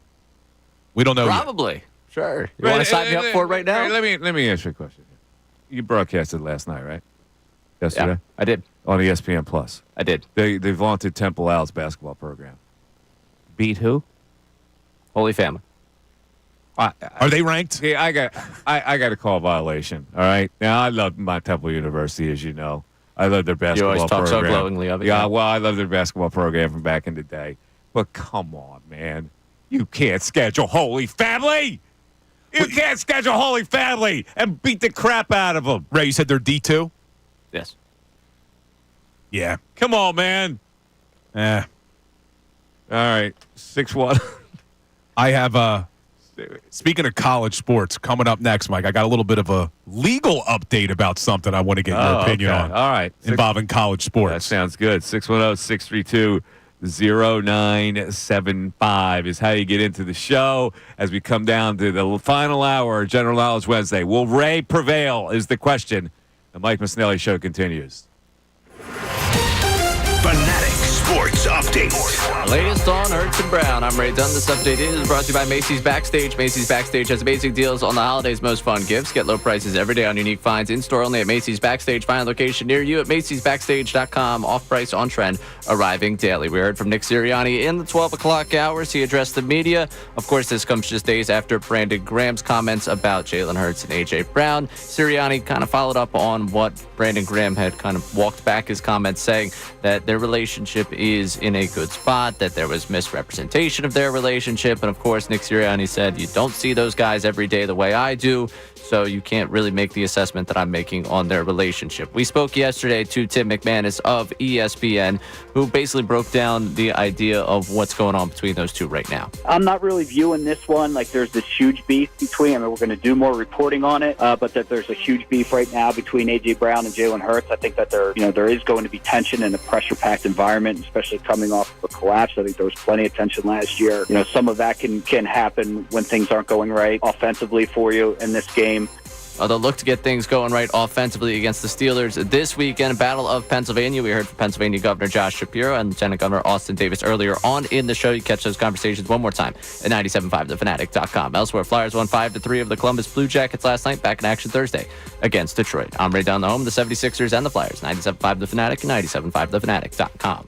We don't know Probably. Yet. Sure. You want to sign me up for it right now? Let me ask you a question. You broadcasted last night, right? Yesterday? Yeah, I did. On ESPN Plus. I did. They vaunted Temple Owls basketball program. Beat who? Holy Family. Are they ranked? Yeah, I got a call violation. All right. Now I love my Temple University, as you know. I love their basketball program. You always talk so glowingly of it. Yeah, well, I love their basketball program from back in the day. But come on, man. You can't schedule Holy Family. You can't schedule Holy Family and beat the crap out of them. Ray, you said they're D2? Yes. Yeah. Come on, man. All right. 6-1. I have speaking of college sports, coming up next, Mike, I got a little bit of a legal update about something I want to get your opinion on. All right. Involving college sports. That sounds good. 610-632-0975 is how you get into the show as we come down to the final hour of General Knowledge Wednesday. Will Ray prevail is the question. The Mike Missanelli Show continues. Fanatic Sports Update. Latest on Hurts and Brown. I'm Ray Dunn. This update is brought to you by Macy's Backstage. Macy's Backstage has amazing deals on the holidays' most fun gifts. Get low prices every day on unique finds in-store only at Macy's Backstage. Find a location near you at macy'sbackstage.com. Off-price, on-trend, arriving daily. We heard from Nick Sirianni in the 12 o'clock hours. He addressed the media. Of course, this comes just days after Brandon Graham's comments about Jaylen Hurts and A.J. Brown. Sirianni kind of followed up on what Brandon Graham had kind of walked back his comments, saying that their relationship is in a good spot, that there was misrepresentation of their relationship. And of course, Nick Sirianni said, you don't see those guys every day the way I do, so you can't really make the assessment that I'm making on their relationship. We spoke yesterday to Tim McManus of ESPN, who basically broke down the idea of what's going on between those two right now. I'm not really viewing this one like there's this huge beef between them. We're going to do more reporting on it, but that there's a huge beef right now between A.J. Brown and Jaylen Hurts. I think that there is going to be tension in a pressure-packed environment, especially coming off of a collapse. I think there was plenty of tension last year. Some of that can happen when things aren't going right offensively for you in this game. They'll look to get things going right offensively against the Steelers this weekend. Battle of Pennsylvania. We heard from Pennsylvania Governor Josh Shapiro and Lieutenant Governor Austin Davis earlier on in the show. You catch those conversations one more time at 97.5thefanatic.com. Elsewhere, Flyers won 5-3 of the Columbus Blue Jackets last night, back in action Thursday against Detroit. I'm Ray Down the home, the 76ers and the Flyers. 97.5 The Fanatic and 97.5thefanatic.com.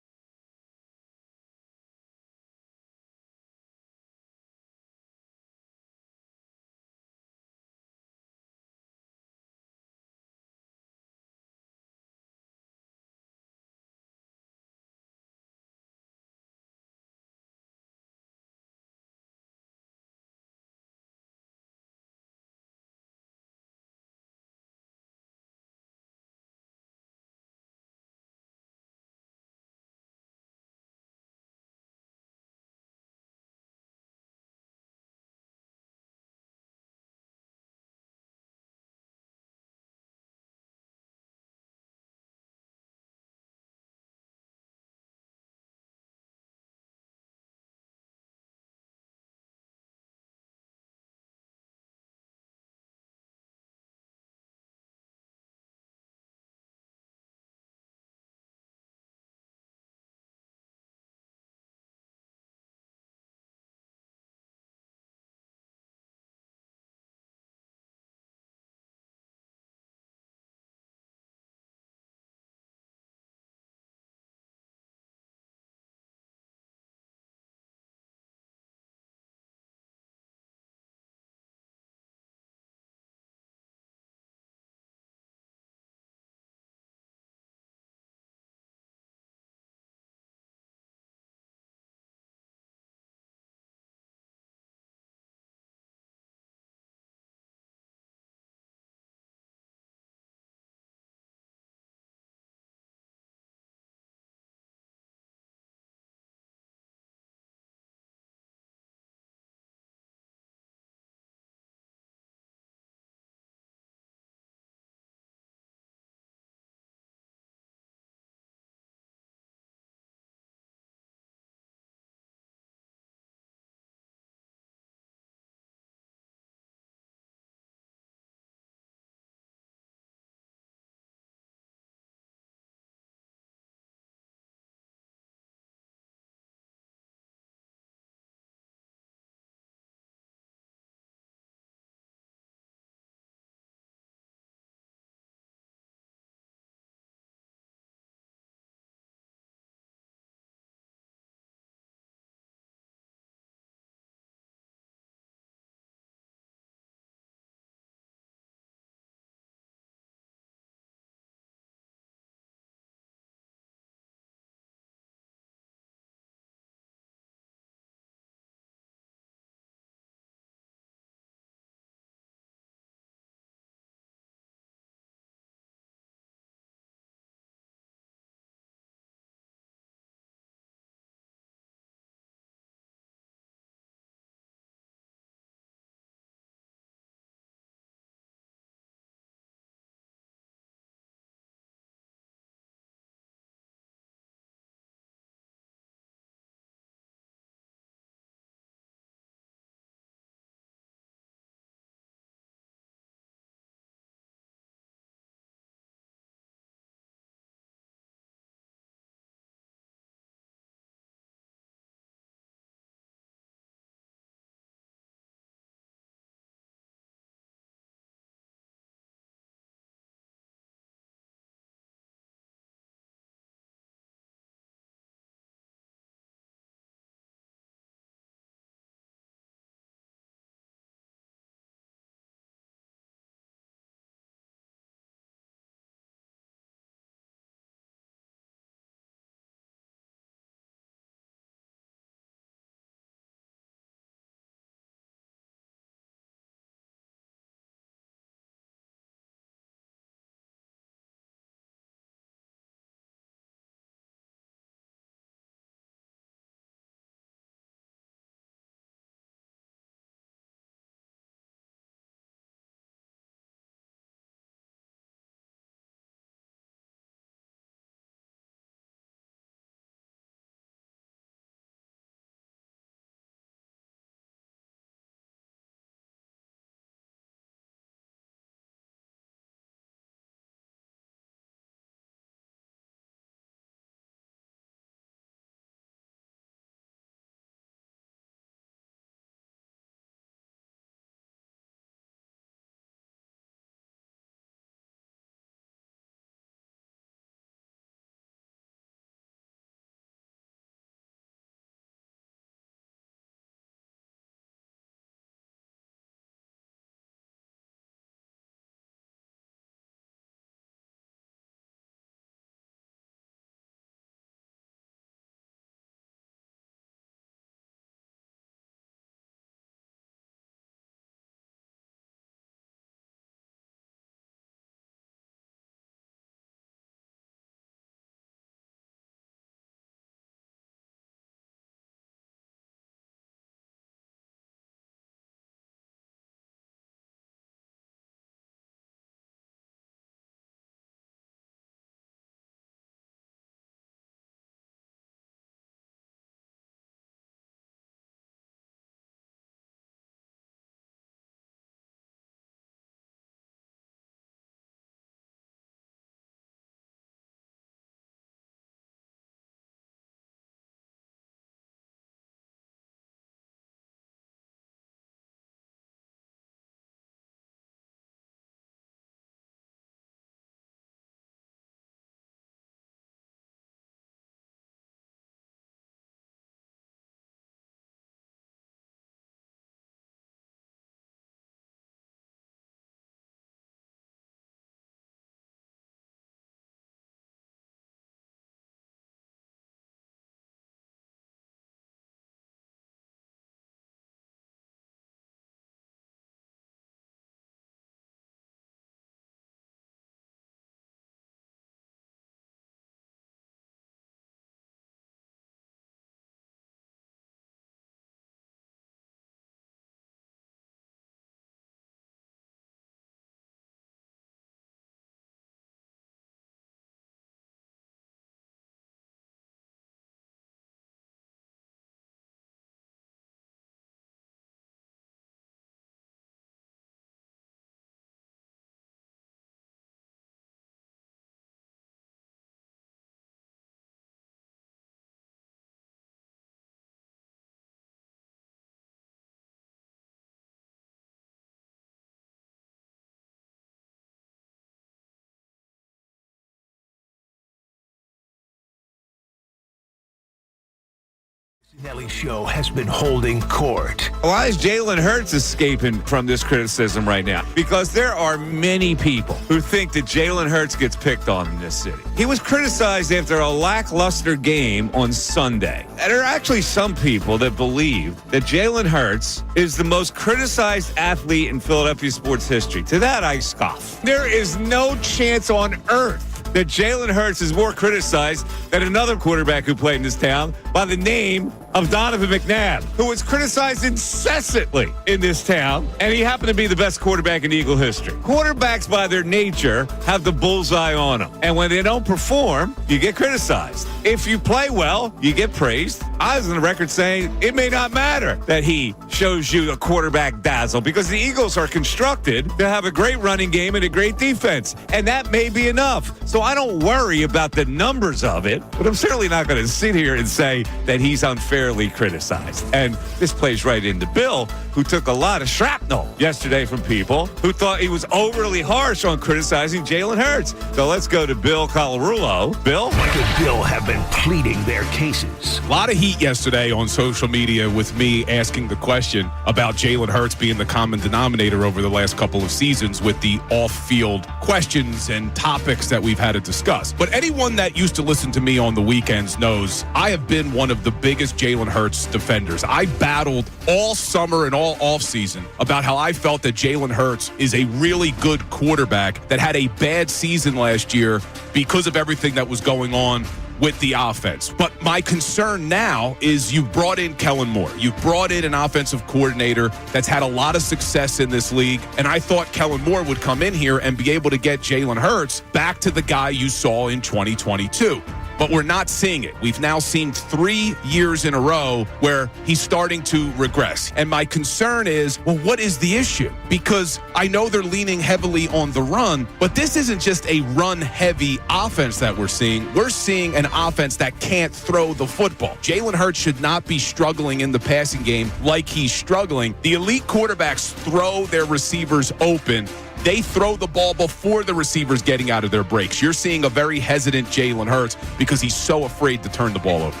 Missanelli Show has been holding court. Why is Jaylen Hurts escaping from this criticism right now? Because there are many people who think that Jaylen Hurts gets picked on in this city. He was criticized after a lackluster game on Sunday. And there are actually some people that believe that Jaylen Hurts is the most criticized athlete in Philadelphia sports history. To that, I scoff. There is no chance on earth that Jaylen Hurts is more criticized than another quarterback who played in this town by the name of Donovan McNabb, who was criticized incessantly in this town, and he happened to be the best quarterback in Eagle history. Quarterbacks, by their nature, have the bullseye on them, and when they don't perform, you get criticized. If you play well, you get praised. I was on the record saying it may not matter that he shows you a quarterback dazzle because the Eagles are constructed to have a great running game and a great defense, and that may be enough. So I don't worry about the numbers of it, but I'm certainly not going to sit here and say that he's unfairly criticized. And this plays right into Bill, who took a lot of shrapnel yesterday from people who thought he was overly harsh on criticizing Jaylen Hurts. So let's go to Bill Colarulo. Bill? Mike and Bill have been pleading their cases. A lot of heat yesterday on social media with me asking the question about Jaylen Hurts being the common denominator over the last couple of seasons with the off-field questions and topics that we've had to discuss. But anyone that used to listen to me on the weekends knows I have been one of the biggest Jaylen Hurts defenders. I battled all summer and all offseason about how I felt that Jaylen Hurts is a really good quarterback that had a bad season last year because of everything that was going on with the offense. But my concern now is you've brought in Kellen Moore. You've brought in an offensive coordinator that's had a lot of success in this league, and I thought Kellen Moore would come in here and be able to get Jaylen Hurts back to the guy you saw in 2022. But we're not seeing it. We've now seen 3 years in a row where he's starting to regress. And my concern is, well, what is the issue? Because I know they're leaning heavily on the run, but this isn't just a run-heavy offense that we're seeing. We're seeing an offense that can't throw the football. Jaylen Hurts should not be struggling in the passing game like he's struggling. The elite quarterbacks throw their receivers open. They throw the ball before the receivers getting out of their breaks. You're seeing a very hesitant Jaylen Hurts because he's so afraid to turn the ball over.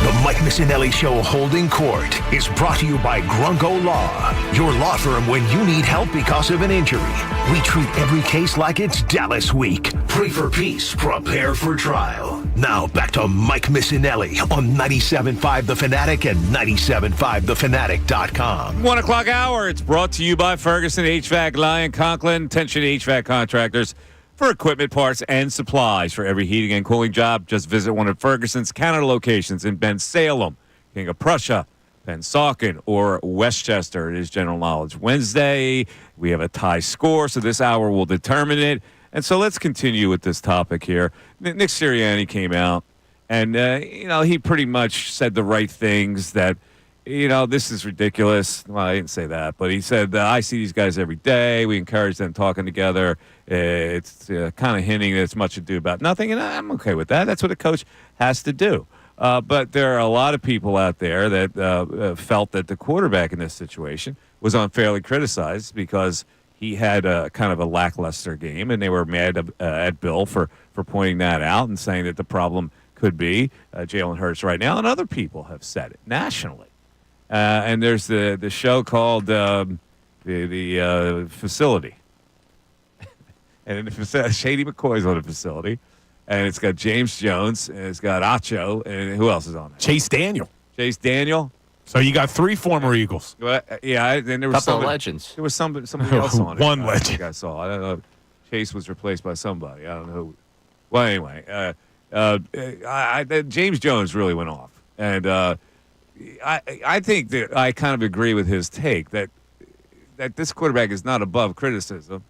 The Mike Missanelli Show Holding Court is brought to you by Grunko Law, your law firm when you need help because of an injury. We treat every case like it's Dallas Week. Pray for peace, prepare for trial. Now back to Mike Missanelli on 97.5 The Fanatic and 97.5thefanatic.com. 1 o'clock hour. It's brought to you by Ferguson HVAC, Lyon Conklin, Tension HVAC Contractors. For equipment, parts, and supplies for every heating and cooling job, just visit one of Ferguson's Canada locations in Bensalem, King of Prussia, Pennsauken, or Westchester. It is General Knowledge Wednesday. We have a tie score, so this hour will determine it. And so let's continue with this topic here. Nick Sirianni came out, and, he pretty much said the right things that, this is ridiculous. Well, I didn't say that, but he said, I see these guys every day. We encourage them talking together. It's kind of hinting that it's much ado about nothing, and I'm okay with that. That's what a coach has to do. But there are a lot of people out there that felt that the quarterback in this situation was unfairly criticized because he had kind of a lackluster game, and they were mad at Bill for pointing that out and saying that the problem could be Jaylen Hurts right now, and other people have said it nationally. And there's the show called the Facility. And in the facility, Shady McCoy's on the facility. And it's got James Jones, and it's got Acho, and who else is on there? Chase Daniel. So you got 3 former Eagles. Well, yeah, then there was couple of legends. There was somebody else on it. One I legend. think I saw. I don't know. Chase was replaced by somebody. I don't know who. Well, anyway, James Jones really went off. And I think that I kind of agree with his take that this quarterback is not above criticism,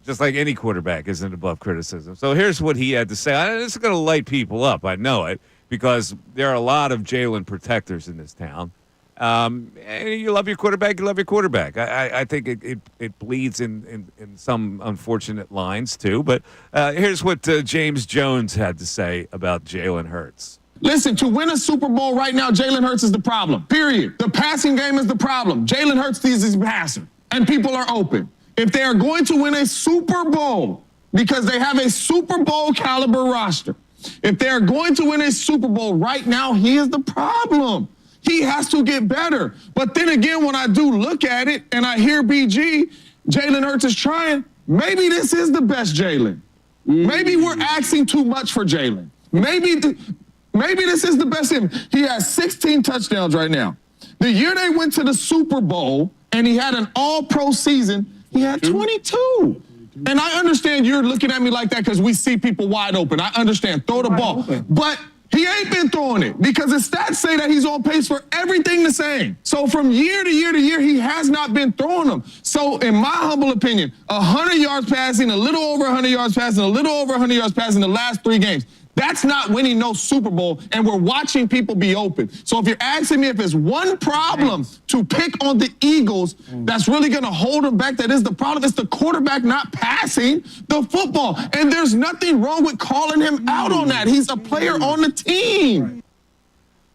just like any quarterback isn't above criticism. So here's what he had to say. This is going to light people up. I know it, because there are a lot of Jaylen protectors in this town. And you love your quarterback, you love your quarterback. I think it bleeds in some unfortunate lines, too. But here's what James Jones had to say about Jaylen Hurts. Listen, to win a Super Bowl right now, Jaylen Hurts is the problem, period. The passing game is the problem. Jaylen Hurts is his passer, and people are open. If they are going to win a Super Bowl, because they have a Super Bowl caliber roster, If they're going to win a Super Bowl right now, he is the problem. He has to get better. But then again, when I do look at it and I hear BG, Jalen Hurts is trying, maybe this is the best Jalen. Maybe we're asking too much for Jalen. Maybe this is the best him. He has 16 touchdowns right now. The year they went to the Super Bowl and he had an all-pro season, he had 22. And I understand you're looking at me like that because we see people wide open. I understand. Throw the ball. But he ain't been throwing it because his stats say that he's on pace for everything the same. So from year to year to year, he has not been throwing them. So in my humble opinion, 100 yards passing, a little over 100 yards passing, a little over 100 yards passing the last 3 games. That's not winning no Super Bowl, and we're watching people be open. So if you're asking me if it's one problem to pick on the Eagles that's really going to hold them back, that is the problem. It's the quarterback not passing the football. And there's nothing wrong with calling him out on that. He's a player on the team.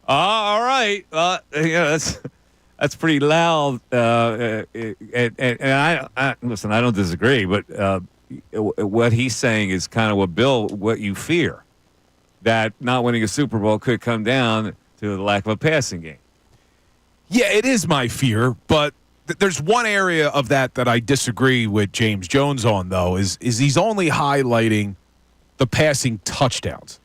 All right. Yeah, that's pretty loud. And I listen, I don't disagree, but what he's saying is kind of what you fear. That not winning a Super Bowl could come down to the lack of a passing game. Yeah, it is my fear, but there's one area of that I disagree with James Jones on, though, is he's only highlighting the passing touchdowns.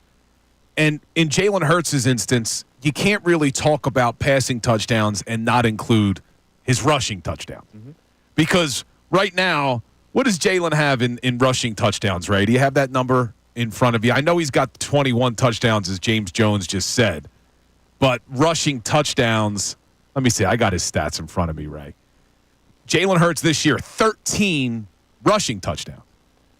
And in Jalen Hurts' instance, you can't really talk about passing touchdowns and not include his rushing touchdowns. Mm-hmm. Because right now, what does Jalen have in rushing touchdowns, Ray? Do you have that number in front of you? I know he's got 21 touchdowns, as James Jones just said. But rushing touchdowns, let me see. I got his stats in front of me, Ray. Jalen Hurts this year, 13 rushing touchdowns.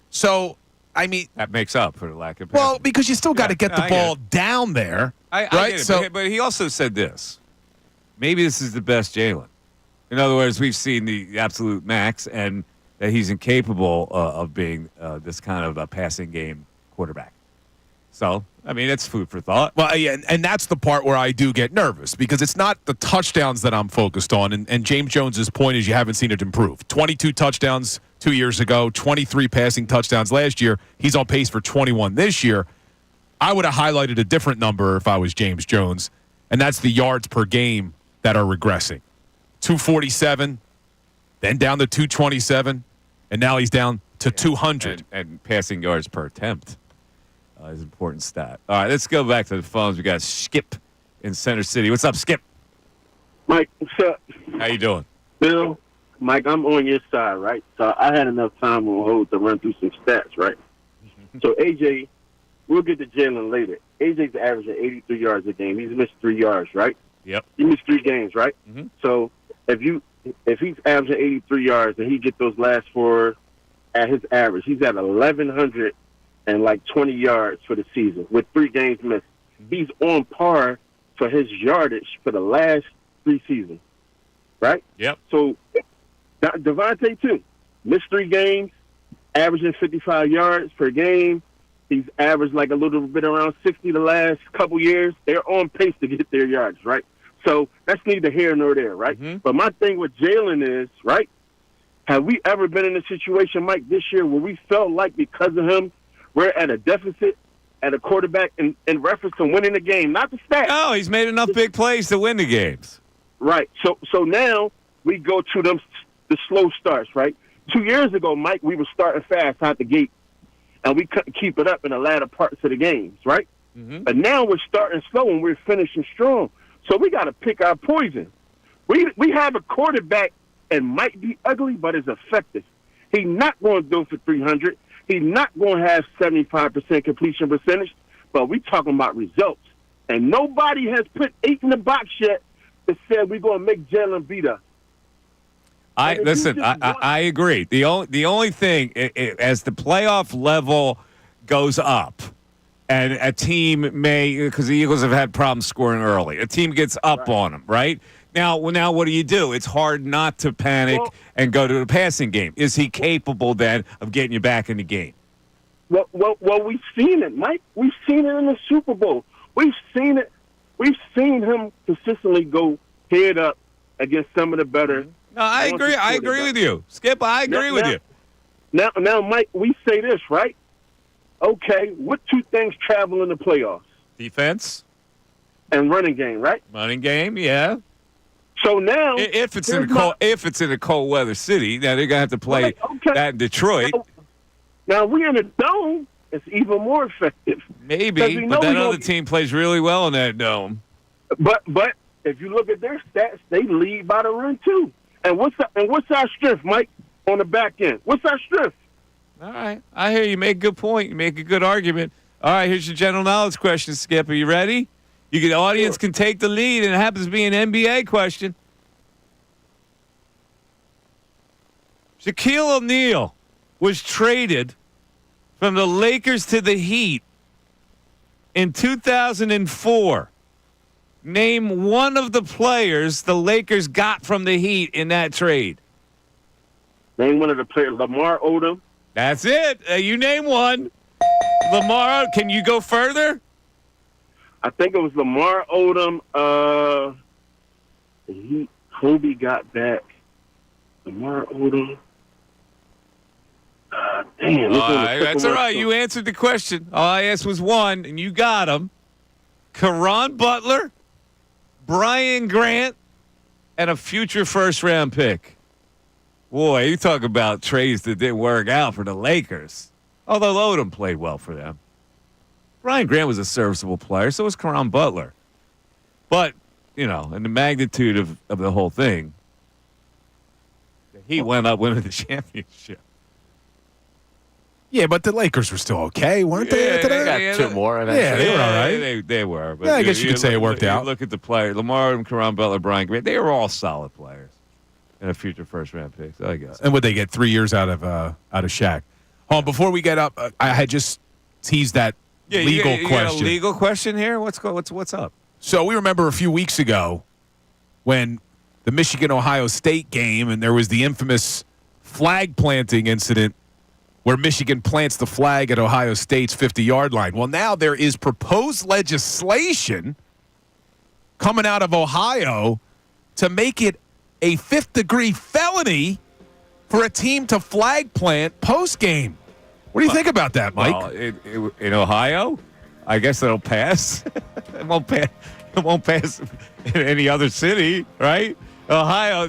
So, I mean, that makes up for the lack of passing. Well, because you still got to get the ball down there. I right? Get it, but he also said this. Maybe this is the best Jalen. In other words, we've seen the absolute max, and that he's incapable of being this kind of a passing game quarterback. So, I mean, it's food for thought. Well, yeah, and that's the part where I do get nervous because it's not the touchdowns that I'm focused on. And James Jones's point is you haven't seen it improve. 22 touchdowns 2 years ago, 23 passing touchdowns last year. He's on pace for 21 this year. I would have highlighted a different number if I was James Jones, and that's the yards per game that are regressing. 247, then down to 227, and now he's down to 200. And passing yards per attempt is an important stat. All right, let's go back to the phones. We got Skip in Center City. What's up, Skip? Mike, what's up? How you doing? Bill, Mike, I'm on your side, right? So I had enough time on hold to run through some stats, right? So AJ, we'll get to Jalen later. AJ's averaging 83 yards a game. He's missed 3 yards, right? Yep. He missed 3 games, right? Mm-hmm. So if he's averaging 83 yards and he get those last 4 at his average, he's at 1,120 yards for the season with 3 games missed. He's on par for his yardage for the last 3 seasons, right? Yep. So Devontae too missed 3 games, averaging 55 yards per game. He's averaged like a little bit around 60 the last couple years. They're on pace to get their yards, right? So that's neither here nor there, right? Mm-hmm. But my thing with Jalen is, right, have we ever been in a situation, Mike, this year where we felt like because of him, we're at a deficit at a quarterback in reference to winning the game, not the stats. No, he's made enough big plays to win the games. Right. So now we go to the slow starts, right? 2 years ago, Mike, we were starting fast out the gate, and we couldn't keep it up in the latter parts of the games, right? Mm-hmm. But now we're starting slow and we're finishing strong. So we got to pick our poison. We have a quarterback and might be ugly, but is effective. He's not going to do it for 300. He's not going to have 75% completion percentage, but we talking about results. And nobody has put 8 in the box yet that said we're going to make Jalen beat us. I agree. The only thing, as the playoff level goes up, and a team may, because the Eagles have had problems scoring early, a team gets up on them, right? Now, what do? It's hard not to panic and go to the passing game. Is he capable then of getting you back in the game? Well, we've seen it, Mike. We've seen it in the Super Bowl. We've seen it. We've seen him consistently go head up against some of the better. No, I agree. I agree with you, Skip. I agree with you. Now, Mike, we say this, right? Okay, what two things travel in the playoffs? Defense And running game, right? running game, yeah. So now, If it's in a cold weather city, now they're gonna have to play Right, okay. that in Detroit. Now we in a dome. It's even more effective. 'Cause Maybe, we know but that we other gonna- team plays really well in that dome. But if you look at their stats, they lead by the run too. And what's our strength, Mike, on the back end? What's our strength? All right, I hear you. Make a good point. You make a good argument. All right, here's your general knowledge question, Skip. Are you ready? The audience can take the lead, and it happens to be an NBA question. Shaquille O'Neal was traded from the Lakers to the Heat in 2004. Name one of the players the Lakers got from the Heat in that trade. Name one of the players. Lamar Odom. That's it. You name one. Lamar, can you go further? I think it was Lamar Odom. Kobe got back. Lamar Odom. Damn. All right, that's all right. You answered the question. All I asked was one, and you got him. Caron Butler, Brian Grant, and a future first-round pick. Boy, you talk about trades that didn't work out for the Lakers. Although Odom played well for them. Brian Grant was a serviceable player, so was Caron Butler. But, in the magnitude of the whole thing, he went up winning the championship. Yeah, but the Lakers were still okay, weren't they? They got two more eventually. Yeah, they were all right. They were. But Yeah, I guess you could say it worked out. Look at the players. Lamar and Caron Butler, Brian Grant, they were all solid players. And a future first-round pick, so I guess. And would they get 3 years out of Shaq? Hold on, before we get up, I had just teased that legal you question. got a legal question here? What's up? So we remember a few weeks ago when the Michigan-Ohio State game, and there was the infamous flag planting incident where Michigan plants the flag at Ohio State's 50-yard line. Well, now there is proposed legislation coming out of Ohio to make it a fifth-degree felony for a team to flag plant post-game. What do you think about that, Mike? Well, in Ohio, I guess it'll pass. It won't pass in any other city, right? Ohio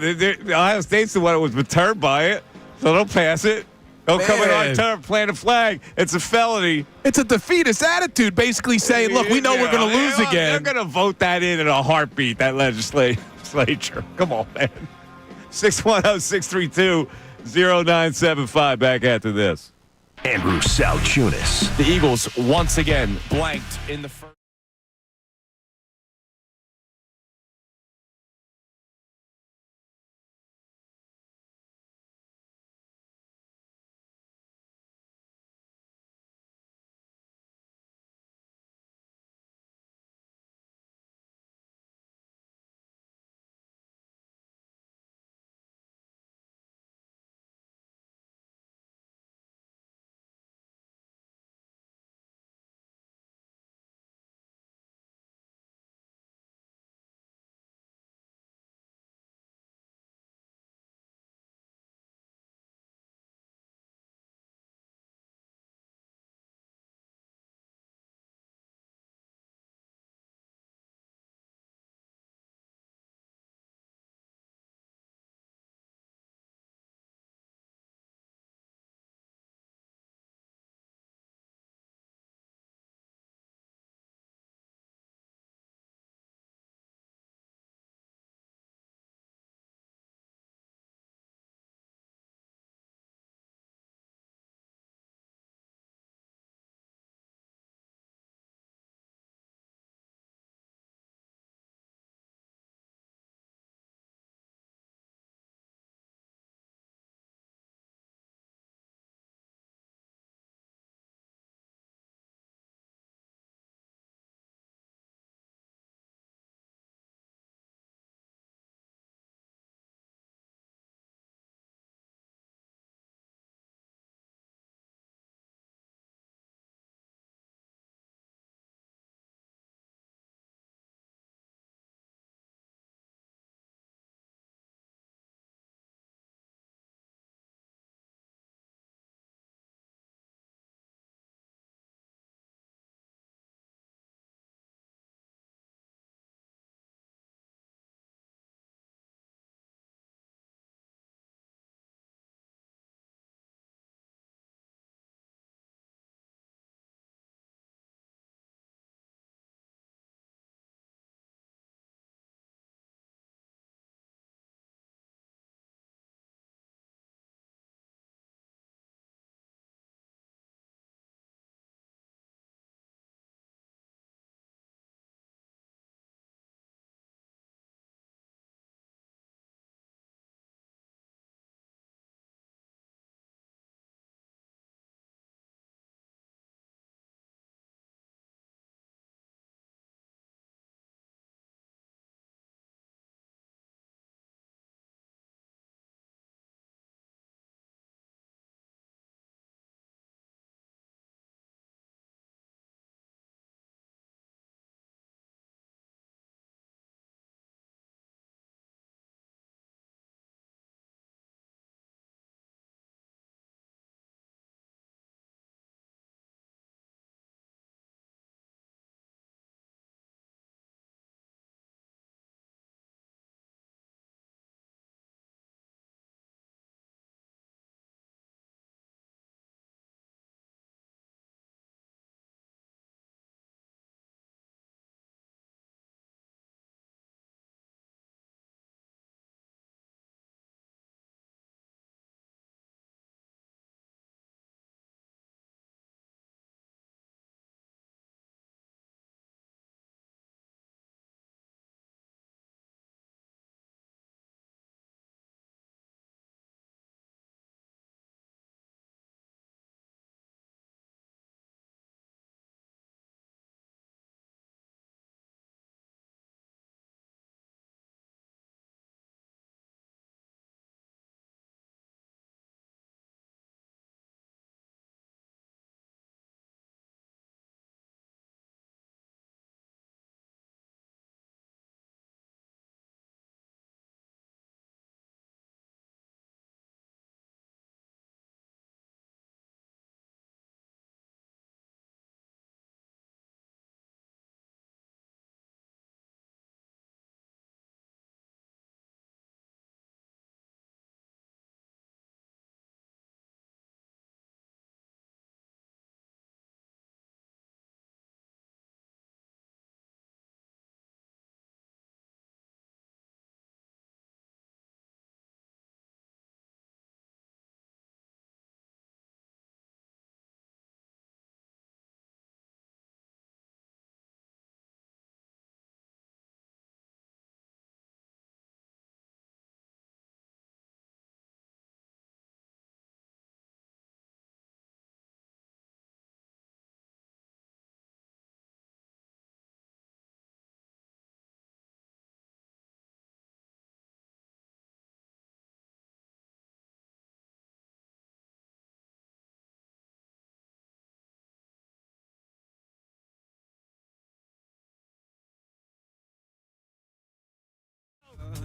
State's the one that was perturbed by it, so they'll pass it. They'll come in our turn, plant a flag. It's a felony. It's a defeatist attitude, basically saying, look, we know we're going to lose again. They're going to vote that in a heartbeat, that legislature. Come on, man. 610-632-0975. Back after this. Andrew Salciunas. The Eagles once again blanked in the first.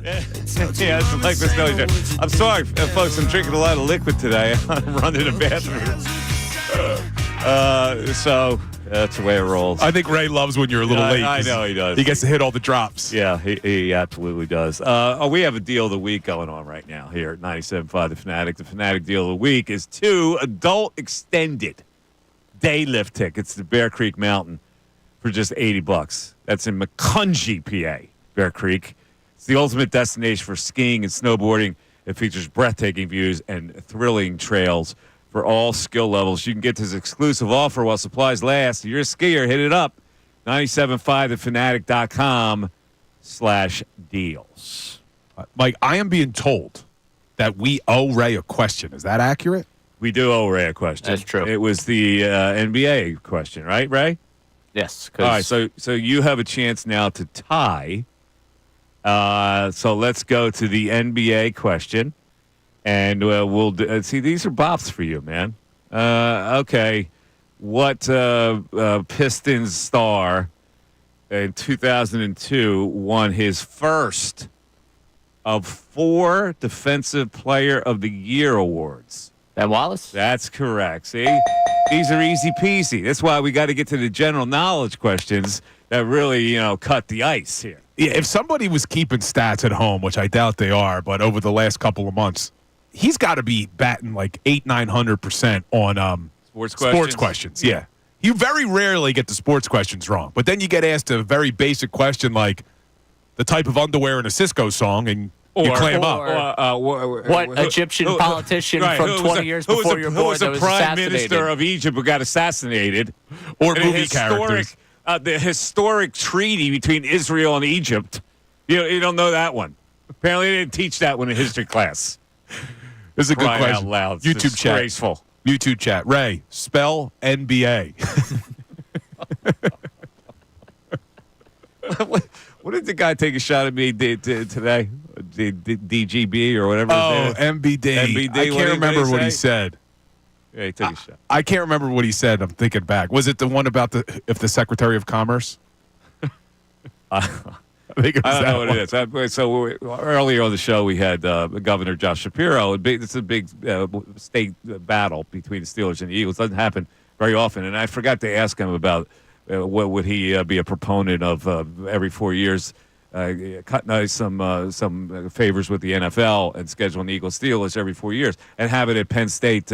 Yeah, it's like Missanelli show. I'm sorry, folks. I'm drinking a lot of liquid today. I'm running a bathroom. So that's the way it rolls. I think Ray loves when you're a little late. I know he does. He gets to hit all the drops. Yeah, he absolutely does. We have a deal of the week going on right now here at 97.5 The Fanatic. The Fanatic deal of the week is 2 adult extended day lift tickets to Bear Creek Mountain for just $80. That's in Macungie, PA, Bear Creek. It's the ultimate destination for skiing and snowboarding. It features breathtaking views and thrilling trails for all skill levels. You can get this exclusive offer while supplies last. If you're a skier, hit it up. 975thefanatic.com/deals. Mike, I am being told that we owe Ray a question. Is that accurate? We do owe Ray a question. That's true. It was the NBA question, right, Ray? Yes. All right, so you have a chance now to tie. So let's go to the NBA question, and we'll see. These are bops for you, man. Okay, what Pistons star in 2002 won his first of 4 Defensive Player of the Year awards? Ben Wallace? That's correct. See, these are easy peasy. That's why we got to get to the general knowledge questions that really, cut the ice here. Yeah, if somebody was keeping stats at home, which I doubt they are, but over the last couple of months, he's got to be batting like 800-900% on sports questions. Yeah. You very rarely get the sports questions wrong, but then you get asked a very basic question like the type of underwear in a Cisco song, and you clam up. What Egyptian politician from 20 years before your boy that was prime assassinated? minister of Egypt who got assassinated? Or movie characters. The historic treaty between Israel and Egypt. You don't know that one. Apparently they didn't teach that one in history class. This is a good Crying question. out loud. It's YouTube chat. disgraceful. YouTube chat. Ray, spell NBA. What did the guy take a shot at me today? DGB or whatever his name is? MBD. I can't remember what he said. Yeah, he took a shot. I can't remember what he said. I'm thinking back. Was it the one about if the Secretary of Commerce? I think it was I don't know what one. it is. So earlier on the show, we had Governor Shapiro. It's a big state battle between the Steelers and the Eagles. It doesn't happen very often. And I forgot to ask him about what would he be a proponent of every 4 years, cutting some favors with the NFL and scheduling the Eagles Steelers every 4 years and have it at Penn State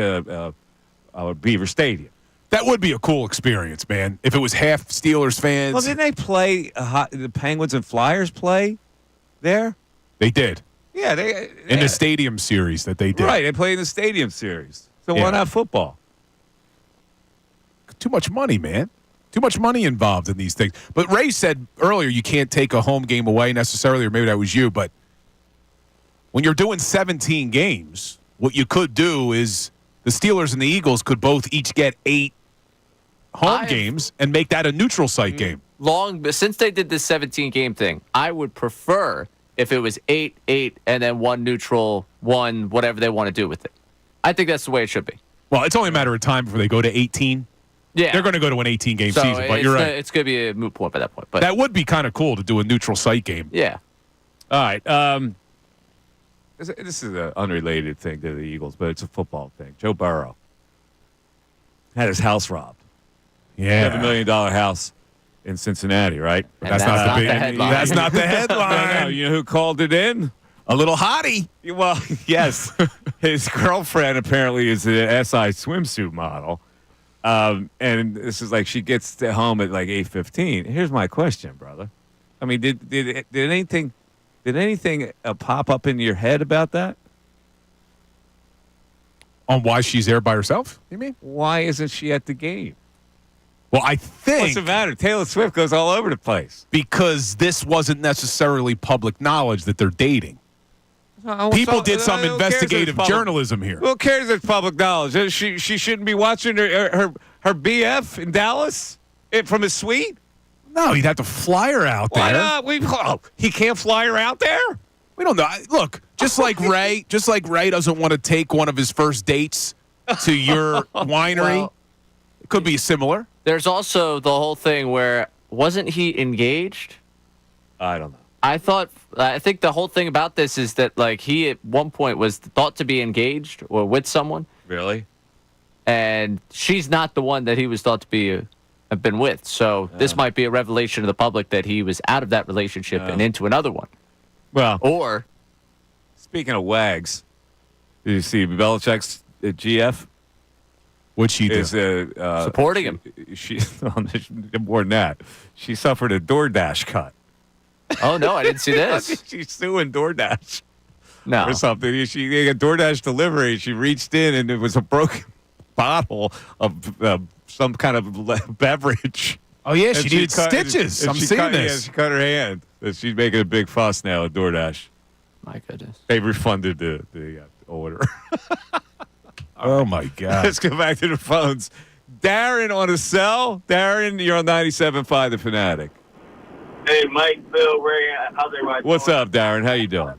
Beaver Stadium. That would be a cool experience, man. If it was half Steelers fans. Well, didn't they play the Penguins and Flyers play there? They did. Yeah, they in the Stadium Series that they did. Right, they played in the Stadium Series. So Yeah. why not football? Too much money, man. Too much money involved in these things. But Ray said earlier you can't take a home game away necessarily, or maybe that was you, but when you're doing 17 games, what you could do is the Steelers and the Eagles could both each get 8 home games and make that a neutral site game. Since they did this 17-game thing, I would prefer if it was 8, and then 1 neutral, 1 whatever they want to do with it. I think that's the way it should be. Well, it's only a matter of time before they go to 18. Yeah. They're going to go to an 18-game season, but you're right. It's going to be a moot point by that point. But that would be kind of cool to do a neutral site game. Yeah. All right. This is an unrelated thing to the Eagles, but it's a football thing. Joe Burrow had his house robbed. Yeah. $7 million house in Cincinnati, right? And that's not the headline. That's not the headline. No, you know who called it in? A little hottie. Well, yes. His girlfriend apparently is an SI swimsuit model. And this is like she gets to home at like 8:15. Here's my question, brother. I mean, did anything pop up in your head about that? On why she's there by herself, you mean? Why isn't she at the game? Well, I think... What's the matter? Taylor Swift goes all over the place. Because this wasn't necessarily public knowledge that they're dating. People did some investigative journalism here. Who cares if it's public knowledge? She shouldn't be watching her BF in Dallas from his suite? No, he'd have to fly her out there. Why not? He can't fly her out there? We don't know. Look, just like Ray doesn't want to take one of his first dates to your winery. Well, it could be similar. There's also the whole thing where, wasn't he engaged? I don't know. I think the whole thing about this is that like he at one point was thought to be engaged or with someone. Really? And she's not the one that he was thought to be have been with. So this might be a revelation to the public that he was out of that relationship and into another one. Well, or speaking of wags, did you see Belichick's GF? What'd she do? Is supporting him. She more than that. She suffered a DoorDash cut. Oh no, I didn't see this. She's suing DoorDash. No. Or something. She got DoorDash delivery. She reached in and it was a broken bottle of some kind of beverage. Oh yeah, And she needed cut- stitches. and I'm she seeing cut- this. Yeah, she cut her hand. And she's making a big fuss now at DoorDash. My goodness. They refunded the order. Oh my God. Let's go back to the phones. Darren on a cell. Darren, you're on 97.5 The Fanatic. Hey, Mike, Phil, Ray, how's everybody What's doing? up, Darren? How you doing?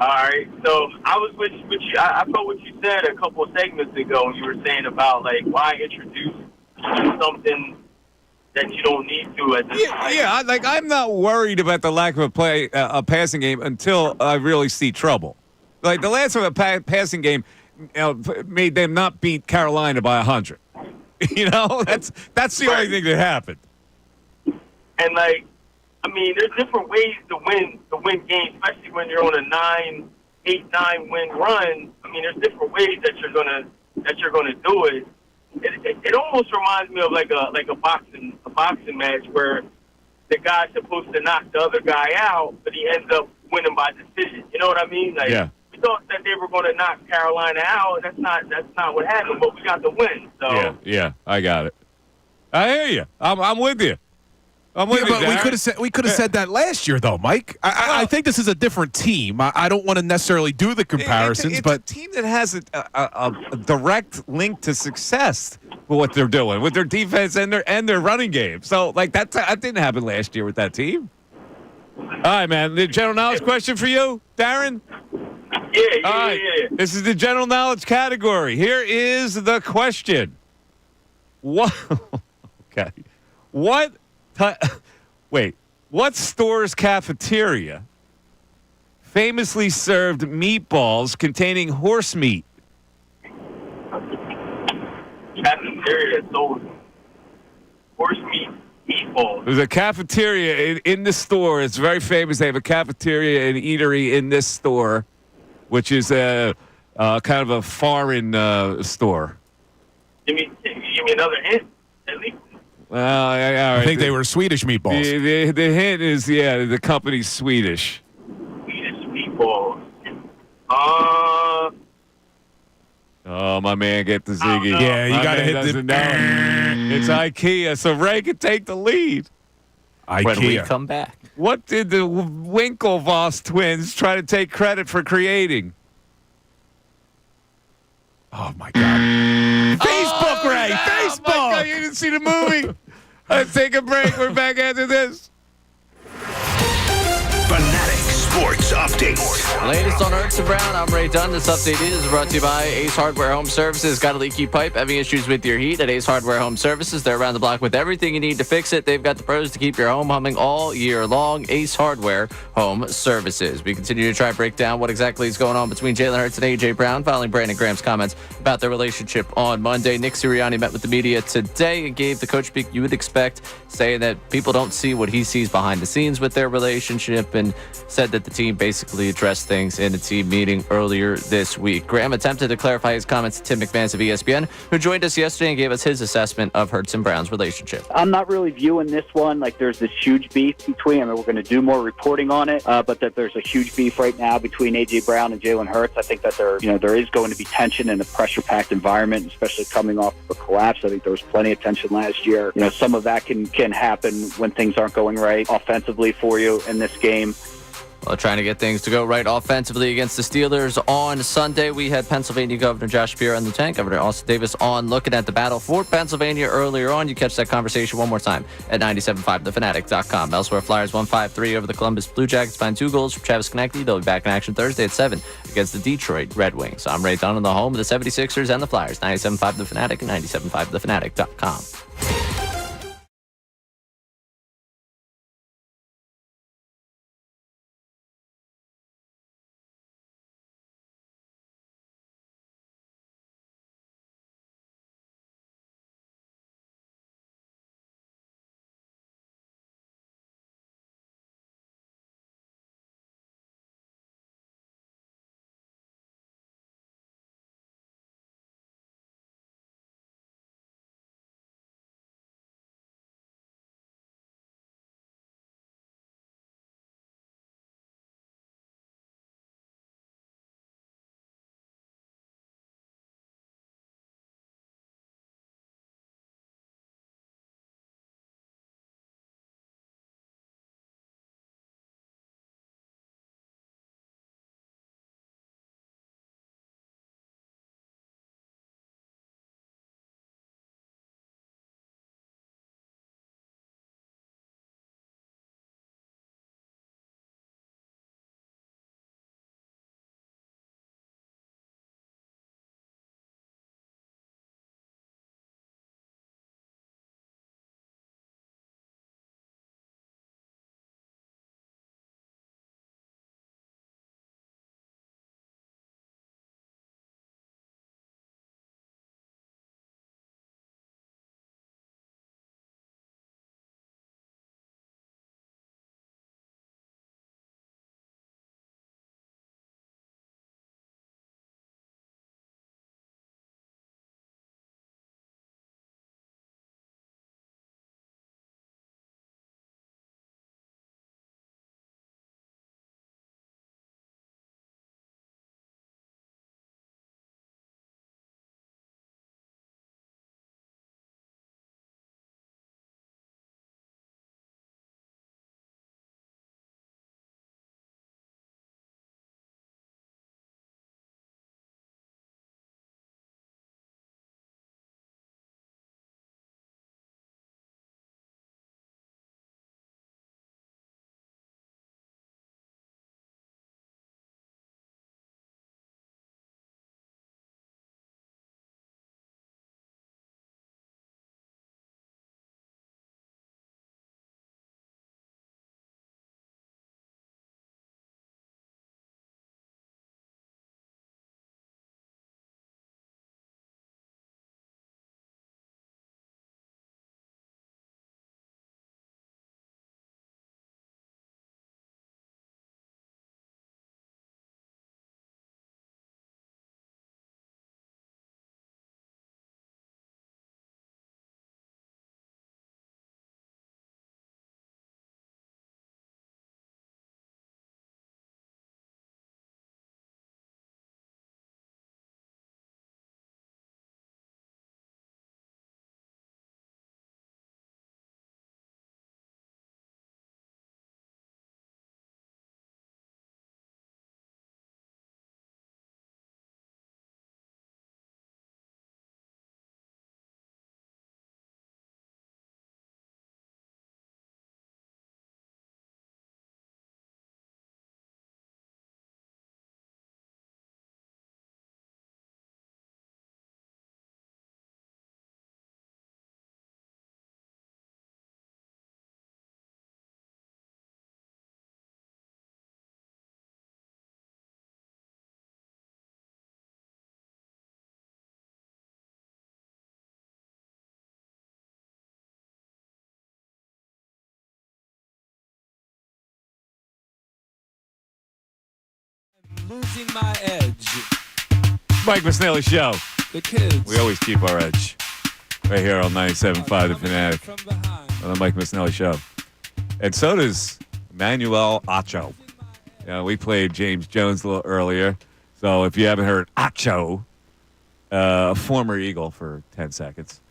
All right, so I was with you. I felt what you said a couple of segments ago when you were saying about, like, why introduce something that you don't need to at this point. Yeah, I'm not worried about the lack of a passing game until I really see trouble. Like the last of a passing game made them not beat Carolina by 100. That's the only thing that happened. And, like, I mean, there's different ways to win games, especially when you're on a 8-9 win run. I mean, there's different ways that you're gonna do it. It almost reminds me of like a boxing match where the guy's supposed to knock the other guy out, but he ends up winning by decision. You know what I mean? Like, yeah. We thought that they were going to knock Carolina out, and that's not what happened. But we got the win. So Yeah, I got it. I hear you. I'm with you. I'm with you, but Darren. we could have said that last year, though, Mike. I think this is a different team. I don't want to necessarily do the comparisons, it's but a team that has a direct link to success with what they're doing with their defense and their running game. So, like that didn't happen last year with that team. All right, man. The general knowledge question for you, Darren. Yeah. This is the general knowledge category. Here is the question. What? Okay. What store's cafeteria famously served meatballs containing horse meat? Cafeteria sold horse meat meatballs. There's a cafeteria in the store. It's very famous. They have a cafeteria and eatery in this store, which is a kind of a foreign store. Give me another hint, at least. Well, all right. I think they were Swedish meatballs. The hint is, the company's Swedish. Swedish meatballs. Oh, my man, get the Ziggy. Yeah, you got to hit the. It's IKEA, so Ray can take the lead. IKEA. When we come back. What did the Winklevoss twins try to take credit for creating? Oh, my God. Facebook, Ray. Facebook. Oh my God, you didn't see the movie. Let's take a break. We're back after this. Fanatic Sports Update. Latest on Hurts and Brown, I'm Ray Dunn. This update is brought to you by Ace Hardware Home Services. Got a leaky pipe, having issues with your heat? At Ace Hardware Home Services, they're around the block with everything you need to fix it. They've got the pros to keep your home humming all year long. Ace Hardware Home Services. We continue to try to break down what exactly is going on between Jaylen Hurts and A.J. Brown, following Brandon Graham's comments about their relationship on Monday. Nick Sirianni met with the media today and gave the coach speak you would expect, saying that people don't see what he sees behind the scenes with their relationship, and said that the team basically addressed things in a team meeting earlier this week. Graham attempted to clarify his comments to Tim McManus of ESPN, who joined us yesterday and gave us his assessment of Hurts and Brown's relationship. I'm not really viewing this one like there's this huge beef between. I mean, we're going to do more reporting on it, but that there's a huge beef right now between A.J. Brown and Jaylen Hurts. I think that there is going to be tension in a pressure-packed environment, especially coming off of a collapse. I think there was plenty of tension last year. Some of that can happen when things aren't going right offensively for you in this game. Well, trying to get things to go right offensively against the Steelers on Sunday. We had Pennsylvania Governor Josh Shapiro and Lieutenant Governor Austin Davis on looking at the battle for Pennsylvania earlier on. You catch that conversation one more time at 975thefanatic.com. Elsewhere, Flyers 1-5-3 over the Columbus Blue Jackets behind 2 goals from Travis Konecny. They'll be back in action Thursday at 7 against the Detroit Red Wings. I'm Ray Dunn on the home of the 76ers and the Flyers. 975 The Fanatic and 975thefanatic.com. losing my edge. Mike Missanelli Show. The kids. We always keep our edge. Right here on 97.5 The Fanatic. On the Mike Missanelli Show. And so does Manuel Acho. We played James Jones a little earlier. So if you haven't heard Acho, a former Eagle for 10 seconds,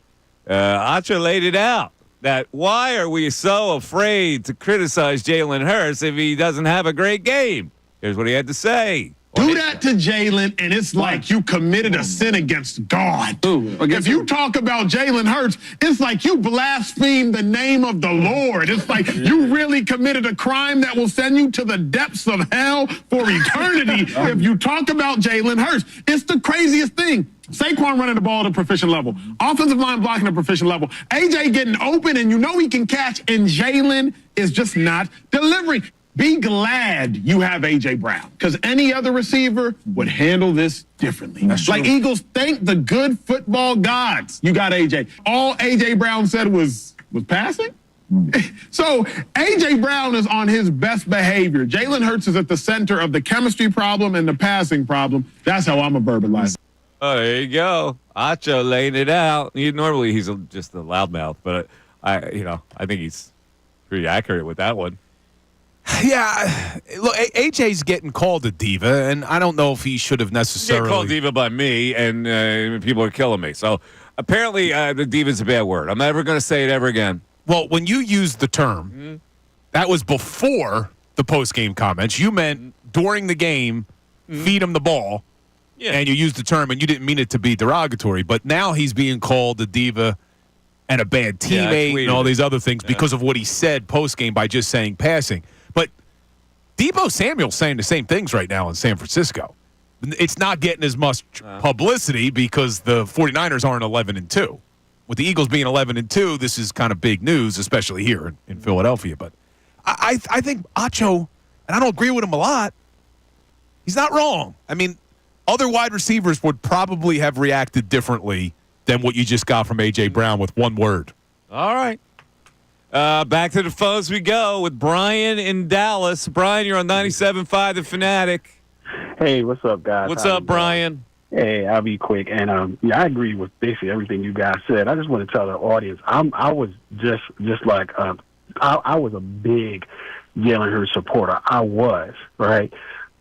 Acho laid it out. That why are we so afraid to criticize Jaylen Hurts if he doesn't have a great game? Here's what he had to say. Do that to Jaylen, and it's like you committed a sin against God. If you talk about Jaylen Hurts, it's like you blasphemed the name of the Lord. It's like you really committed a crime that will send you to the depths of hell for eternity if you talk about Jaylen Hurts. It's the craziest thing. Saquon running the ball at a proficient level. Offensive line blocking at a proficient level. AJ getting open, and you know he can catch, and Jaylen is just not delivering. Be glad you have A.J. Brown, because any other receiver would handle this differently. Like Eagles, thank the good football gods you got A.J. All A.J. Brown said was passing. So A.J. Brown is on his best behavior. Jaylen Hurts is at the center of the chemistry problem and the passing problem. That's how I'm a verbalizer. Oh, there you go. Acho laying it out. Normally he's just a loudmouth, but I think he's pretty accurate with that one. Yeah, look, AJ's getting called a diva, and I don't know if he should have necessarily. Get called diva by me, and people are killing me. So apparently, the diva's a bad word. I'm never going to say it ever again. Well, when you used the term, that was before the post-game comments. You meant during the game, feed him the ball, and you used the term, and you didn't mean it to be derogatory. But now he's being called a diva and a bad teammate and all these other things because of what he said post-game by just saying passing. But Deebo Samuel's saying the same things right now in San Francisco. It's not getting as much publicity because the 49ers aren't 11-2. With the Eagles being 11-2, this is kind of big news, especially here in Philadelphia. But I think Acho, and I don't agree with him a lot, he's not wrong. I mean, other wide receivers would probably have reacted differently than what you just got from A.J. Brown with one word. All right. Back to the phones we go with Brian in Dallas. Brian, you're on 97.5 The Fanatic. Hey, what's up, guys? What's up, Brian? Hey, I'll be quick. And I agree with basically everything you guys said. I just want to tell the audience, I was just like I was a big Jaylen Hurts supporter. I was, right?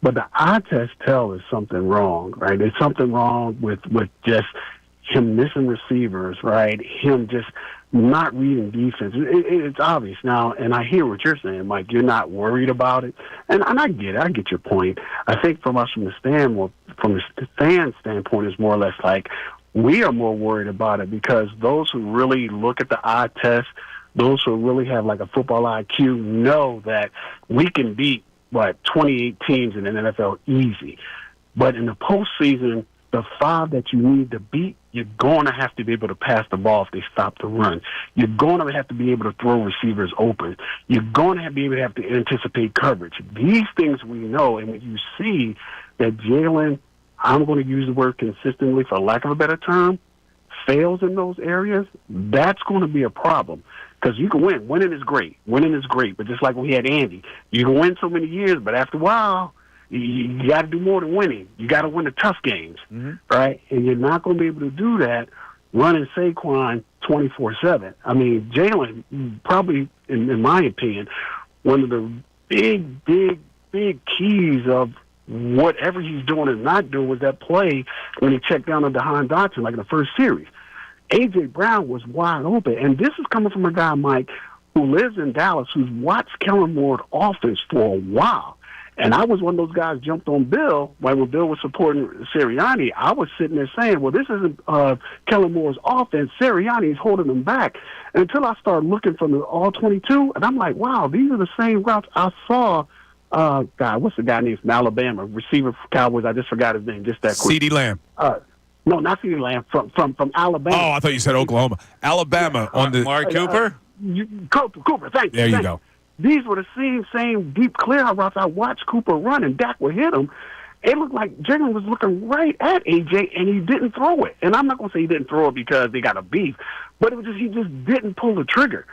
But the eye test tells us something wrong, right? There's something wrong with just him missing receivers, right? Him just not reading defense. It's obvious now, and I hear what you're saying, Mike. You're not worried about it, and I get it. I get your point. I think from the fan standpoint, is more or less like we are more worried about it because those who really look at the eye test, those who really have like a football IQ, know that we can beat 28 teams in the NFL easy, but in the postseason, the 5 that you need to beat, you're going to have to be able to pass the ball if they stop the run. You're going to have to be able to throw receivers open. You're going to be able to have to anticipate coverage. These things we know, and when you see that Jaylen, I'm going to use the word consistently for lack of a better term, fails in those areas, that's going to be a problem. Because you can win. Winning is great. But just like we had Andy, you can win so many years, but after a while, you got to do more than winning. You got to win the tough games, right? And you're not going to be able to do that running Saquon 24/7. I mean, Jaylen, probably, in my opinion, one of the big keys of whatever he's doing and not doing was that play when he checked down on DeHaan Dotson, like in the first series. A.J. Brown was wide open. And this is coming from a guy, Mike, who lives in Dallas, who's watched Kellen Moore's offense for a while. And I was one of those guys jumped on Bill when Bill was supporting Sirianni. I was sitting there saying, well, this isn't Kellen Moore's offense. Sirianni is holding them back. And until I started looking from the all-22, and I'm like, wow, these are the same routes I saw. What's the guy named from Alabama, receiver for Cowboys? I just forgot his name just that quick. CeeDee Lamb. No, not CeeDee Lamb, from Alabama. Oh, I thought you said Oklahoma. Alabama on the... Mark Cooper? Cooper, thank you. There you go. These were the same deep clear routes I watched Cooper run, and Dak would hit him. It looked like Jaylen was looking right at A.J., and he didn't throw it. And I'm not going to say he didn't throw it because they got a beef, but it was just he just didn't pull the trigger.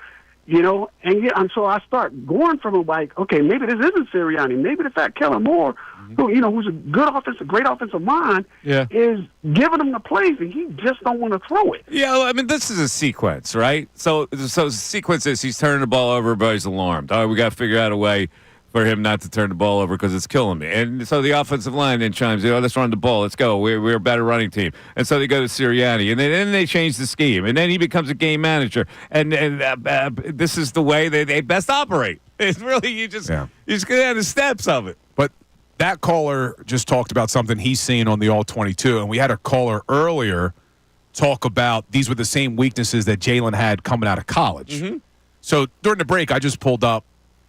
And so I start going from it like, okay, maybe this isn't Sirianni. Maybe the fact Kellen Moore, who's a great offensive mind, is giving him the plays, and he just don't want to throw it. Yeah, I mean, this is a sequence, right? So the sequence is he's turning the ball over, everybody's alarmed. All right, we got to figure out a way for him not to turn the ball over because it's killing me. And so the offensive line then chimes in, let's run the ball. Let's go. We're a better running team. And so they go to Sirianni. And then they change the scheme. And then he becomes a game manager. And this is the way they best operate. It's really, you just go down the steps of it. But that caller just talked about something he's seeing on the All-22. And we had a caller earlier talk about these were the same weaknesses that Jaylen had coming out of college. Mm-hmm. So during the break, I just pulled up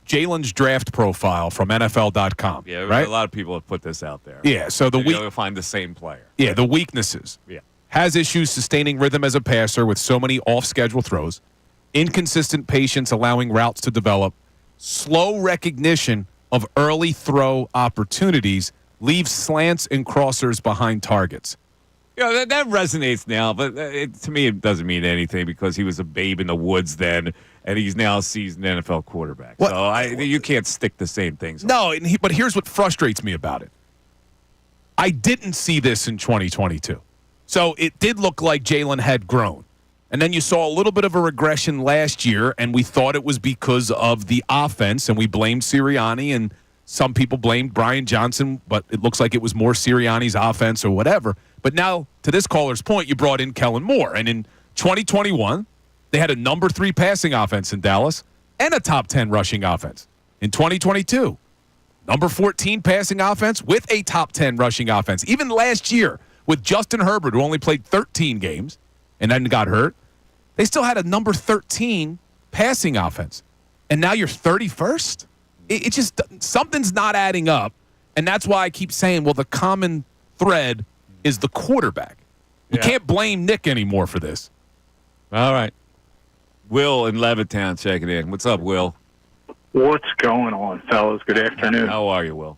Jaylen's draft profile from NFL.com. Yeah, right? A lot of people have put this out there. Yeah, so you'll find the same player. Yeah, the weaknesses. Yeah. Has issues sustaining rhythm as a passer with so many off-schedule throws, inconsistent patience allowing routes to develop, slow recognition of early throw opportunities, leaves slants and crossers behind targets. Yeah, that resonates now, but to me it doesn't mean anything because he was a babe in the woods then, and he's now a seasoned NFL quarterback. What? So you can't stick the same things. No, but here's what frustrates me about it. I didn't see this in 2022. So it did look like Jaylen had grown. And then you saw a little bit of a regression last year, and we thought it was because of the offense, and we blamed Sirianni, and some people blamed Brian Johnson, but it looks like it was more Sirianni's offense or whatever. But now, to this caller's point, you brought in Kellen Moore. And in 2021, they had a number 3 passing offense in Dallas and a top 10 rushing offense. In 2022, number 14 passing offense with a top 10 rushing offense. Even last year, with Justin Herbert, who only played 13 games and then got hurt, they still had a number 13 passing offense. And now you're 31st? It just, something's not adding up. And that's why I keep saying, well, the common thread is the quarterback. You can't blame Nick anymore for this. All right. Will in Levittown checking in. What's up, Will? What's going on, fellas? Good afternoon. How are you, Will?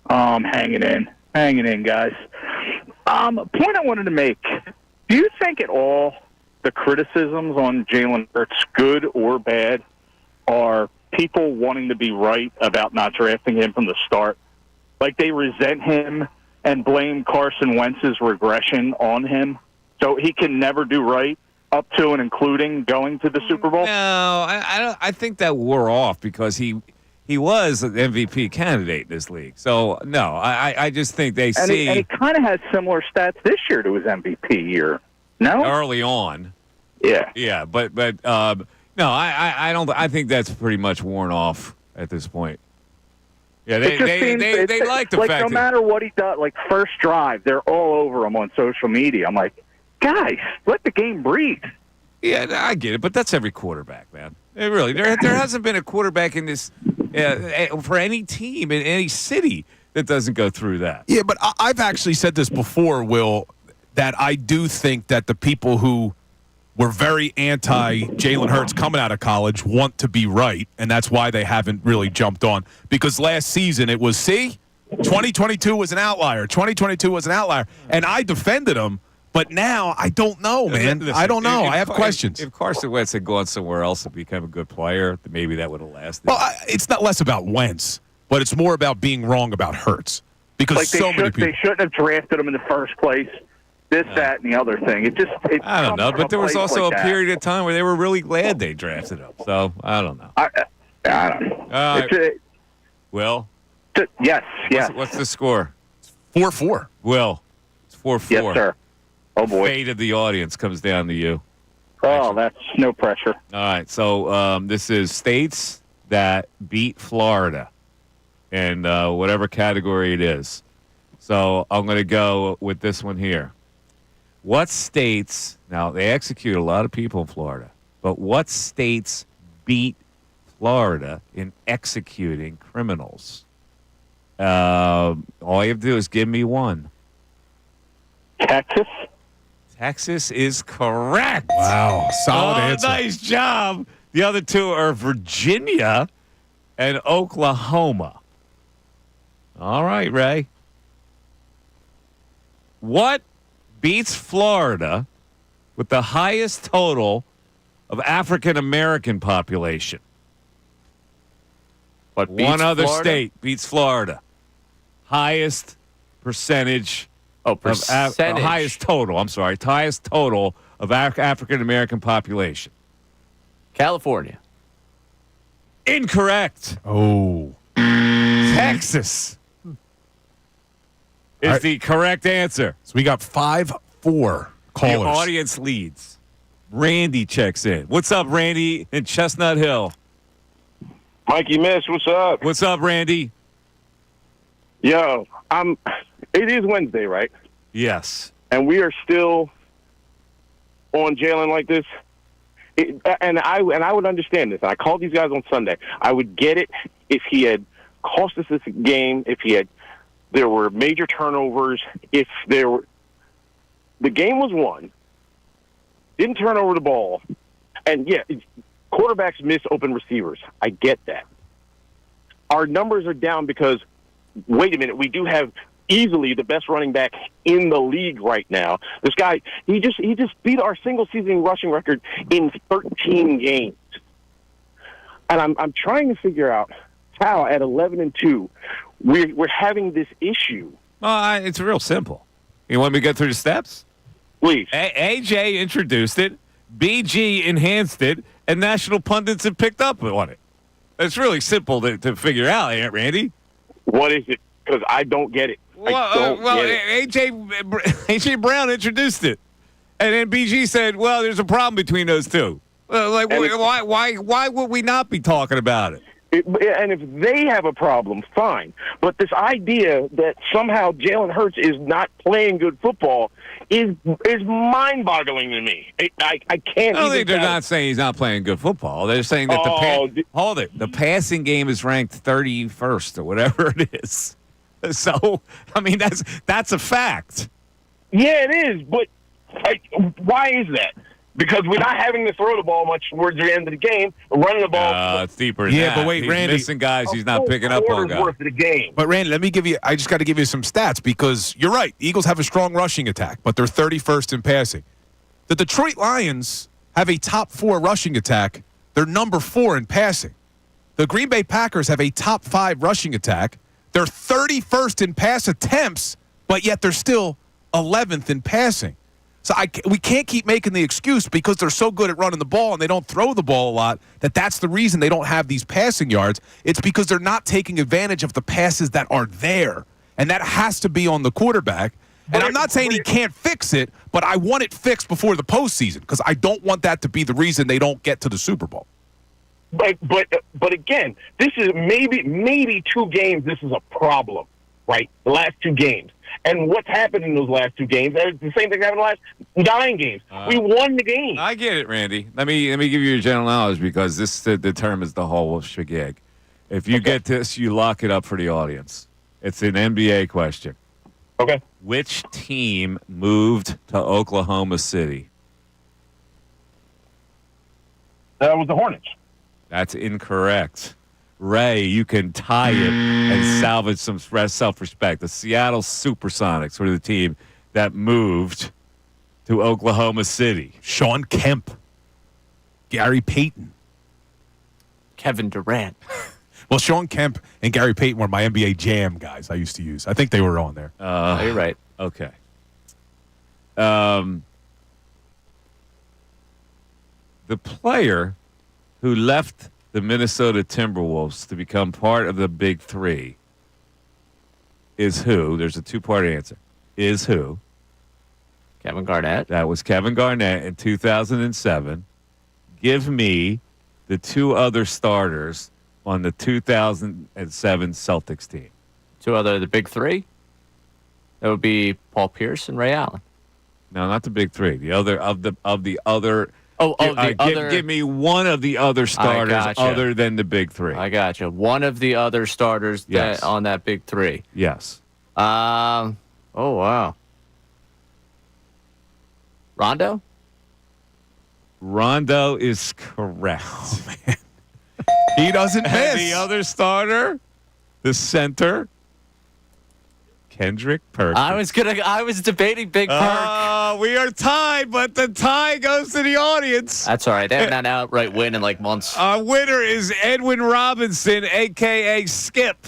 Hanging in, guys. Point I wanted to make. Do you think at all the criticisms on Jaylen Hurts, good or bad, are people wanting to be right about not drafting him from the start? Like they resent him and blame Carson Wentz's regression on him so he can never do right up to and including going to the Super Bowl? No, I think that wore off because he was an MVP candidate in this league. So, no, I just think they see... And he kind of has similar stats this year to his MVP year, no? Early on. Yeah. Yeah, but no, I don't... I think that's pretty much worn off at this point. Yeah, they like the fact no matter what he does, like first drive, they're all over him on social media. I'm like, guys, let the game breathe. Yeah, I get it, but that's every quarterback, man. Really, there hasn't been a quarterback in this for any team in any city that doesn't go through that. Yeah, but I've actually said this before, Will, that I do think that the people who were very anti-Jaylen Hurts coming out of college want to be right, and that's why they haven't really jumped on. Because last season it was, 2022 was an outlier. 2022 was an outlier. And I defended him, but now I don't know, man. Listen, I don't know. I have questions. If Carson Wentz had gone somewhere else and become a good player, then maybe that would have lasted. Well, it's not less about Wentz, but it's more about being wrong about Hurts. Because like so many people... They shouldn't have drafted him in the first place. This, that, and the other thing. I don't know, but there was also a period of time where they were really glad they drafted him. So, I don't know. I don't know. All right. Will? Yes. What's the score? 4-4. Will? It's 4-4. Yes, sir. Oh, boy. Fate of the audience comes down to you. Oh, that's no pressure. All right, so this is states that beat Florida in whatever category it is. So I'm going to go with this one here. What states, now they execute a lot of people in Florida, but what states beat Florida in executing criminals? All you have to do is give me one. Texas? Texas is correct. Wow, solid answer. Nice job. The other two are Virginia and Oklahoma. All right, Ray. What beats Florida with the highest total of African American population. But One other Florida? state beats Florida. Highest percentage. Percentage. Highest total. I'm sorry. Highest total of African American population. California. Incorrect. Oh. Texas is the correct answer. So we got 5-4 callers. The audience leads. Randy checks in. What's up, Randy in Chestnut Hill? Mikey Miss, what's up? What's up, Randy? Yo, it is Wednesday, right? Yes. And we are still on Jaylen like this. And I would understand this. And I called these guys on Sunday. I would get it if he had cost us this game, if there were major turnovers, the game was won, didn't turn over the ball, and quarterbacks miss open receivers. I get that. Our numbers are down because, wait a minute, we do have easily the best running back in the league right now. This guy, he just beat our single season rushing record in 13 games. And I'm trying to figure out how at 11-2 we're having this issue. Well, it's real simple. You want me to get through the steps? Please. AJ introduced it, BG enhanced it, and national pundits have picked up on it. It's really simple to figure out, Randy. What is it? Because I don't get it. AJ Brown introduced it, and then BG said, "Well, there's a problem between those two." Why would we not be talking about it? And if they have a problem, fine. But this idea that somehow Jaylen Hurts is not playing good football is mind-boggling to me. I can't. I don't think they're not saying he's not playing good football. They're saying that the passing game is ranked 31st or whatever it is. So, I mean, that's a fact. Yeah, it is. But why is that? Because we're not having to throw the ball much towards the end of the game. We're running the ball. It's deeper than that. But wait, he's Randy. missing guys. He's not picking up on guys. Worth of the game. But Randy, I just got to give you some stats because you're right. Eagles have a strong rushing attack, but they're 31st in passing. The Detroit Lions have a top 4 rushing attack. They're number 4 in passing. The Green Bay Packers have a top 5 rushing attack. They're 31st in pass attempts, but yet they're still 11th in passing. So we can't keep making the excuse because they're so good at running the ball and they don't throw the ball a lot that's the reason they don't have these passing yards. It's because they're not taking advantage of the passes that are there, and that has to be on the quarterback. And I'm not saying he can't fix it, but I want it fixed before the postseason because I don't want that to be the reason they don't get to the Super Bowl. But again, this is maybe 2 games. This is a problem, right? The last 2 games. And what's happened in those last 2 games? The same thing happened in the last 9 games. We won the game. I get it, Randy. Let me give you your general knowledge because this determines the whole shigig. If you get this, you lock it up for the audience. It's an NBA question. Okay. Which team moved to Oklahoma City? That was the Hornets. That's incorrect. Ray, you can tie it and salvage some self-respect. The Seattle Supersonics were the team that moved to Oklahoma City. Sean Kemp, Gary Payton, Kevin Durant. Well, Sean Kemp and Gary Payton were my NBA Jam guys I used to use. I think they were on there. You're right. Okay. The player who left the Minnesota Timberwolves to become part of the Big Three is who? There's a 2-part answer. Is who? Kevin Garnett. That was Kevin Garnett in 2007. Give me the 2 other starters on the 2007 Celtics team. 2 other, the Big 3? That would be Paul Pierce and Ray Allen. No, not the Big 3. The other of the other. Give me one of the other starters other than the Big 3. I got you. One of the other starters on that Big 3. Yes. Oh, wow. Rondo? Rondo is correct. Oh, man. He doesn't miss. And the other starter, the center, Kendrick Perkins. I was debating Big Perk. We are tied, but the tie goes to the audience. That's all right. They haven't had an outright win in like months. Our winner is Edwin Robinson, a.k.a. Skip,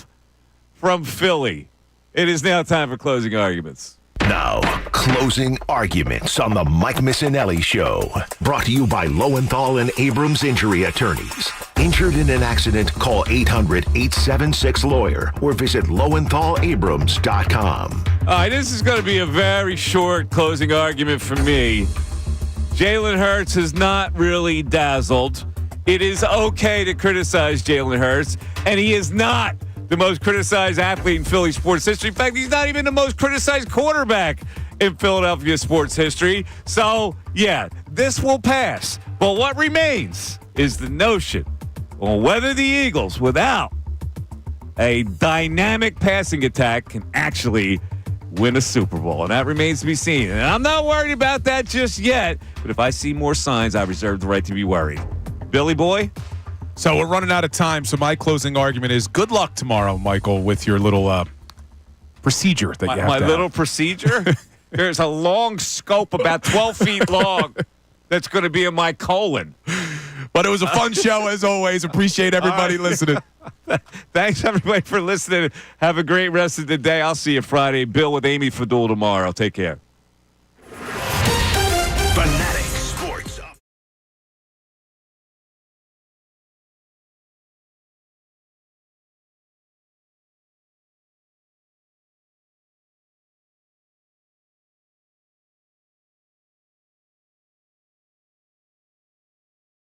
from Philly. It is now time for closing arguments. Now, closing arguments on the Mike Missanelli Show. Brought to you by Lowenthal and Abrams Injury Attorneys. Injured in an accident, call 800-876-LAWYER or visit LowenthalAbrams.com. All right, this is going to be a very short closing argument for me. Jalen Hurts has not really dazzled. It is okay to criticize Jalen Hurts, and he is not the most criticized athlete in Philly sports history. In fact, he's not even the most criticized quarterback in Philadelphia sports history. So, yeah, this will pass. But what remains is the notion on whether the Eagles, without a dynamic passing attack, can actually win a Super Bowl. And that remains to be seen. And I'm not worried about that just yet. But if I see more signs, I reserve the right to be worried. Billy Boy? So we're running out of time. So my closing argument is good luck tomorrow, Michael, with your little procedure that you have My to little have. procedure? There's a long scope about 12 feet long that's going to be in my colon. But it was a fun show, as always. Appreciate everybody listening. Thanks, everybody, for listening. Have a great rest of the day. I'll see you Friday. Bill with Amy Fadul tomorrow. Take care.